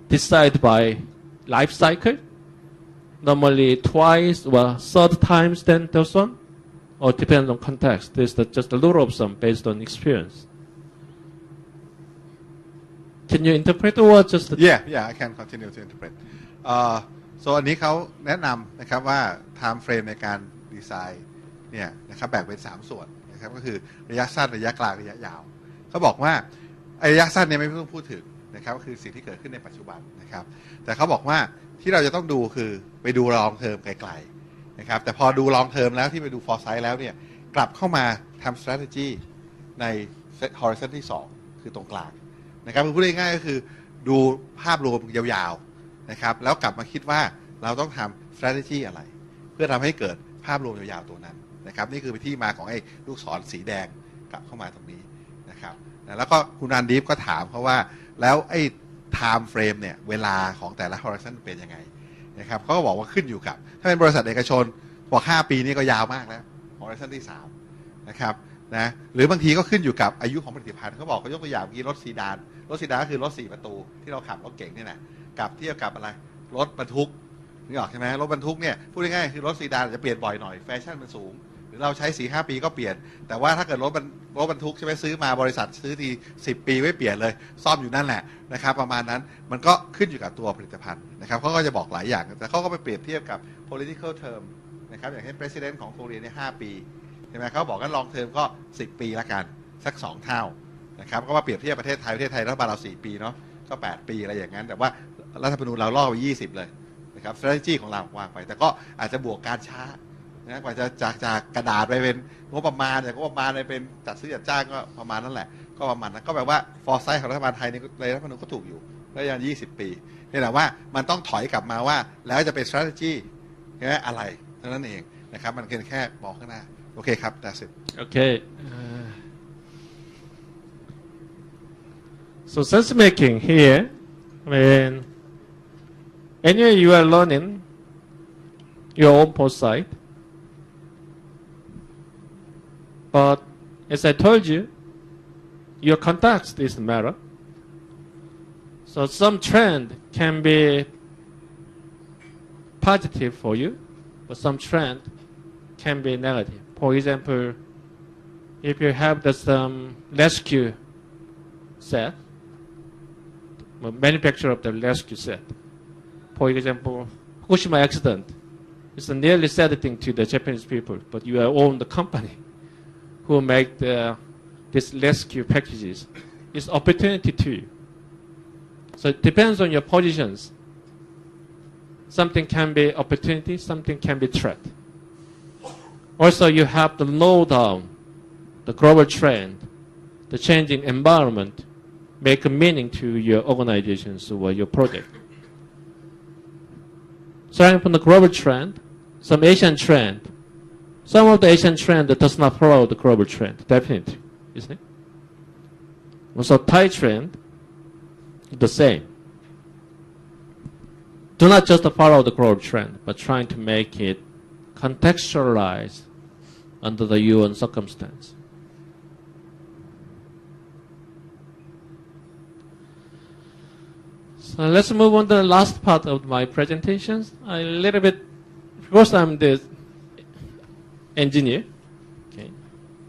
A: decide by life cycle. Normally twice or 3rd times than this one, or depends on context. This is just a little of some based on experience. Can you interpret or just?
B: Yeah, I can continue to interpret. So อันนี้เขาแนะนำนะครับว่า time frame ในการดีไซน์เนี่ยนะครับแบ่งเป็น3ส่วนนะครับก็คือระยะสั้นระยะกลางระยะยาวเขาบอกว่าระยะสั้นเนี่ยไม่ต้องพูดถึงนะครับก็คือสิ่งที่เกิดขึ้นในปัจจุบันนะครับแต่เขาบอกว่าที่เราจะต้องดูคือไปดู long term ไกลๆนะครับแต่พอดู long term แล้วที่ไปดู foresight แล้วเนี่ยกลับเข้ามาทำ strategy ใน horizon ที่2คือตรงกลางนะครับพูดง่ายๆก็คือดูภาพรวมยาวๆนะครับแล้วกลับมาคิดว่าเราต้องทำ strategy อะไรเพื่อทำให้เกิดภาพรวมยาวๆตัวนั้นนะครับนี่คือที่มาของไอ้ลูกศรสีแดงกลับเข้ามาตรงนี้นะครับแล้วก็คุณอันดีฟก็ถามเขาว่าแล้วไอ้ time frame เนี่ยเวลาของแต่ละ horizon เป็นยังไงนะครับเขาก็บอกว่าขึ้นอยู่กับถ้าเป็นบริษัทเอกชนบอก5 ปีนี่ก็ยาวมากแล้ว horizon ที่3นะครับนะหรือบางทีก็ขึ้นอยู่กับอายุของผลิตภัณฑ์เขาบอกเขายกตัวอย่างเมื่อกี้รถซีดานก็คือรถ4 ประตูที่เราขับรถเก่งนี่แหละกับเทียบกับอะไรรถบรรทุกนึกออกใช่ไหมรถบรรทุกเนี่ยพูดง่ายๆคือรถซีดานจะเปลี่ยนบ่อยหน่อยแฟชั่นมันสูงหรือเราใช้ 4-5 ปีก็เปลี่ยนแต่ว่าถ้าเกิดรถบรรทุกใช่ไหมซื้อมาบริษัทซื้อที10 ปีไม่เปลี่ยนเลยซ่อมอยู่นั่นแหละนะครับประมาณนั้นมันก็ขึ้นอยู่กับตัวผลิตภัณฑ์นะครับเขาก็จะบอกหลายอย่างแต่เขาก็ไปเปรียบเทียบกับ political term นะครับอย่างเช่น president ของโคเรียใน5 ปีใช่ไหมเขาบอกกัน long term ก็10 ปีละกันสัก2 เท่านะครับก็มาเปรียบเทียบประเทศไทยรัฐบาลเรา4 ปีเนาะก็8 ปีอะไรอย่างนั้นแต่ว่ารัฐธรรมนูญเราล่อไป20เลยนะครับ strategy ของเราวางไปแต่ก็อาจจะบวกการช้านะกว่าจะจากกระดาษไปเป็นงบประมาณจากงบประมาณไปเป็นจัดซื้อจัดจ้างก็ประมาณนั้นแหละก็ประมาณนั้นก็แปลว่า foresight ของรัฐบาลไทยในรัฐธรรมนูญก็ถูกอยู่ระยะ20 ปีนี่แหละว่ามันต้องถอยกลับมาว่าแล้วจะเป็น strategy แค่อะไรเท่านั้นเองนะครับมันแค่มองข้างหน้าโอเคครับ that's it
A: Okay. So sense making here, I mean, anyway, you are learning your own Foresight. But as I told you, your context is the matter. So some trend can be positive for you, but some trend can be negative. For example, if you have some rescue set, manufacturer of the rescue set, for example, Fukushima accident is a nearly sad thing to the Japanese people, but you own the company who make these rescue packages. It's opportunity to you. So it depends on your positions. Something can be opportunity, something can be threat. Also, you have to know down the global trend, the changing environment, make a meaning to your organizations or your project. Starting from the global trend, some Asian trend, some of the Asian trend that does not follow the global trend, definitely, isn't it? Also, Thai trend, the same. Do not just follow the global trend, but trying to make it contextualized under the UN circumstance. So let's move on to the last part of my presentations. A little bit, because I'm the engineer, okay,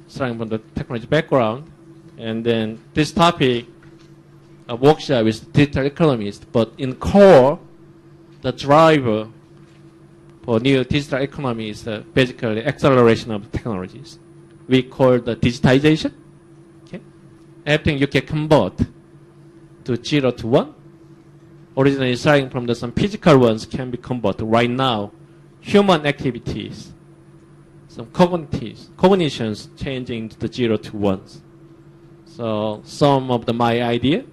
A: starting from the technology background, and then this topic of workshop is digital economist, but in core, the driver for new digital economy is basically acceleration of technologies. We call the digitization. Okay? Everything you can convert to 0 to 1. Originally starting from some physical ones can be converted. Right now, human activities, some cognitions changing to the 0 to 1s. So some of my idea.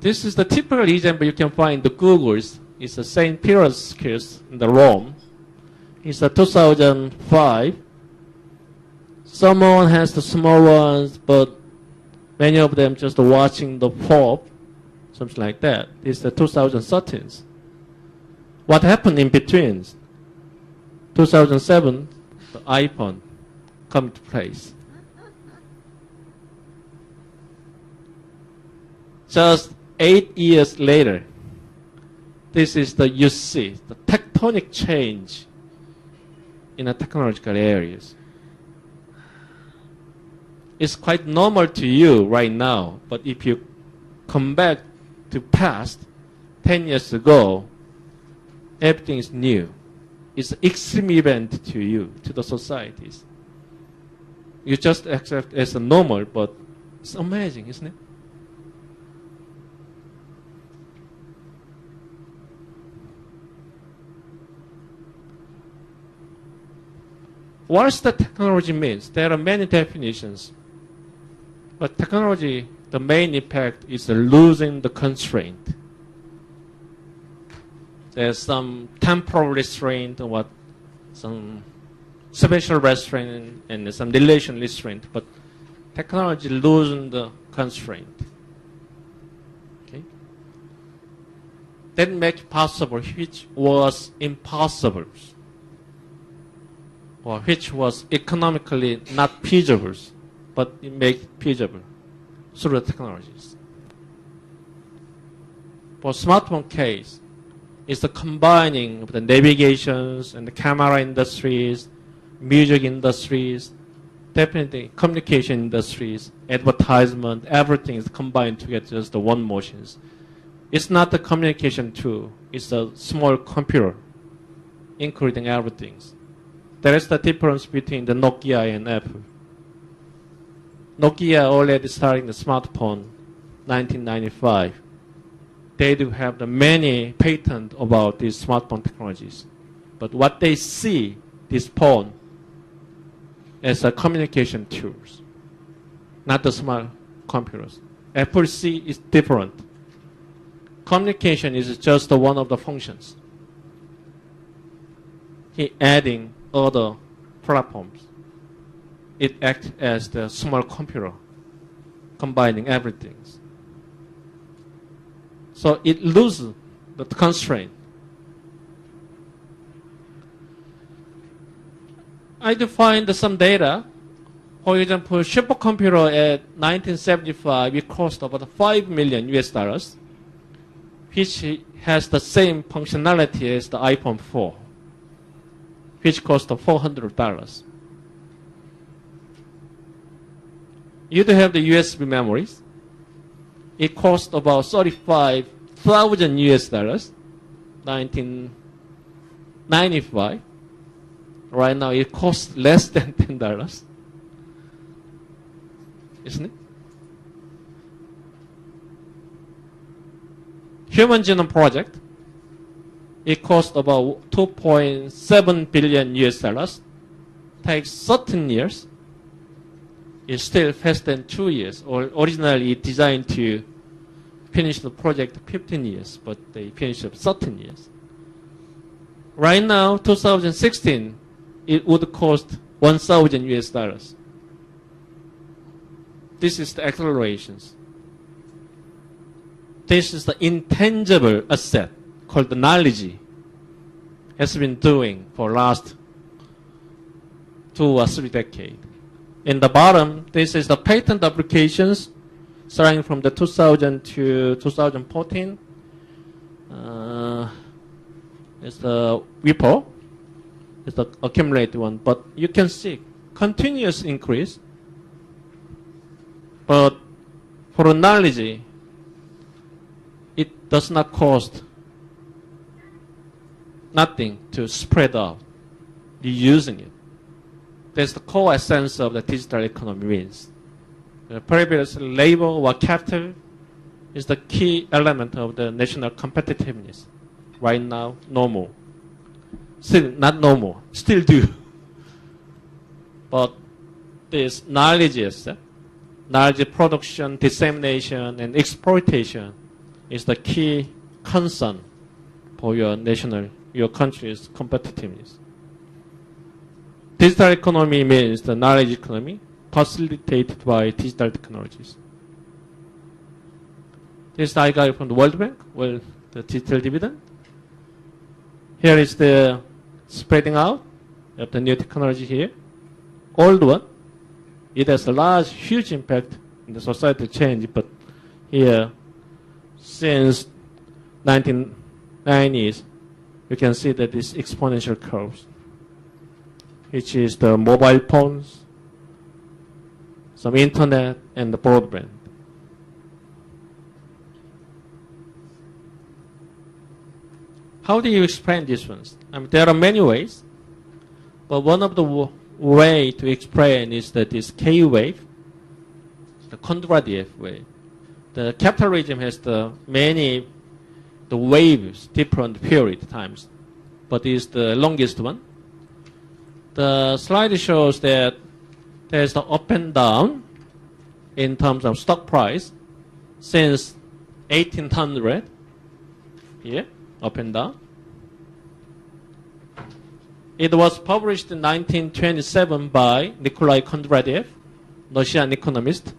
A: This is the typical example you can find in the Googles. It's the St. Peter's case in the Rome. It's a 2005. Someone has the small ones, but many of them just watching the pop, something like that. It's the 2013. What happened in between? 2007, the iPhone come to place. Just 8 years later, this is you see the tectonic change in the technological areas. It's quite normal to you right now, but if you come back to past 10 years ago, everything is new. It's an extreme event to you, to the societies. You just accept as a normal, but it's amazing, isn't it? What does the technology means? There are many definitions. But technology, the main impact is losing the constraint. There's some temporal restraint or some special restraint and some relation restraint, but technology losing the constraint. Okay? That makes possible which was impossible, or which was economically not feasible, but it makes feasible through the technologies. For smartphone case, it's the combining of the navigations and the camera industries, music industries, definitely communication industries, advertisement, everything is combined together as the one motions. It's not the communication tool, it's a small computer, including everything. That is the difference between the Nokia and Apple. Nokia already starting the smartphone 1995. They do have the many patents about these smartphone technologies. But what they see, this phone, as a communication tools, not the smart computers. Apple C is different. Communication is just one of the functions. He adding other platforms. It acts as the small computer, combining everything. So it loses the constraint. I defined some data. For example, supercomputer at 1975, it cost about $5 million, which has the same functionality as the iPhone 4, which cost $400. You do have the USB memories. It cost about $35,000, 1995. Right now, it costs less than $10, isn't it? Human Genome Project, it costs about $2.7 billion. Takes 13 years. It's still faster than 2 years. Or originally designed to finish the project 15 years, but they finished it 13 years. Right now, 2016, it would cost $1,000. This is the accelerations. This is the intangible asset called the knowledge has been doing for last 2 or 3 decades. In the bottom, this is the patent applications starting from the 2000 to 2014. It's the WIPO. It's the accumulated one. But you can see continuous increase. But for the knowledge, it does not cost nothing to spread out reusing it. That's the core essence of the digital economy means. The previous labor or capital is the key element of the national competitiveness. Right now, no more. Still not no more. Still do. But this knowledge asset, knowledge production, dissemination, and exploitation is the key concern for your country's competitiveness. Digital economy means the knowledge economy facilitated by digital technologies. This I got from the World Bank, well, the digital dividend. Here is the spreading out of the new technology here. Old one, it has a large, huge impact in the societal change, but here, since 1990s, you can see that this exponential curves, which is the mobile phones, some internet, and the broadband. How do you explain these ones? There are many ways, but one of the way to explain is that this K wave, the Kondratiev wave. The capitalism has the waves, different period times, but is the longest one. The slide shows that there's the up and down in terms of stock price since 1800. Here, up and down. It was published in 1927 by Nikolai Kondratiev, Russian economist.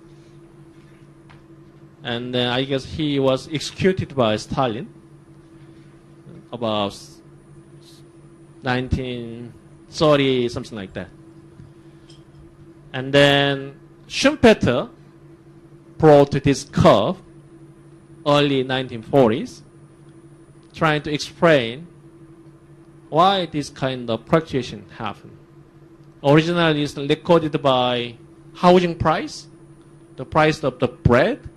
A: And I guess he was executed by Stalin about 1930, something like that. And then Schumpeter brought this curve early 1940s, trying to explain why this kind of fluctuation happened. Originally, it's recorded by housing price, the price of the bread,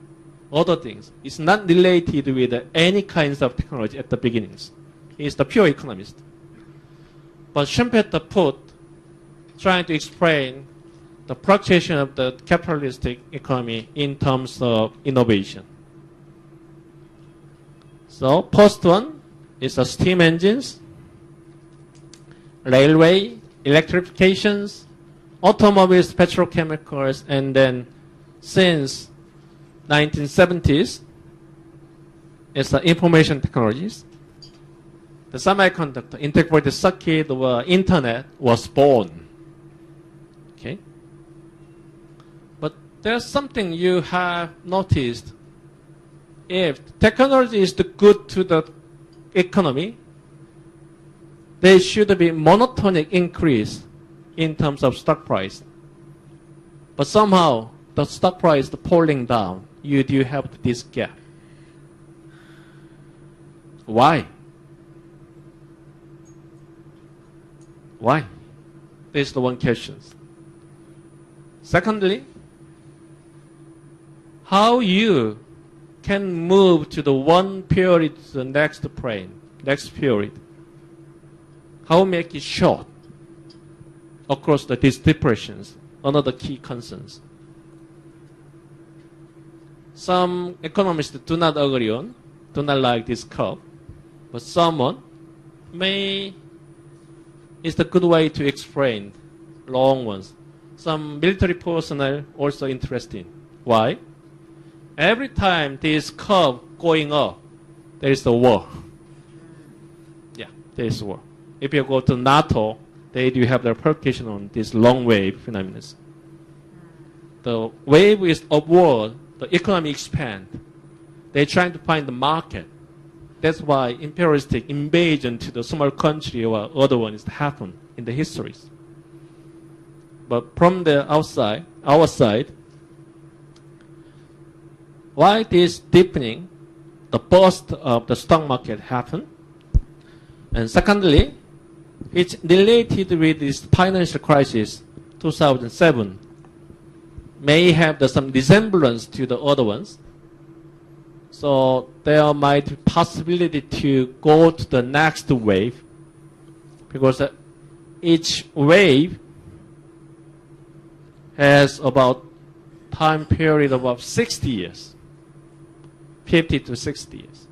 A: other things. It's not related with any kinds of technology at the beginnings. He's the pure economist. But Schumpeter trying to explain the fluctuation of the capitalistic economy in terms of innovation. So first one is the steam engines, railway, electrifications, automobiles, petrochemicals, and then since 1970s, it's the information technologies. The semiconductor, integrated circuit, or internet was born. Okay? But there's something you have noticed if technology is good to the economy, there should be monotonic increase in terms of stock price. But somehow the stock price is falling down. You do have this gap. Why? Why? This is the one question. Secondly, how you can move to the one period to the next period. How make it short across these depressions, another key concerns. Some economists do not agree on, do not like this curve, but someone may, it's a good way to explain long ones. Some military personnel also interested. Why? Every time this curve going up, there is a war. Yeah, there is a war. If you go to NATO, they do have their publication on this long wave phenomenon. The wave is upward, the economy expand. They're trying to find the market. That's why imperialistic invasion to the small country or other ones happen in the histories. But from the outside, our side, why this deepening, the burst of the stock market happened? And secondly, it's related with this financial crisis, 2007, may have some resemblance to the other ones. So there might be possibility to go to the next wave because each wave has about time period of about 60 years, 50 to 60 years.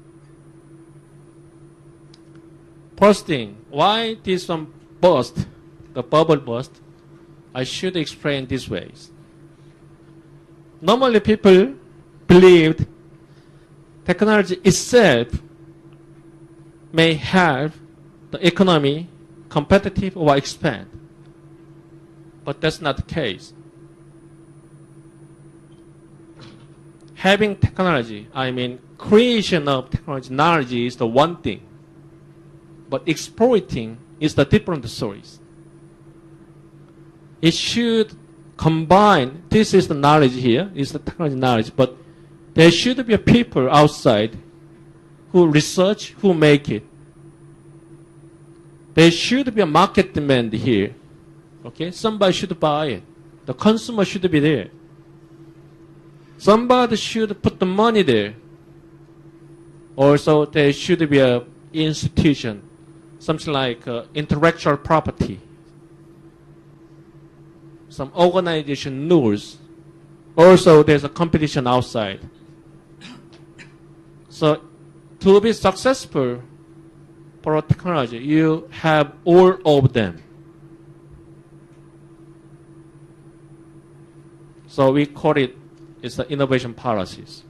A: First thing, why this one burst, the bubble burst, I should explain this ways. Normally people believed technology itself may help the economy competitive or expand. But that's not the case. Having technology, I mean creation of technology, knowledge is the one thing. But exploiting is the different stories. It should combine, this is the knowledge here, is the technology knowledge, but there should be people outside who research, who make it. There should be a market demand here. Okay, somebody should buy it. The consumer should be there. Somebody should put the money there. Also, there should be an institution, something like intellectual property, some organization rules. Also, there's a competition outside. So, to be successful for technology, you have all of them. So we call it, it's the innovation policies.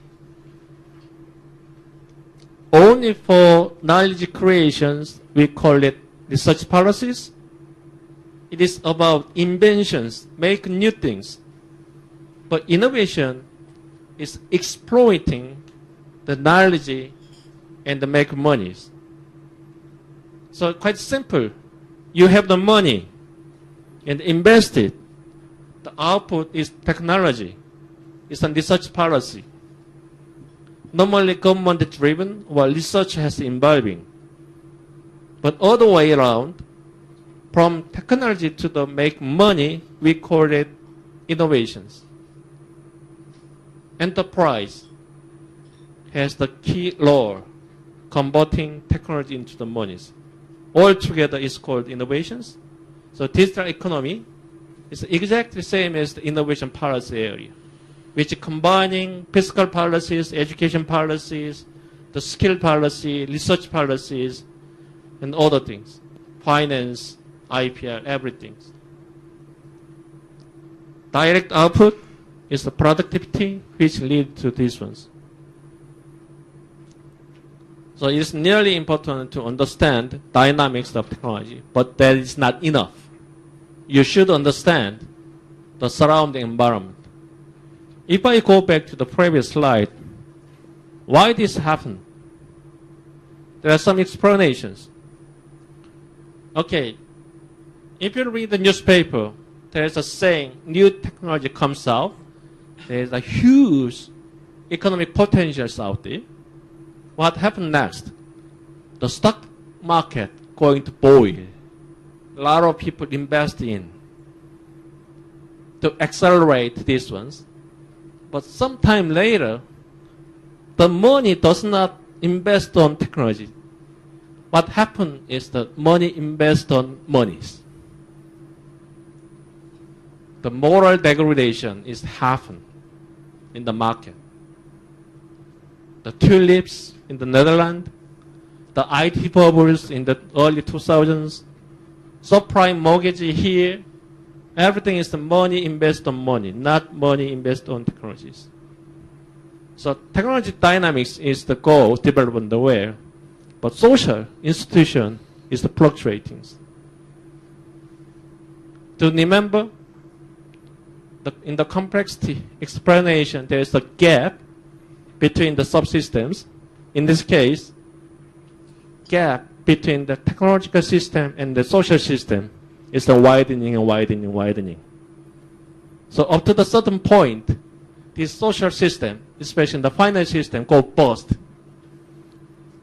A: Only for knowledge creations, we call it research policies. It is about inventions, make new things. But innovation is exploiting the knowledge and the make monies. So quite simple. You have the money and invest it. The output is technology. It's a research policy. Normally government driven or research has involving. But other way around, from technology to the make money, we call it innovations. Enterprise has the key role converting technology into the monies. Altogether is called innovations. So digital economy is exactly the same as the innovation policy area, which combining fiscal policies, education policies, the skill policy, research policies, and other things, finance, IPR, everything. Direct output is the productivity which leads to these ones. So it's nearly important to understand dynamics of technology, but that is not enough. You should understand the surrounding environment. If I go back to the previous slide, Why this happened? There are some explanations. Okay, if you read the newspaper, there's a saying, new technology comes out, there's a huge economic potentials out there. What happened next? The stock market going to boil. A lot of people invest in to accelerate these ones. But sometime later, the money does not invest on technology. What happened is the money invest on monies. The moral degradation is happened in the market. The tulips in the Netherlands, the IT bubbles in the early 2000s, subprime mortgage here, everything is the money invest on money, not money invest on technologies. So technology dynamics is the goal developed in the world, but social institution is the fluctuating. To remember, in the complexity explanation, there is a gap between the subsystems. In this case, gap between the technological system and the social system is the widening and widening and widening. So up to the certain point, this social system, especially the finance system, go bust.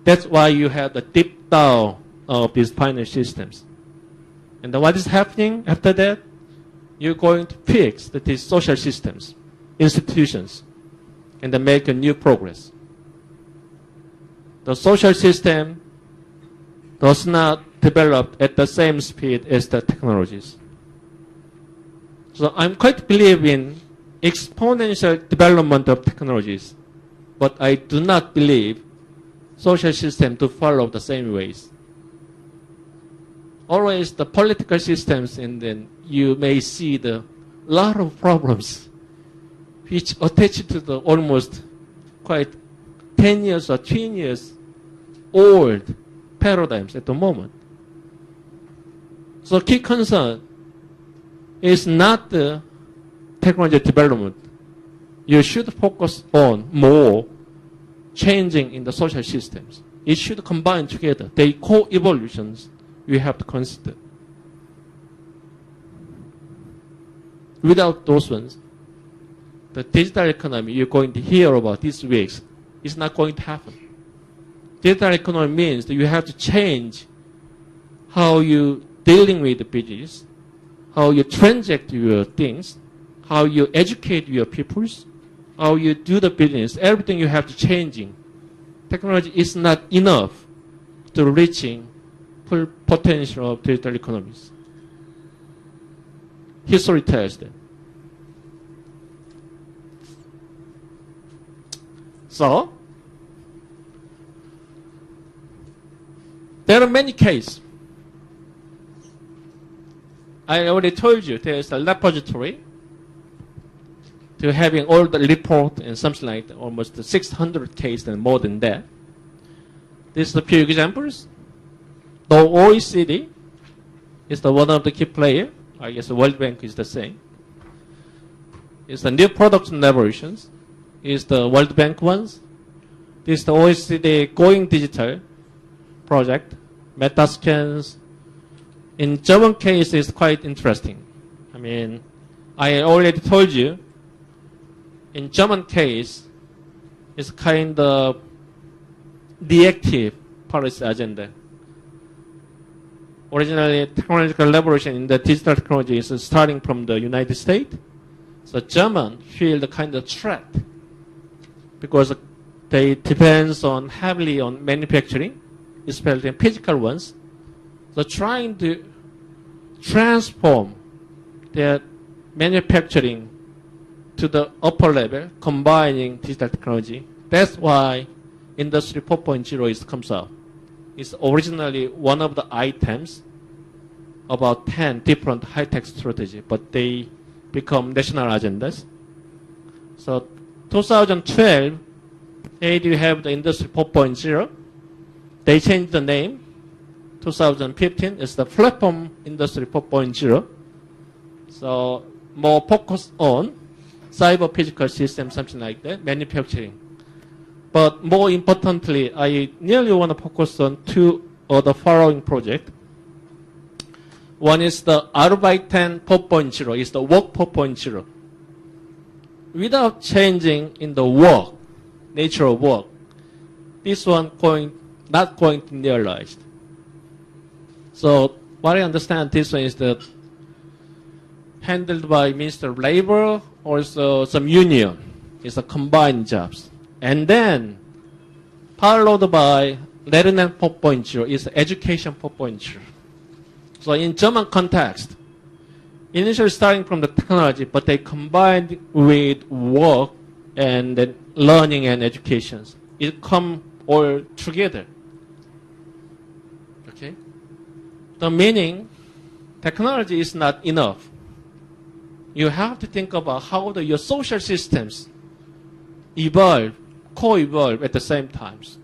A: That's why you have the deep down of these finance systems. And then what is happening after that? You're going to fix these social systems, institutions, and then make a new progress. The social system does not develop at the same speed as the technologies. So I'm quite believe in exponential development of technologies, but I do not believe social system to follow the same ways. Always the political systems, and then you may see the lot of problems which attach to the almost quite 10 years or 20 years old paradigms at the moment. So key concern is not the technology development. You should focus on more changing in the social systems. It should combine together. They co-evolutions we have to consider. Without those ones, the digital economy you're going to hear about these weeks is not going to happen. Digital economy means that you have to change how you dealing with the business, how you transact your things, how you educate your peoples, how you do the business. Everything you have to changing. Technology is not enough to reaching full potential of digital economies. History tells that. So, there are many cases. I already told you there is a repository to having all the report and something like that, almost 600 cases and more than that. These are a few examples. The OECD is the one of the key player. I guess the World Bank is the same. It's the new products and revolutions. Is the World Bank ones. This is the OECD Going Digital project. Metascans. In German case, it's quite interesting. I mean, I already told you, in German case, it's kind of reactive policy agenda. Originally, technological revolution in the digital technology is starting from the United States. So German feel the kind of threat because they depends on heavily on manufacturing, especially physical ones. So trying to transform their manufacturing to the upper level, combining digital technology. That's why Industry 4.0 comes out. It's originally one of the items about 10 different high-tech strategies, but they become national agendas. So 2012, you have the Industry 4.0. They changed the name. 2015 is the Platform Industry 4.0. So more focus on cyber physical systems, something like that, manufacturing. But more importantly, I nearly want to focus on two of the following projects. One is the Arbeiten 4.0, is the work 4.0. Without changing in the work, nature of work, this one not going to be realized. So what I understand this one is that handled by Minister of Labor, also some union, it's a combined jobs. And then followed by Learning 4.0 is Education 4.0. So in German context, initially starting from the technology, but they combined with work and then learning and education. It come all together. Okay? The meaning, technology is not enough. You have to think about how your social systems evolve, co-evolve at the same times.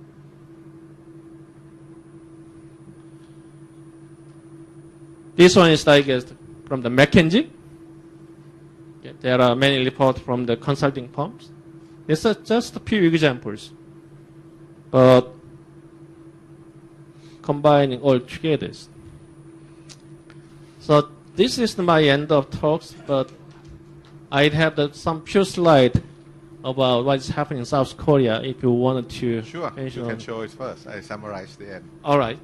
A: This one is like from the McKinsey. Okay, there are many reports from the consulting firms. These are just a few examples, but combining all together. So this is my end of talks, but I have some few slides about what is happening in South Korea if you wanted to.
B: Sure, you can show it first. I summarize the end.
A: All right.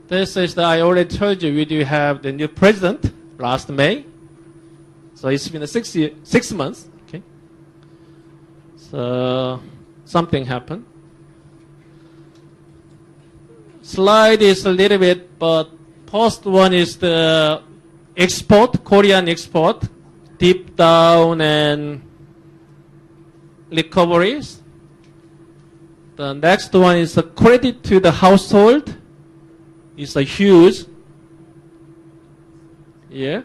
A: This is I already told you we do have the new president last May. So it's been 6 months. Okay. So something happened. Slide is a little bit, but first one is the export, Korean export, deep down and recoveries. The next one is the credit to the household. It's a huge, yeah.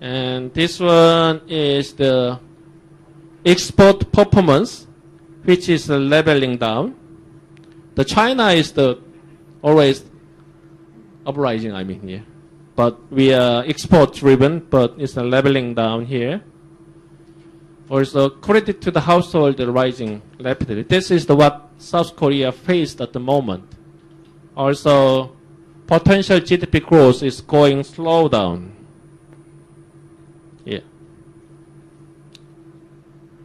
A: And this one is the export performance, which is leveling down. The China is the always uprising, I mean, here. But we are export driven, but it's a leveling down here. Also, credit to the household rising rapidly. This is what South Korea faced at the moment. Also, potential GDP growth is going slow down. Yeah.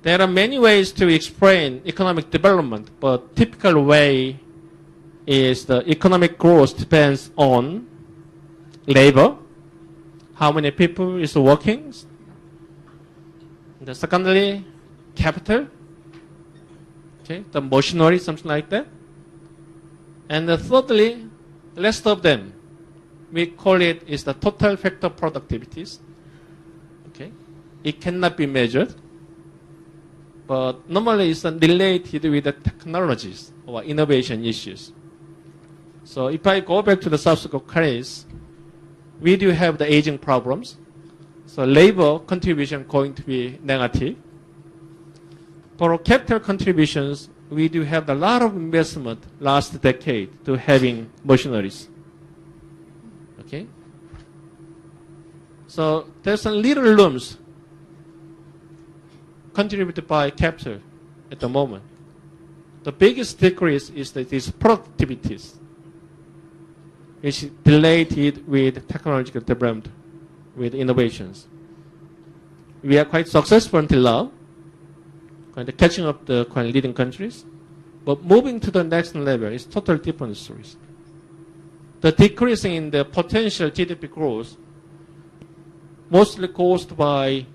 A: There are many ways to explain economic development, but typical way is the economic growth depends on labor, how many people is working. The secondly, capital, okay, the machinery, something like that. And thirdly, rest of them, we call it is the total factor productivities. Okay, it cannot be measured, but normally it's related with the technologies or innovation issues. So if I go back to the South Korea case, we do have the aging problems. So labor contribution going to be negative. For capital contributions, we do have a lot of investment last decade to having machineries. Okay? So there's some little rooms contributed by capital at the moment. The biggest decrease is that these productivities, which is related with technological development, with innovations. We are quite successful until now, kind of catching up the kind of leading countries, but moving to the next level is totally different stories. The decreasing in the potential GDP growth mostly caused by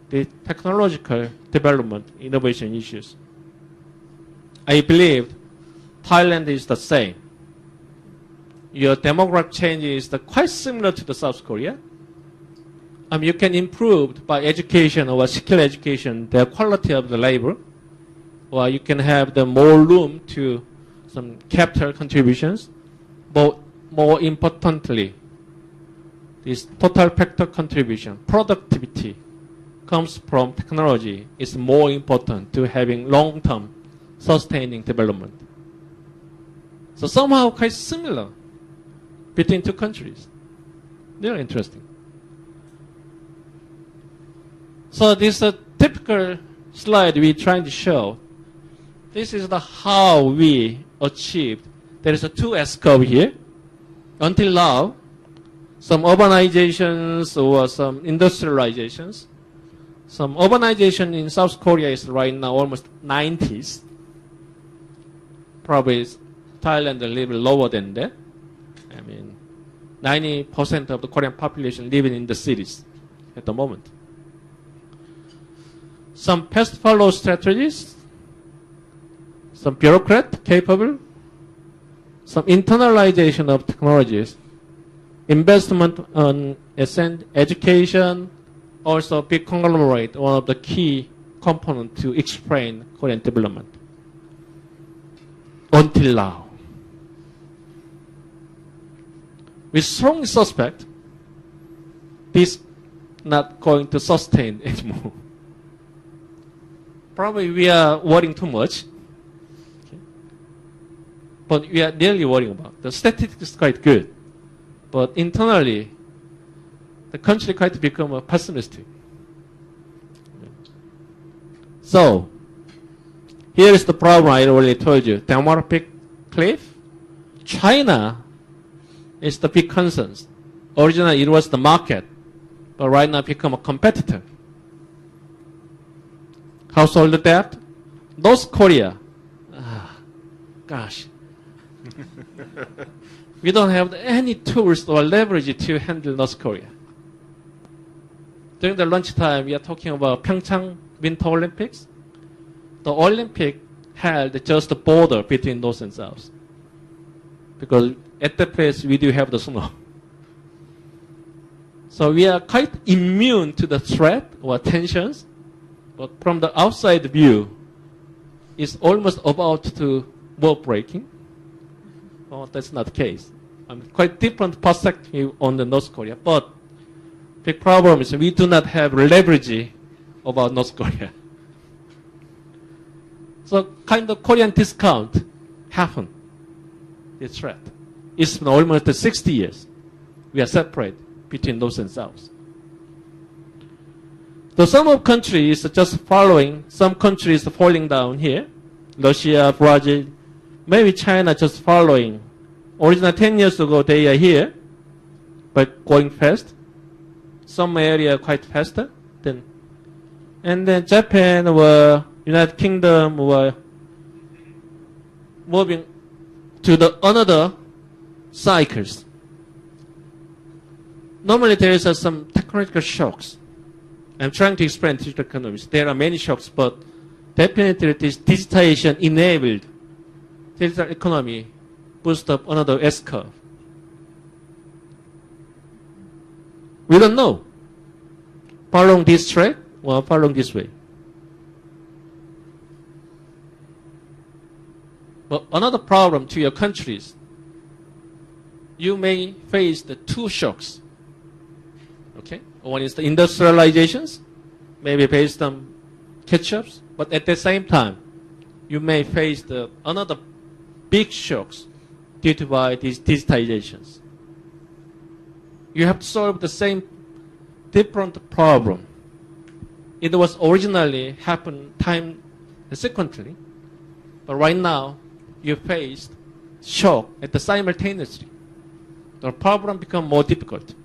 A: the technological development, innovation issues. I believe Thailand is the same. Your demographic change is quite similar to the South Korea. You can improve by education or skill education the quality of the labor, or you can have the more room to some capital contributions. But more importantly, this total factor contribution, productivity, comes from technology is more important to having long-term sustaining development. So somehow quite similar between two countries. They're interesting. So this is a typical slide we're trying to show. This is the how we achieved. There is a 2S curve here. Until now, some urbanizations or some industrializations. Some urbanization in South Korea is right now almost 90s. Probably Thailand a little lower than that. I mean, 90% of the Korean population living in the cities at the moment. Some fast follow strategies, some bureaucrat capable, some internalization of technologies, investment on education, also big conglomerate, one of the key components to explain Korean development. Until now. We strongly suspect this not going to sustain anymore. Probably we are worrying too much. Okay. But we are really worrying about. The statistics is quite good. But internally, the country quite become pessimistic. So, here is the problem I already told you. Demographic cliff. China is the big concern. Originally, it was the market, but right now become a competitor. Household debt. North Korea. Gosh. We don't have any tools or leverage to handle North Korea. During the lunchtime, we are talking about Pyeongchang Winter Olympics. The Olympic held just the border between North and South. Because at that place, we do have the snow. So we are quite immune to the threat or tensions. But from the outside view, it's almost about to war breaking. Oh, that's not the case. Quite different perspective on the North Korea. But big problem is we do not have leverage about North Korea. So kind of Korean discount happened. This threat. It's been almost 60 years. We are separate between North and South. So some of countries are just following, some countries are falling down here. Russia, Brazil, maybe China just following. Originally 10 years ago they are here, but going fast. Some area quite faster than. And then Japan or United Kingdom were moving to the another cycles. Normally there is some technological shocks. I'm trying to explain digital economies. There are many shocks, but definitely this digitization enabled digital economy boost up another S curve. We don't know. Following this track or following this way. But another problem to your countries, you may face the two shocks. Okay? One is the industrializations, maybe based on catch-ups, but at the same time, you may face another big shocks due to by these digitizations. You have to solve the same different problem. It was originally happened time sequentially, but right now you faced shock at the simultaneously. The problem become more difficult.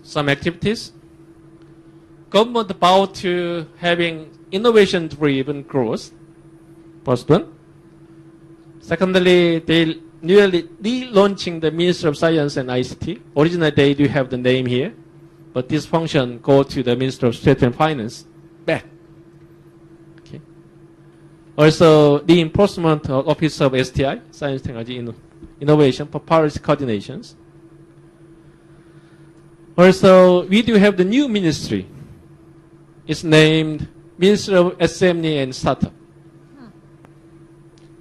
A: Some activities. Government about to having innovation-driven growth. First one. Secondly, they newly relaunching the Ministry of Science and ICT. Originally, they do have the name here, but this function go to the Ministry of State and Finance back. Okay. Also, the enforcement of Office of STI, Science, Technology, Innovation for Policy Coordinations. Also, we do have the new ministry. It's named Ministry of SME and Startup.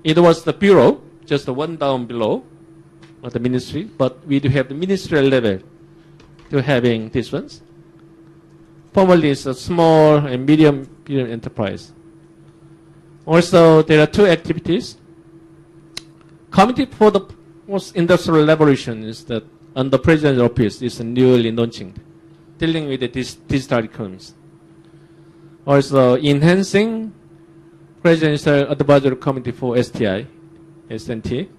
A: It was the bureau, just the one down below, of the ministry, but we do have the ministerial level to having these ones. Formerly, it's a small and medium enterprise. Also, there are two activities. Committee for the Post-Industrial Revolution is that under President's office is newly launching, dealing with the digital economies. Also, enhancing Presidential Advisory Committee for STI, SNT.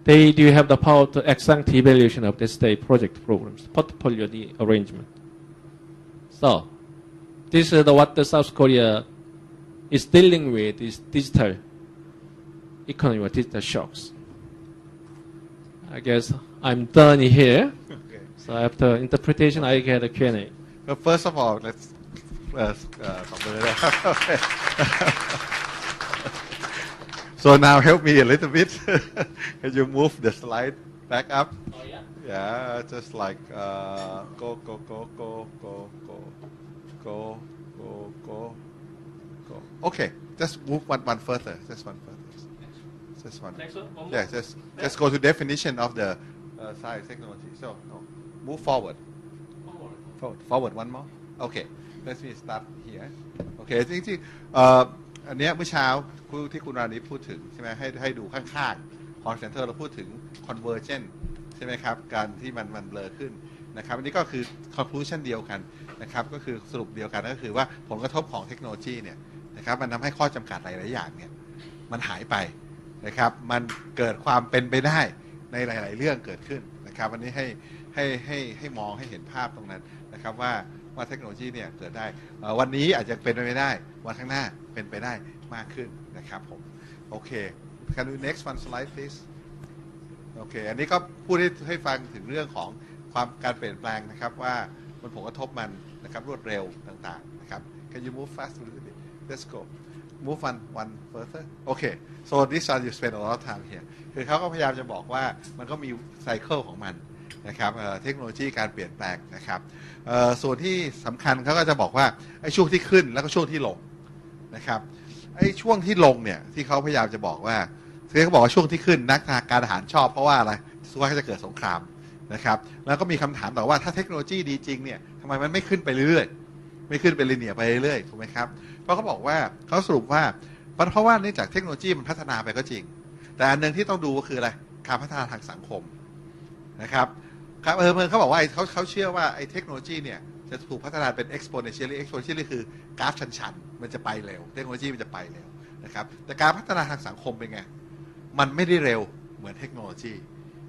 A: They do have the power to ex-ante evaluation of the state project programs, portfolio arrangement. So, this is what the South Korea is dealing with is digital economy or digital shocks. I guess I'm done here.
B: Okay.
A: So after interpretation, I get a Q&A.
B: Well, first of all, let's okay. So now help me a little bit. Can you move the slide back up?
A: Oh yeah.
B: Yeah, just like go. Okay, just move one further. Just one further. Just one.
A: Next one. One more.
B: Yeah, just go to definition of the science technology. So no, move forward. Forward one more. Okay, let me start here. Okay, จริงๆอันเนี้ยเมื่อเช้าที่คุณรานิพูดถึงใช่ไหมให้ดูข้างๆ call center เราพูดถึง convergent ใช่ไหมครับการที่มันเบลอขึ้นนะครับอันนี้ก็คือ conclusion เดียวกันนะครับก็คือสรุปเดียวกันก็คือว่าผลกระทบของเทคโนโลยีเนี่ยนะครับมันทำให้ข้อจำกัดหลายๆอย่างเนี่ยมันหายไปนะครับมันเกิดความเป็นไปได้ในหลายๆเรื่องเกิดขึ้นนะครับวันนี้ให้มองให้เห็นภาพตรงนั้นนะครับว่าเทคโนโลยีเนี่ยเกิดได้วันนี้อาจจะเป็นไปไม่ได้วันข้างหน้าเป็นไปได้มากขึ้นนะครับผมโอเค Can you next one slide please โอเคอันนี้ก็พูดให้ฟังถึงเรื่องของการเปลี่ยนแปลงนะครับว่ามันผลกระทบมันนะครับรวดเร็วต่างๆนะครับ Can you move fast a little bit Let's go move one further Okay so this one you spend a lot of time here คือเขาก็พยายามจะบอกว่ามันก็มีไซเคิลของมันนะครับเทคโนโลยีการเปลี่ยนแปลงนะครับส่วนที่สำคัญเขาก็จะบอกว่าไอ้ช่วงที่ขึ้นแล้วก็ช่วงที่ลงนะครับไอ้ช่วงที่ลงเนี่ยที่เขาพยายามจะบอกว่าเขาบอกว่าช่วงที่ขึ้นนักการทหารชอบเพราะว่าอะไรสุดท้ายก็จะเกิดสงครามนะครับแล้วก็มีคำถามต่อว่าถ้าเทคโนโลยีดีจริงเนี่ยทำไมมันไม่ขึ้นไปเรื่อยๆไม่ขึ้นเป็นลิเนียร์ไปเรื่อยๆถูกไหมครับเพราะเขาบอกว่าเขาสรุปว่าเพราะว่าเนื่องจากเทคโนโลยีมันพัฒนาไปก็จริงแต่อันนึงที่ต้องดูก็คืออะไรการพัฒนาทางสังคมนะครับครับเขาบอกว่าเขาเชื่อว่าไอ้เทคโนโลยีเนี่ยจะถูกพัฒนาเป็น exponentially คือกราฟชันๆมันจะไปเร็วเทคโนโลยีมันจะไปเร็วนะครับแต่การพัฒนาทางสังคมเป็นไงมันไม่ได้เร็วเหมือนเทคโนโลยี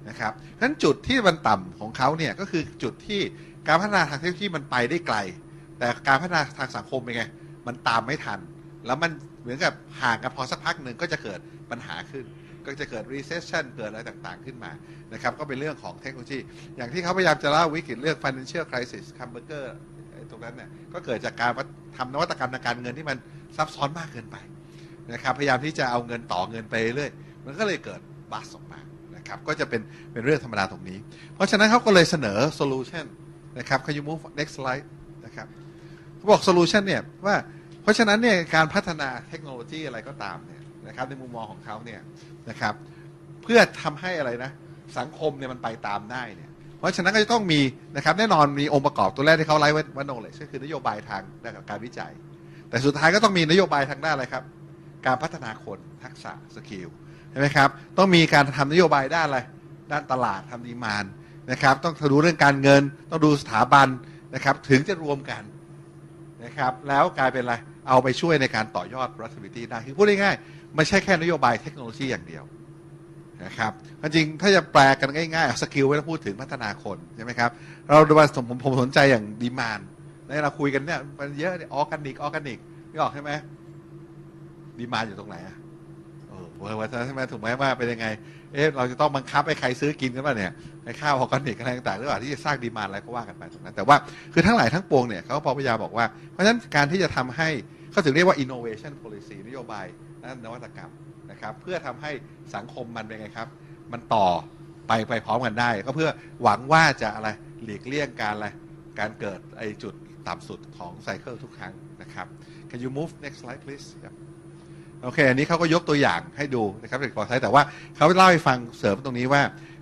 B: นะครับฉะนั้นจุดที่มันต่ำของเขาเนี่ยก็คือจุดที่การพัฒนาทางเทคโนโลยีมันไปได้ไกลแต่การพัฒนาทางสังคมเป็นไงมันตามไม่ทันแล้วมันเหมือนกับห่างกันพอสักพักหนึ่งก็จะเกิดปัญหาขึ้นก็จะเกิด recession เกิดอะไรต่างๆขึ้นมานะครับก็เป็นเรื่องของเทคโนโลยีอย่างที่เขาพยายามจะเล่าวิกฤตเรื่อง financial crisis คัมเบอร์เกอร์ตรงนั้นเนี่ยก็เกิดจากการทำนวัตกรรมทางการเงินที่มันซับซ้อนมากเกินไปนะครับพยายามที่จะเอาเงินต่อเงินไปเรื่อยมันก็เลยเกิดบัสออกมานะครับก็จะเป็นเรื่องธรรมดาตรงนี้เพราะฉะนั้นเขาก็เลยเสนอ solution นะครับ Can you move next slide นะครับเขาบอก solution เนี่ยว่าเพราะฉะนั้นเนี่ยการพัฒนาเทคโนโลยีอะไรก็ตามเนี่ยนะครับในมุมมองของเขาเนี่ยนะครับเพื่อทำให้อะไรนะสังคมเนี่ยมันไปตามได้เนี่ยเพราะฉะนั้นก็จะต้องมีนะครับแน่นอนมีองค์ประกอบตัวแรกที่เขาไล่ว่า knowledge ก็คือนโยบายทางด้านการวิจัยแต่สุดท้ายก็ต้องมีนโยบายทางด้านอะไรครับการพัฒนาคนทักษะสกิลใช่ไหมครับต้องมีการทำนโยบายด้านอะไรด้านตลาดทำดีมานด์นะครับต้องดูเรื่องการเงินต้องดูสถาบันนะครับถึงจะรวมกันนะครับแล้วกลายเป็นอะไรเอาไปช่วยในการต่อยอด productivity ได้คือพูดง่ายๆไม่ใช่แค่นโยบายเทคโนโลยีอย่างเดียวนะครับจริงถ้าจะแปลกันง่ายๆสกิลไม่ต้องพูดถึงพัฒนาคนใช่ไหมครับเราดูว่าผมสนใจอย่างดีมานด์ในเราคุยกันเนี่ยมันเยอะออร์แกนิกไม่ออกใช่ไหมดีมานด์อยู่ตรงไหนอ่ะว่าใช่ไหมถูกไหมว่าเป็นยังไงเราจะต้องบังคับให้ใครซื้อกินกันป่ะเนี่ยไอ้ข้าวออร์แกนิกอะไรต่างๆหรือเปล่าที่จะสร้างดีมานด์อะไรก็ว่ากันไปตรงนั้นแต่ว่าคือทั้งหลายทั้งปวงเนี่ยเขาพยายามบอกว่าเพราะฉะนั้นการที่จะทำให้เขาถึงเรียกว่า innovation policy นโยบายนวัตกรรมนะครับเพื่อทำให้สังคมมันเป็นไงครับมันต่อไปพร้อมกันได้ก็เพื่อหวังว่าจะอะไรหลีกเลี่ยงการเกิดไอ้จุดต่ำสุดของไซเคิลทุกครั้งนะครับ Can you move next slide please โอเคอันนี้เขาก็ยกตัวอย่างให้ดูนะครับเด็กปอไซแต่ว่าเขาเล่าให้ฟังเสริมตรงนี้ว่า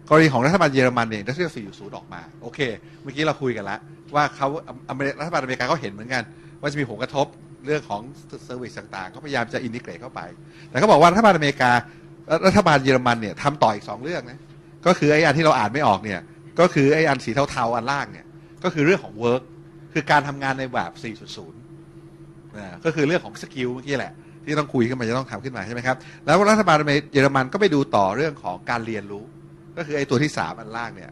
B: กรณีของรัฐบาลเยอรมันเนี่ยIndustrial 4.0 ออกมาโอเคเมื่อกี้เราคุยกันแล้วว่าเขารัฐบาลอเมริกาเขาเห็นเหมือนกันว่าจะมีผลกระทบเรื่องของเซอร์วิสต่างๆเขาพยายามจะอินทิเกรตเข้าไปแต่เขาบอกว่ารัฐบาลอเมริการัฐบาลเยอรมันเนี่ยทำต่ออีก2เรื่องนะก็คือไอ้อันที่เราอ่านไม่ออกเนี่ย ก็คือไอ้อันสีเทาๆอันล่างเนี่ยก็คือเรื่องของ work คือการทำงานในแบบ 4.0 ก็คือเรื่องของสกิลเมื่อกี้แหละที่ต้องคุยขึ้นมาจะต้องทำขึ้นมาใช่ไหมครับแล้วรัฐบาลเยอรมันก็ไปดูต่อเรื่องของการเรียนรู้ก็คือไอ้ตัวที่3อันล่างเนี่ย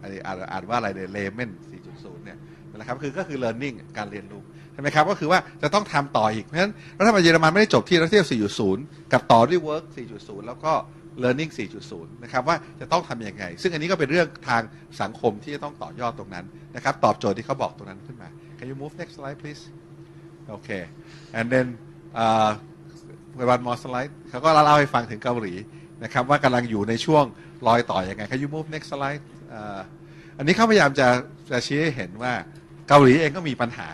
B: อ่านว่าอะไรเนี่ยเลเมน 4.0 เนี่ยนะครับคือก็คือ learning การเรียนรู้ใช่ไหมครับก็คือว่าจะต้องทำต่ออีกเพราะฉะนั้นรัฐบาลเยอรมันไม่ได้จบที่รัฐเทียบ 4.0 กับต่อด้วย work 4.0 แล้วก็ learning 4.0 นะครับว่าจะต้องทำยังไงซึ่งอันนี้ก็เป็นเรื่องทางสังคมที่จะต้องต่อยอดตรงนั้นนะครับตอบโจทย์ที่เขาบอกตรงนั้นขึ้นมา Can you move next slide please Okay and then one more slide เขาก็เล่าให้ฟังถึงเกาหลีนะครับว่ากำลังอยู่ในช่วงรอยต่อยังไง Can you move next slide อันนี้เขาพยายามจะชี้ให้เห็นว่าเกาหลีเองก็มีปัญหา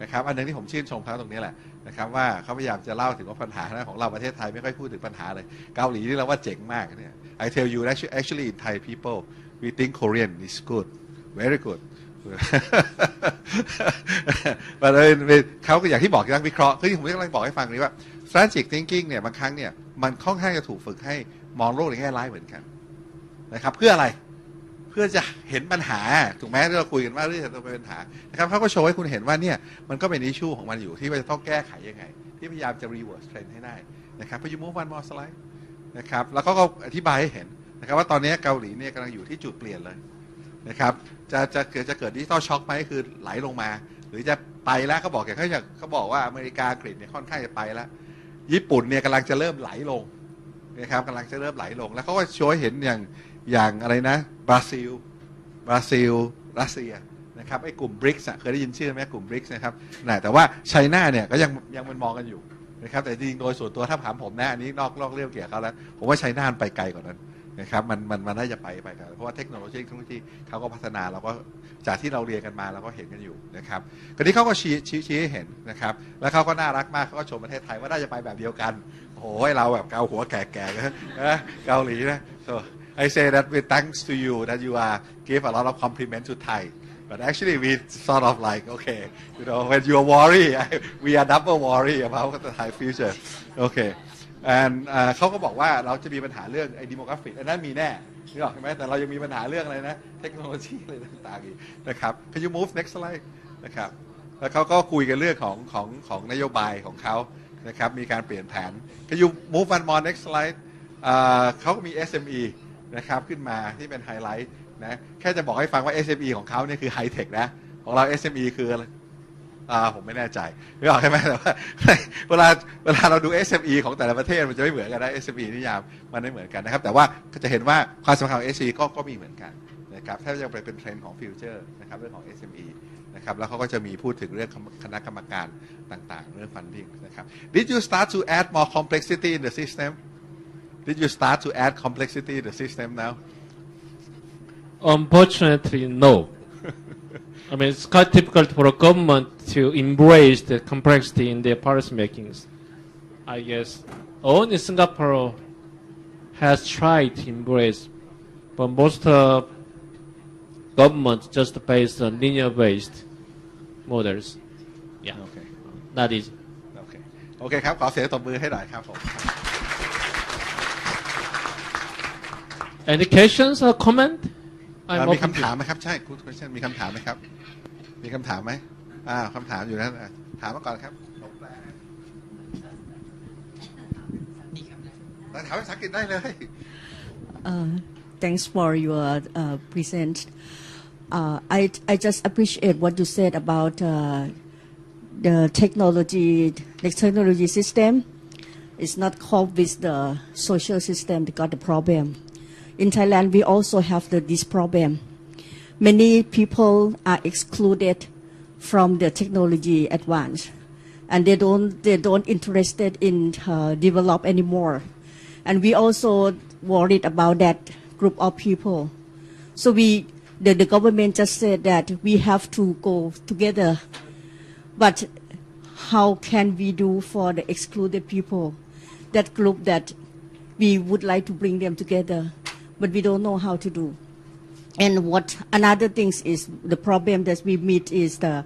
B: นะครับอันนึงที่ผมชื่นชมเขาตรงนี้แหละนะครับว่าเขาพยายามจะเล่าถึงว่าปัญหาของเราประเทศไทยไม่ค่อยพูดถึงปัญหาเลยเกาหลีนี่เราว่าเจ๋งมากเนี่ย I tell you actually in Thai people we think Korean is good very good เขาก็อย่างที่บอกนักวิเคราะห์คือผมกำลังบอกให้ฟังนี้ว่า strategic thinking เนี่ยบางครั้งเนี่ยมันค่อนข้างจะถูกฝึกให้มองโลกในแง่ร้ายเหมือนกันนะครับเพื่ออะไรเพื่อจะเห็นปัญหาถูกไหมที่เราคุยกันว่าเรื่องจะเป็นปัญหานะครับเขาก็โชว์ให้คุณเห็นว่าเนี่ยมันก็เป็นอิชชูของมันอยู่ที่ว่าจะต้องแก้ไขยังไงที่พยายามจะ reverse trend ให้ได้นะครับพอ you move one more slide นะครับแล้วก็อธิบายให้เห็นนะครับว่าตอนนี้เกาหลีเนี่ยกำลังอยู่ที่จุดเปลี่ยนเลยนะครับจะเกิดดิจิตอลช็อคไหมคือไหลลงมาหรือจะไปแล้วเขาบอกอย่างเขาบอกว่าอเมริกาอังกฤษเนี่ยค่อนข้างจะไปแล้วญี่ปุ่นเนี่ยกำลังจะเริ่มไหลลงนะครับกำลังจะเริ่มไหลลงแล้วเขาก็โชว์ให้เห็นอย่างอะไรนะบราซิลรัสเซียนะครับไอ้กลุ่ม BRICS เคยได้ยินชื่อไหมกลุ่ม BRICS นะครับแต่ว่าไชน่าเนี่ยก็ยังมันมองกันอยู่นะครับแต่จริงๆโดยส่วนตัวถ้าถามผมนะอันนี้นอกเรื่องเกี่ยวกับเขาแล้วผมว่าไชน่าไปไกลกว่านั้นนะครับมันน่าจะไปกันเพราะว่าเทคโนโลยีที่เขาก็พัฒนาเราก็จากที่เราเรียนกันมาเราก็เห็นกันอยู่นะครับคราวนี้เขาก็ชี้ให้เห็นนะครับแล้วเขาก็น่ารักมากเขาก็ชมประเทศไทยว่าน่าจะไปแบบเดียวกันโอ้โหเราแบบเกาหัวแก่ๆนะเกาหลีนะ so I say that with thanks to you that you give a lot of compliment to Thai but actually we sort of like okay when you are worry we are double worry about the Thai future okay and เขาก็บอกว่าเราจะมีปัญหาเรื่องไอ้ demographic อันนั้นมีแน่นี่หรอกใช่ไหมแต่เรายังมีปัญหาเรื่องอะไรนะเทคโนโลยีอะไรต่างๆอีกนะครับ Can you move next slide นะครับแล้วเขาก็คุยกันเรื่องของนโยบายของเขานะครับมีการเปลี่ยนแผน Can you move one more next slide เขาก็มี SME นะครับขึ้นมาที่เป็นไฮไลท์นะแค่จะบอกให้ฟังว่า SME ของเขาเนี่ยคือไฮเทคนะของเรา SME คืออะไรผมไม่แน่ใจไม่บอกใช่ไหมแต่ว่าเวลาเราดู SME ของแต่ละประเทศมันจะไม่เหมือนกันนะ SME นิยามมันไม่เหมือนกันนะครับแต่ว่าก็จะเห็นว่าความสำคัญของ SME ก็มีเหมือนกันนะครับถ้าจะไปเป็นเทรนด์ของฟิวเจอร์นะครับเรื่องของ SME นะครับแล้วเขาก็จะมีพูดถึงเรื่องคณะกรรมการต่างๆเรื่อง funding นะครับ Did you start to add more complexity in the system Did you start to add complexity in the system now
A: Unfortunately, no. I mean, it's quite difficult for a government to embrace the complexity in their policy makings. I guess only Singapore has tried to embrace, but most governments just based on linear-based models. Yeah,
B: okay.
A: Not easy.
B: Okay. โอเคครับขอเสียงตบมือให้หน่อยครับผม
A: Any questions or comment?
B: มีคำถามไหมครับใช่คุณคุชมีคำถามไหมครับมีคำถามไหมคำถามอยู่นั้นถามมาก่อนครับถามภาษาอังกฤษได้เลย
D: Thanks for your present. I just appreciate what you said about the technology system. It's not coped with the social system. They got the problem. In Thailand, we also have this problem. Many people are excluded from the technology advance, and they don't interested in develop anymore. And we also worried about that group of people. So the government just said that we have to go together. But how can we do for the excluded people, that group that we would like to bring them together?But we don't know how to do. And what another thing is the problem that we meet is the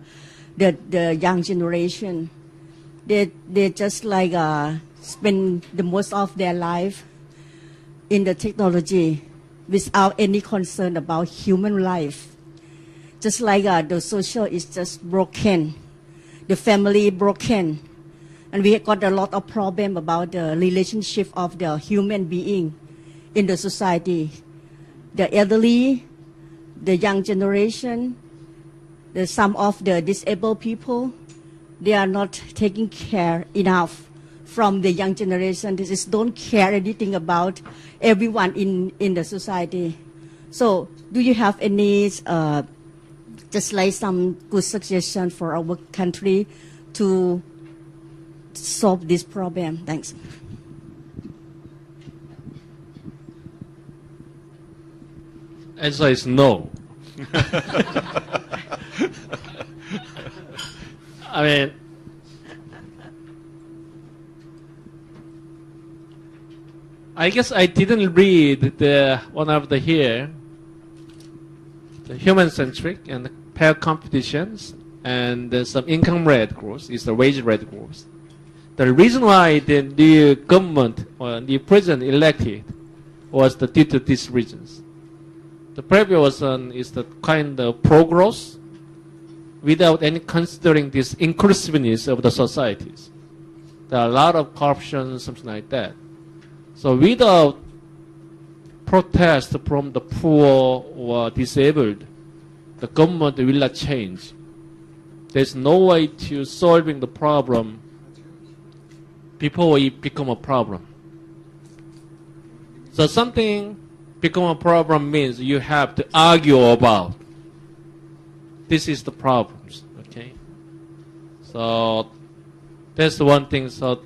D: young generation. They just like spend the most of their life in the technology without any concern about human life. just like the social is just broken, the family broken, and we got a lot of problem about the relationship of the human being in the society. The elderly, the young generation, some of the disabled people, they are not taking care enough from the young generation. They just don't care anything about everyone in the society. So do you have any just like some good suggestion for our country to solve this problem? Thanks.
A: Answer is no. I mean, I guess I didn't read the one of the here, the human-centric and the pair competitions and some income rate growth is the wage rate growth. The reason why the new government or the president elected was due to these reasons. The previous one is the kind of progress without any considering this inclusiveness of the societies. There are a lot of corruption, something like that. So without protest from the poor or disabled, the government will not change. There's no way to solving the problem before it become a problem. So something become a problem means you have to argue about. This is the problems, okay? So that's the one thing. So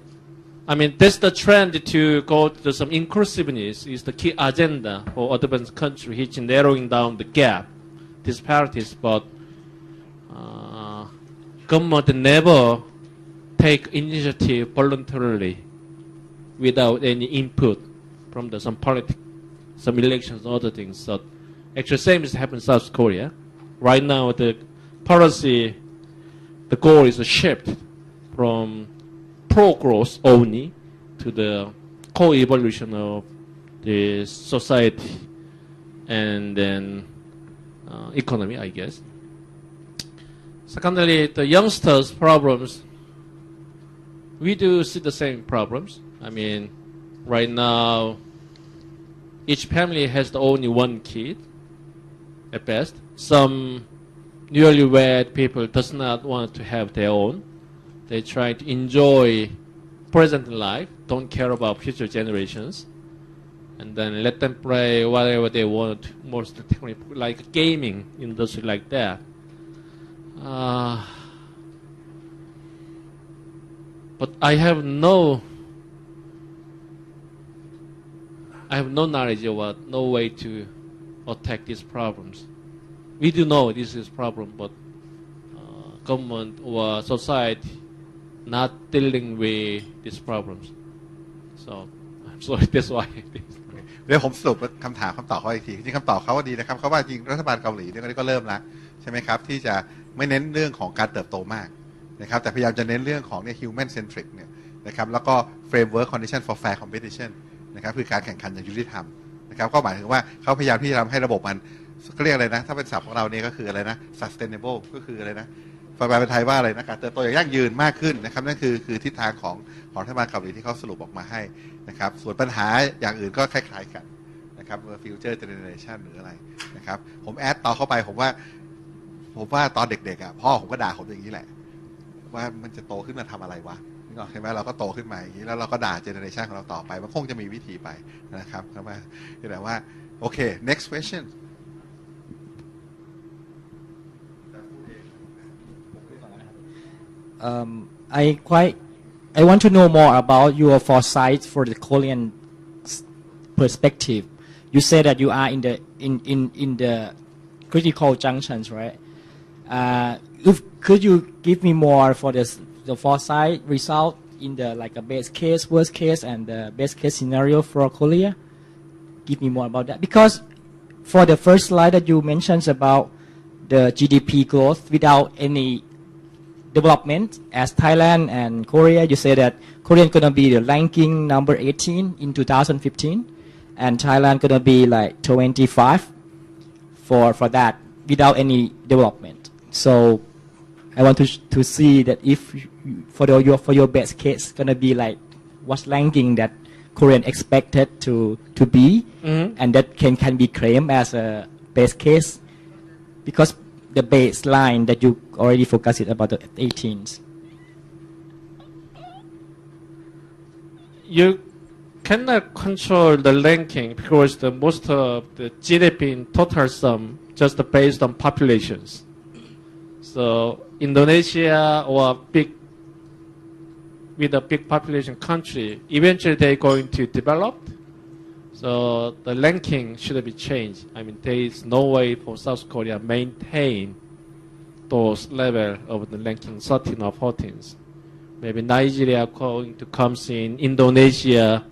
A: I mean, that's the trend to go to some inclusiveness is the key agenda for advanced country, which narrowing down the gap, disparities. But government never take initiative voluntarily without any input from some politics, some elections, other things. So actually, same as happened in South Korea. Right now, the policy, the goal is a shift from pro-growth only to the co-evolution of the society and then economy, I guess. Secondly, the youngsters' problems, we do see the same problems. I mean, right now, each family has only one kid at best. Some newlywed people does not want to have their own. They try to enjoy present life, don't care about future generations, and then let them play whatever they want, most like gaming industry like that. But I have no knowledge about no way to attack these problems. We do know this is a problem, but government or society not dealing with these problems. So that's why.
B: เดี๋ยวผมสรุปคำตอบเขาอีกทีจริงคำตอบเขาว่าดีนะครับเขาว่าจริงรัฐบาลเกาหลีเนี่ยก็เริ่มแล้วใช่ไหมครับที่จะไม่เน้นเรื่องของการเติบโตมากนะครับแต่พยายามจะเน้นเรื่องของเนี่ย human centric เนี่ยนะครับแล้วก็ framework condition for fair competition นะครับคือการแข่งขันอย่างยุติธรรมนะครับก็หมายถึงว่าเขาพยายามที่จะทำให้ระบบมันเขาเรียกอะไรนะถ้าเป็นศัพท์ของเราเนี่ยก็คืออะไรนะ sustainable ก็คืออะไรนะแปลเป็นไทยว่าอะไรนะการเติบโตอย่างยั่งยืนมากขึ้นนะครับนั่นคือทิศทางของรัฐบาลเกาหลีที่เขาสรุปออกมาให้นะครับส่วนปัญหาอย่างอื่นก็คล้ายๆกันนะครับ future generation หรืออะไรนะครับผมแอดต่อเข้าไปผมว่าตอนเด็กๆอ่ะพ่อผมก็ด่าผมอย่างนี้แหละว่ามันจะโตขึ้นมาทำอะไรวะนี่ก็ใช่ไหมเราก็โตขึ้นมาอย่างนี้แล้วเราก็ด่า generation ของเราต่อไปมันคงจะมีวิธีไปนะครับครับว่าแต่ว่าโอเค next question
E: I want to know more about your foresight for the Korean perspective. You say that you are in the critical junctions, right? Could you give me more for the foresight result in the like a best case, worst case, and the best case scenario for Korea? Give me more about that because for the first slide that you mentioned about the GDP growth without any development as Thailand and Korea, you say that Korea is going to be the ranking number 18 in 2015 and Thailand going to be like 25 for that without any development. So I want to see that if for your best case gonna be like what's ranking that Korean expected to be, and that can be claimed as a best case because the baseline that you already focused about the 18s.
A: You cannot control the ranking because the most of the GDP in total sum just based on populations. So Indonesia or with a big population country, eventually they're going to develop. So the ranking should be changed. I mean, there is no way for South Korea maintain those level of the ranking 13 or 14s. Maybe Nigeria going to come in, Indonesia,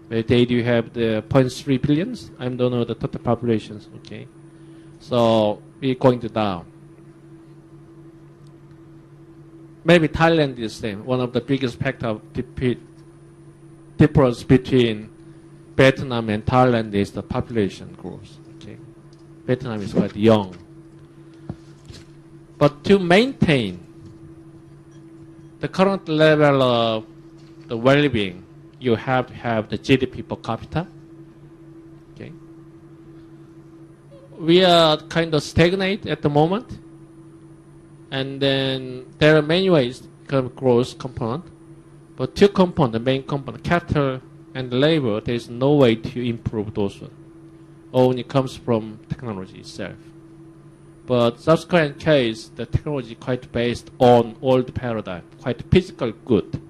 A: maybe they do have the 0.3 billions. I don't know the total populations, okay? So we're going to down. Maybe Thailand is the same. One of the biggest factor of difference between Vietnam and Thailand is the population growth. Okay, Vietnam is quite young. But to maintain the current level of the well-being, you have to have the GDP per capita. Okay, we are kind of stagnate at the moment. And then there are many ways to become growth component, but two components, the main component, capital and labor, there is no way to improve those ones. Only comes from technology itself. But South Korean case, the technology quite based on old paradigm, quite physical good.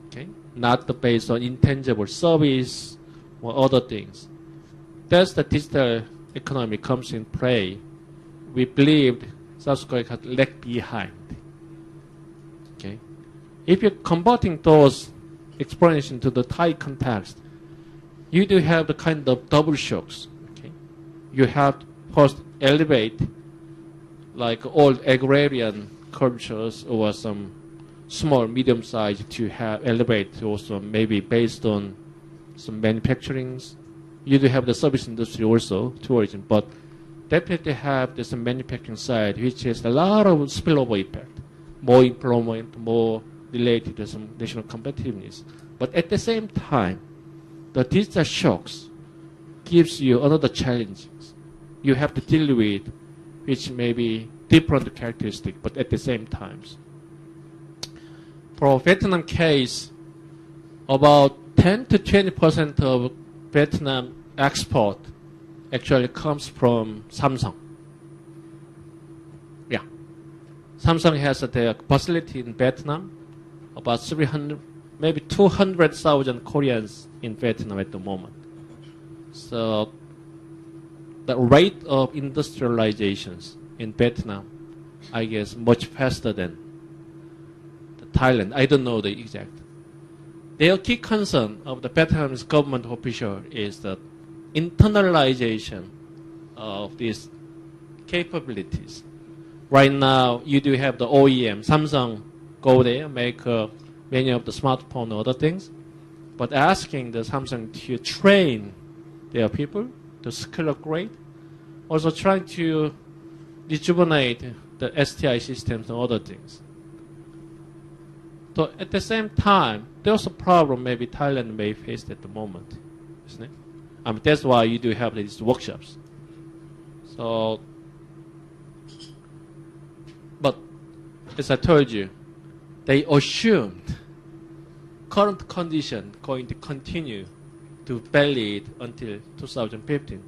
A: Okay, not based on intangible service or other things. That's the digital economy comes in play. We believed South Korea has lagged behind. Okay, if you're converting those explanations to the Thai context, you do have the kind of double shocks. Okay, you have to first elevate like old agrarian cultures or some small, medium size to have elevate also maybe based on some manufacturings. You do have the service industry also, tourism, but definitely have this manufacturing side, which has a lot of spillover effect, more employment, more related to some national competitiveness. But at the same time, the digital shocks gives you another challenges you have to deal with, which may be different characteristic, but at the same times. For Vietnam case, about 10 to 20% of Vietnam export actually comes from Samsung. Yeah. Samsung has their facility in Vietnam, about 300, maybe 200,000 Koreans in Vietnam at the moment. So the rate of industrializations in Vietnam, I guess, much faster than Thailand. I don't know the exact. Their key concern of the Vietnamese government official is the internalization of these capabilities. Right now, you do have the OEM, Samsung, go there, make many of the smartphone and other things, but asking the Samsung to train their people to skill upgrade, also trying to rejuvenate the STI systems and other things. So at the same time, there's a problem maybe Thailand may face at the moment, isn't it? I mean, that's why you do have these workshops. So, but as I told you, they assumed current condition going to continue to valid until 2015.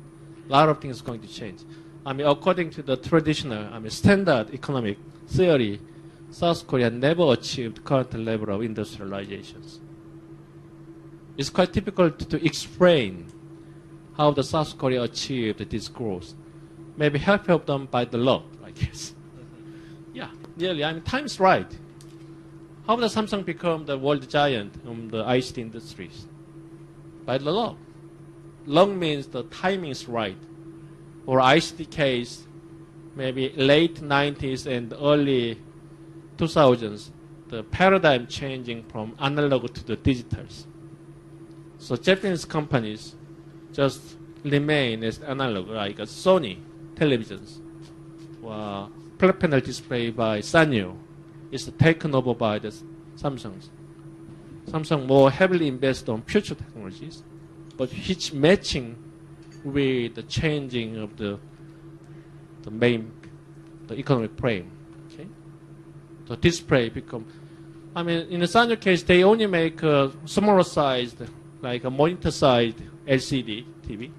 A: A lot of things going to change. I mean, according to the traditional, standard economic theory, South Korea never achieved current level of industrializations. It's quite difficult to explain how the South Korea achieved this growth. Maybe help them by the law, I guess. Yeah, really, time's right. How does Samsung become the world giant in the ICT industries? By the law. Long means the timing is right. For ICT case, maybe late 90s and early 2000s, the paradigm changing from analog to the digitals. So Japanese companies just remain as analog, like Sony televisions. flat panel display by Sanyo is taken over by the Samsung. Samsung more heavily invests on future technologies, but which matching with the changing of the economic frame. Okay, the display become. I mean, in the Sanyo case, they only make a smaller sized, like a monitor-sized LCD TV,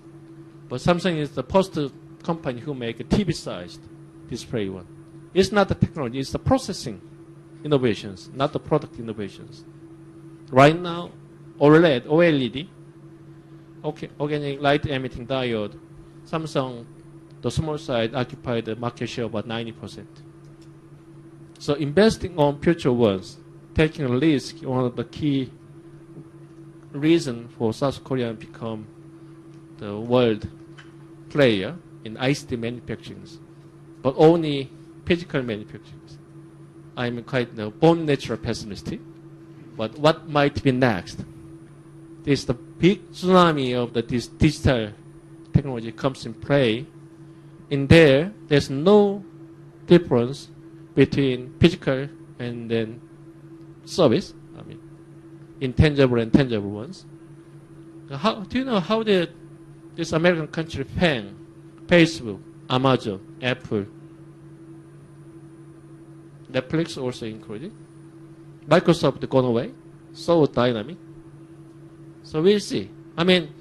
A: but Samsung is the first company who make a TV-sized display one. It's not the technology; it's the processing innovations, not the product innovations. Right now, OLED, okay, organic light emitting diode, Samsung, the small side, occupied the market share about 90%. So investing on future ones, taking a risk, one of the key reasons for South Korea to become the world player in ICT manufacturing, but only physical manufacturing. I'm quite born natural pessimistic. But what might be next? This the big tsunami of this digital technology comes in play. In there's no difference between physical and then service. I mean, intangible and tangible ones. Do you know how this American country FANG, Facebook, Amazon, Apple, Netflix also included. Microsoft gone away, so dynamic. So we'll see. I mean,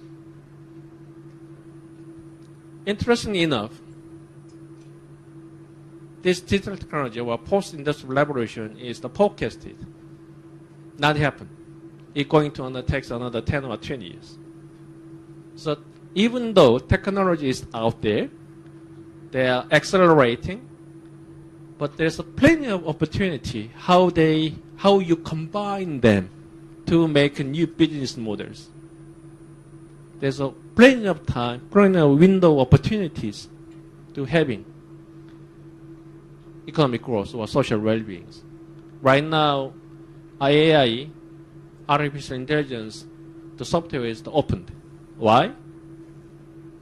A: interestingly enough, this digital technology or post-industrial revolution is the forecasted. Not happen. It's going to take another 10 or 20 years. So even though technology is out there, they are accelerating, but there's plenty of opportunity how you combine them to make new business models. There's plenty of time, plenty of window opportunities to having economic growth or social well-being. Right now, AI, artificial intelligence, the software is opened. Why?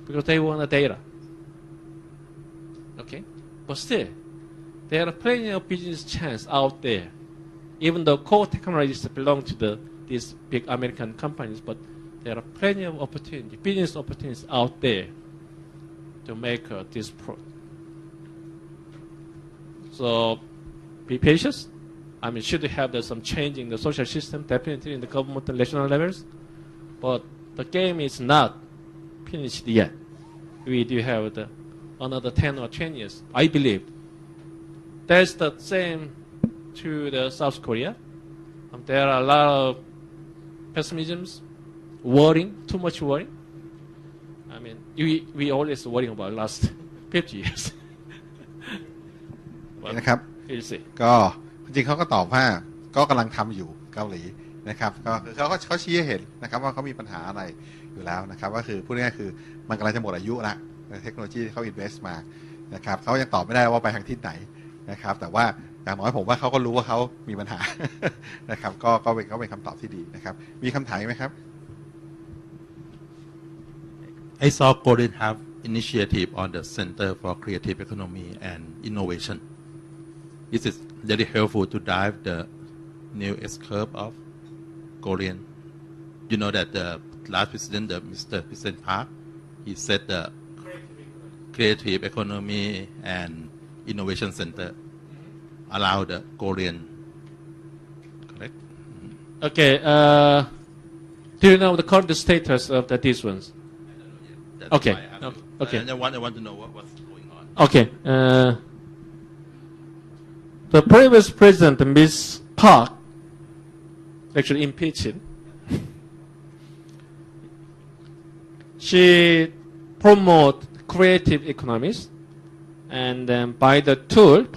A: Because they want the data. Okay? But still, there are plenty of business chance out there. Even though core technologies belong to these big American companies, but there are plenty of opportunities, business opportunities out there to make this product. So be patient. I mean, should have some change in the social system, definitely in the government and national levels, but the game is not finished yet. We do have another 10 or 20 years, I believe. That's the same to the South Korea. There are a lot of pessimisms, worrying, too much worrying. I mean, we always worrying about last 50 years.
B: นะครับ
A: We'll see.
B: ก็จริงเขาก็ตอบว่าก็กำลังทำอยู่เกาหลีนะครับก็คือเขาชี้ให้เห็นนะครับว่าเขามีปัญหาอะไรอยู่แล้วนะครับก็คือพูดง่ายๆคือมันกำลังจะหมดอายุละเทคโนโลยีที่เขา invest มานะครับเขายังตอบไม่ได้ว่าไปทางทิศไหนนะครับแต่ว่าอย่างน้อยผมว่าเขาก็รู้ว่าเขามีปัญหา นะครับก็เป็นคำตอบที่ดีนะครับมีคำถามไหมครับ
F: I saw Korean have initiative on the Center for Creative Economy and Innovation. This is very helpful to drive the new S-curve of Korean. You know that the last president, Mr. President Park, he said the Creative Economy and Innovation Center allow the Korean. Correct?
A: Okay. Do you know the current status of these ones?
F: That's
A: Okay.
F: why I have to-
A: Okay.
F: I want to know what's going on.
A: Okay. The previous president, Ms. Park, actually impeached. She promoted creative economies, and by the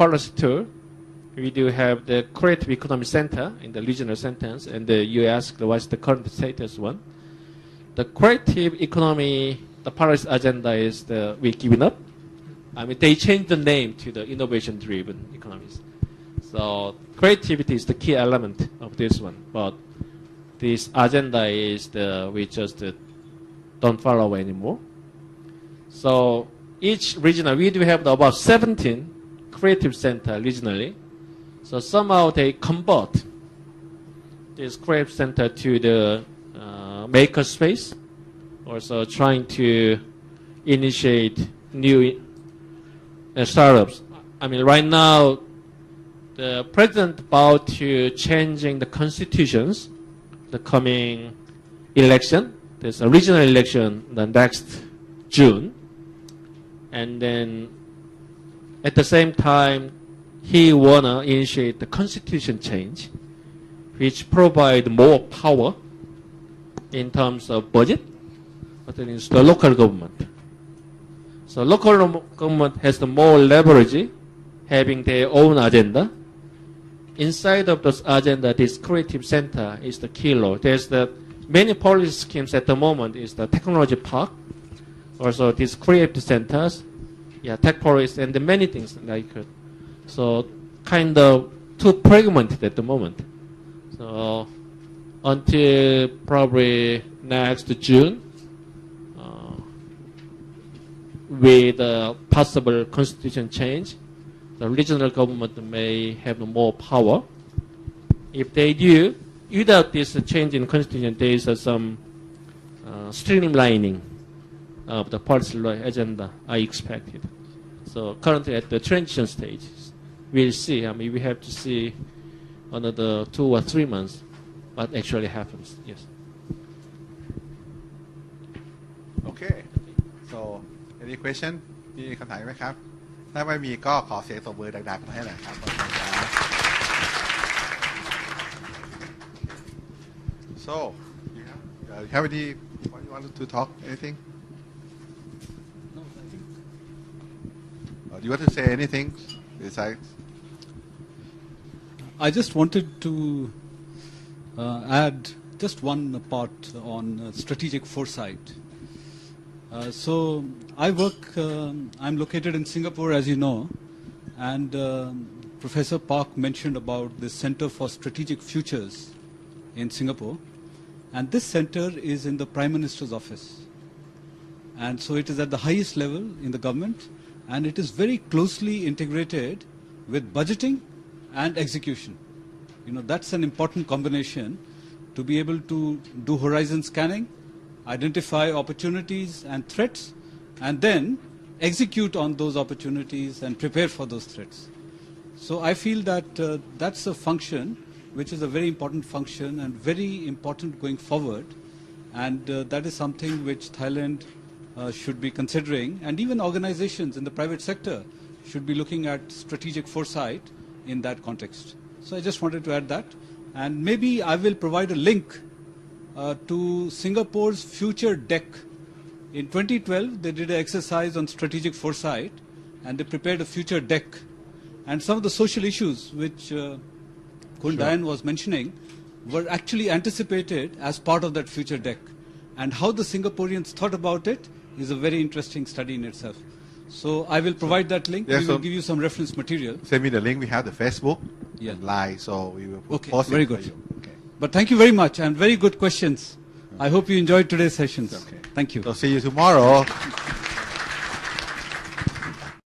A: policy tool, we do have the Creative Economy Center in the regional centers, and you asked what's the current status one. The creative economy, the policy agenda is we giving up. I mean, they changed the name to the innovation-driven economies. So creativity is the key element of this one, but this agenda is we just don't follow anymore. So each regional, we do have about 17 creative center regionally. So somehow they convert this creative center to the maker space, also trying to initiate new startups. I mean, right now, the president about to changing the constitutions, the coming election. There's a regional election the next June, and then at the same time, he wanna initiate the constitution change, which provide more power in terms of budget, but then it's the local government. So local government has the more leverage, having their own agenda. Inside of this agenda, this creative center is the killer. There's the many policy schemes at the moment is the technology park, also these creative centers, tech forest, and the many things like it. So kind of too fragmented at the moment. So until probably next June, with a possible constitution change, the regional government may have more power. If they do, without this change in constitution, there is some streamlining of the policy agenda I expected. So currently at the transition stage, we'll see. I mean, we have to see another 2 or 3 months what actually happens. Yes.
B: Okay. So any question มีคำถามไหมครับถ้าไม่มีก็ขอเสียงตบมือดังๆมาให้หน่อยครับขอบคุณครับ So you have any you want to talk anything
G: No, I think
B: do you want to say anything besides
G: I just wanted to add just one part on strategic foresight. So I work, I'm located in Singapore, as you know, and Professor Park mentioned about the Center for Strategic Futures in Singapore. And this center is in the Prime Minister's office. And so it is at the highest level in the government, and it is very closely integrated with budgeting and execution. You know, that's an important combination to be able to do horizon scanning, identify opportunities and threats, and then execute on those opportunities and prepare for those threats. So I feel that that's a function which is a very important function and very important going forward, and that is something which Thailand should be considering, and even organizations in the private sector should be looking at strategic foresight in that context. So I just wanted to add that, and maybe I will provide a link to Singapore's future deck. In 2012, they did an exercise on strategic foresight, and they prepared a future deck. And some of the social issues which Kun Dayan was mentioning were actually anticipated as part of that future deck. And how the Singaporeans thought about it is a very interesting study in itself. So I will provide that link.
B: Yeah,
G: we
B: so
G: will give you some reference material.
B: send me the link. We have the Facebook
G: Yeah.
B: and Line, so we will
G: Okay,
B: post it
G: very
B: for
G: good.
B: you. Okay.
G: But thank you very much, and very good questions. I hope you enjoyed today's sessions.
B: Okay.
G: Thank you.
B: So see you tomorrow.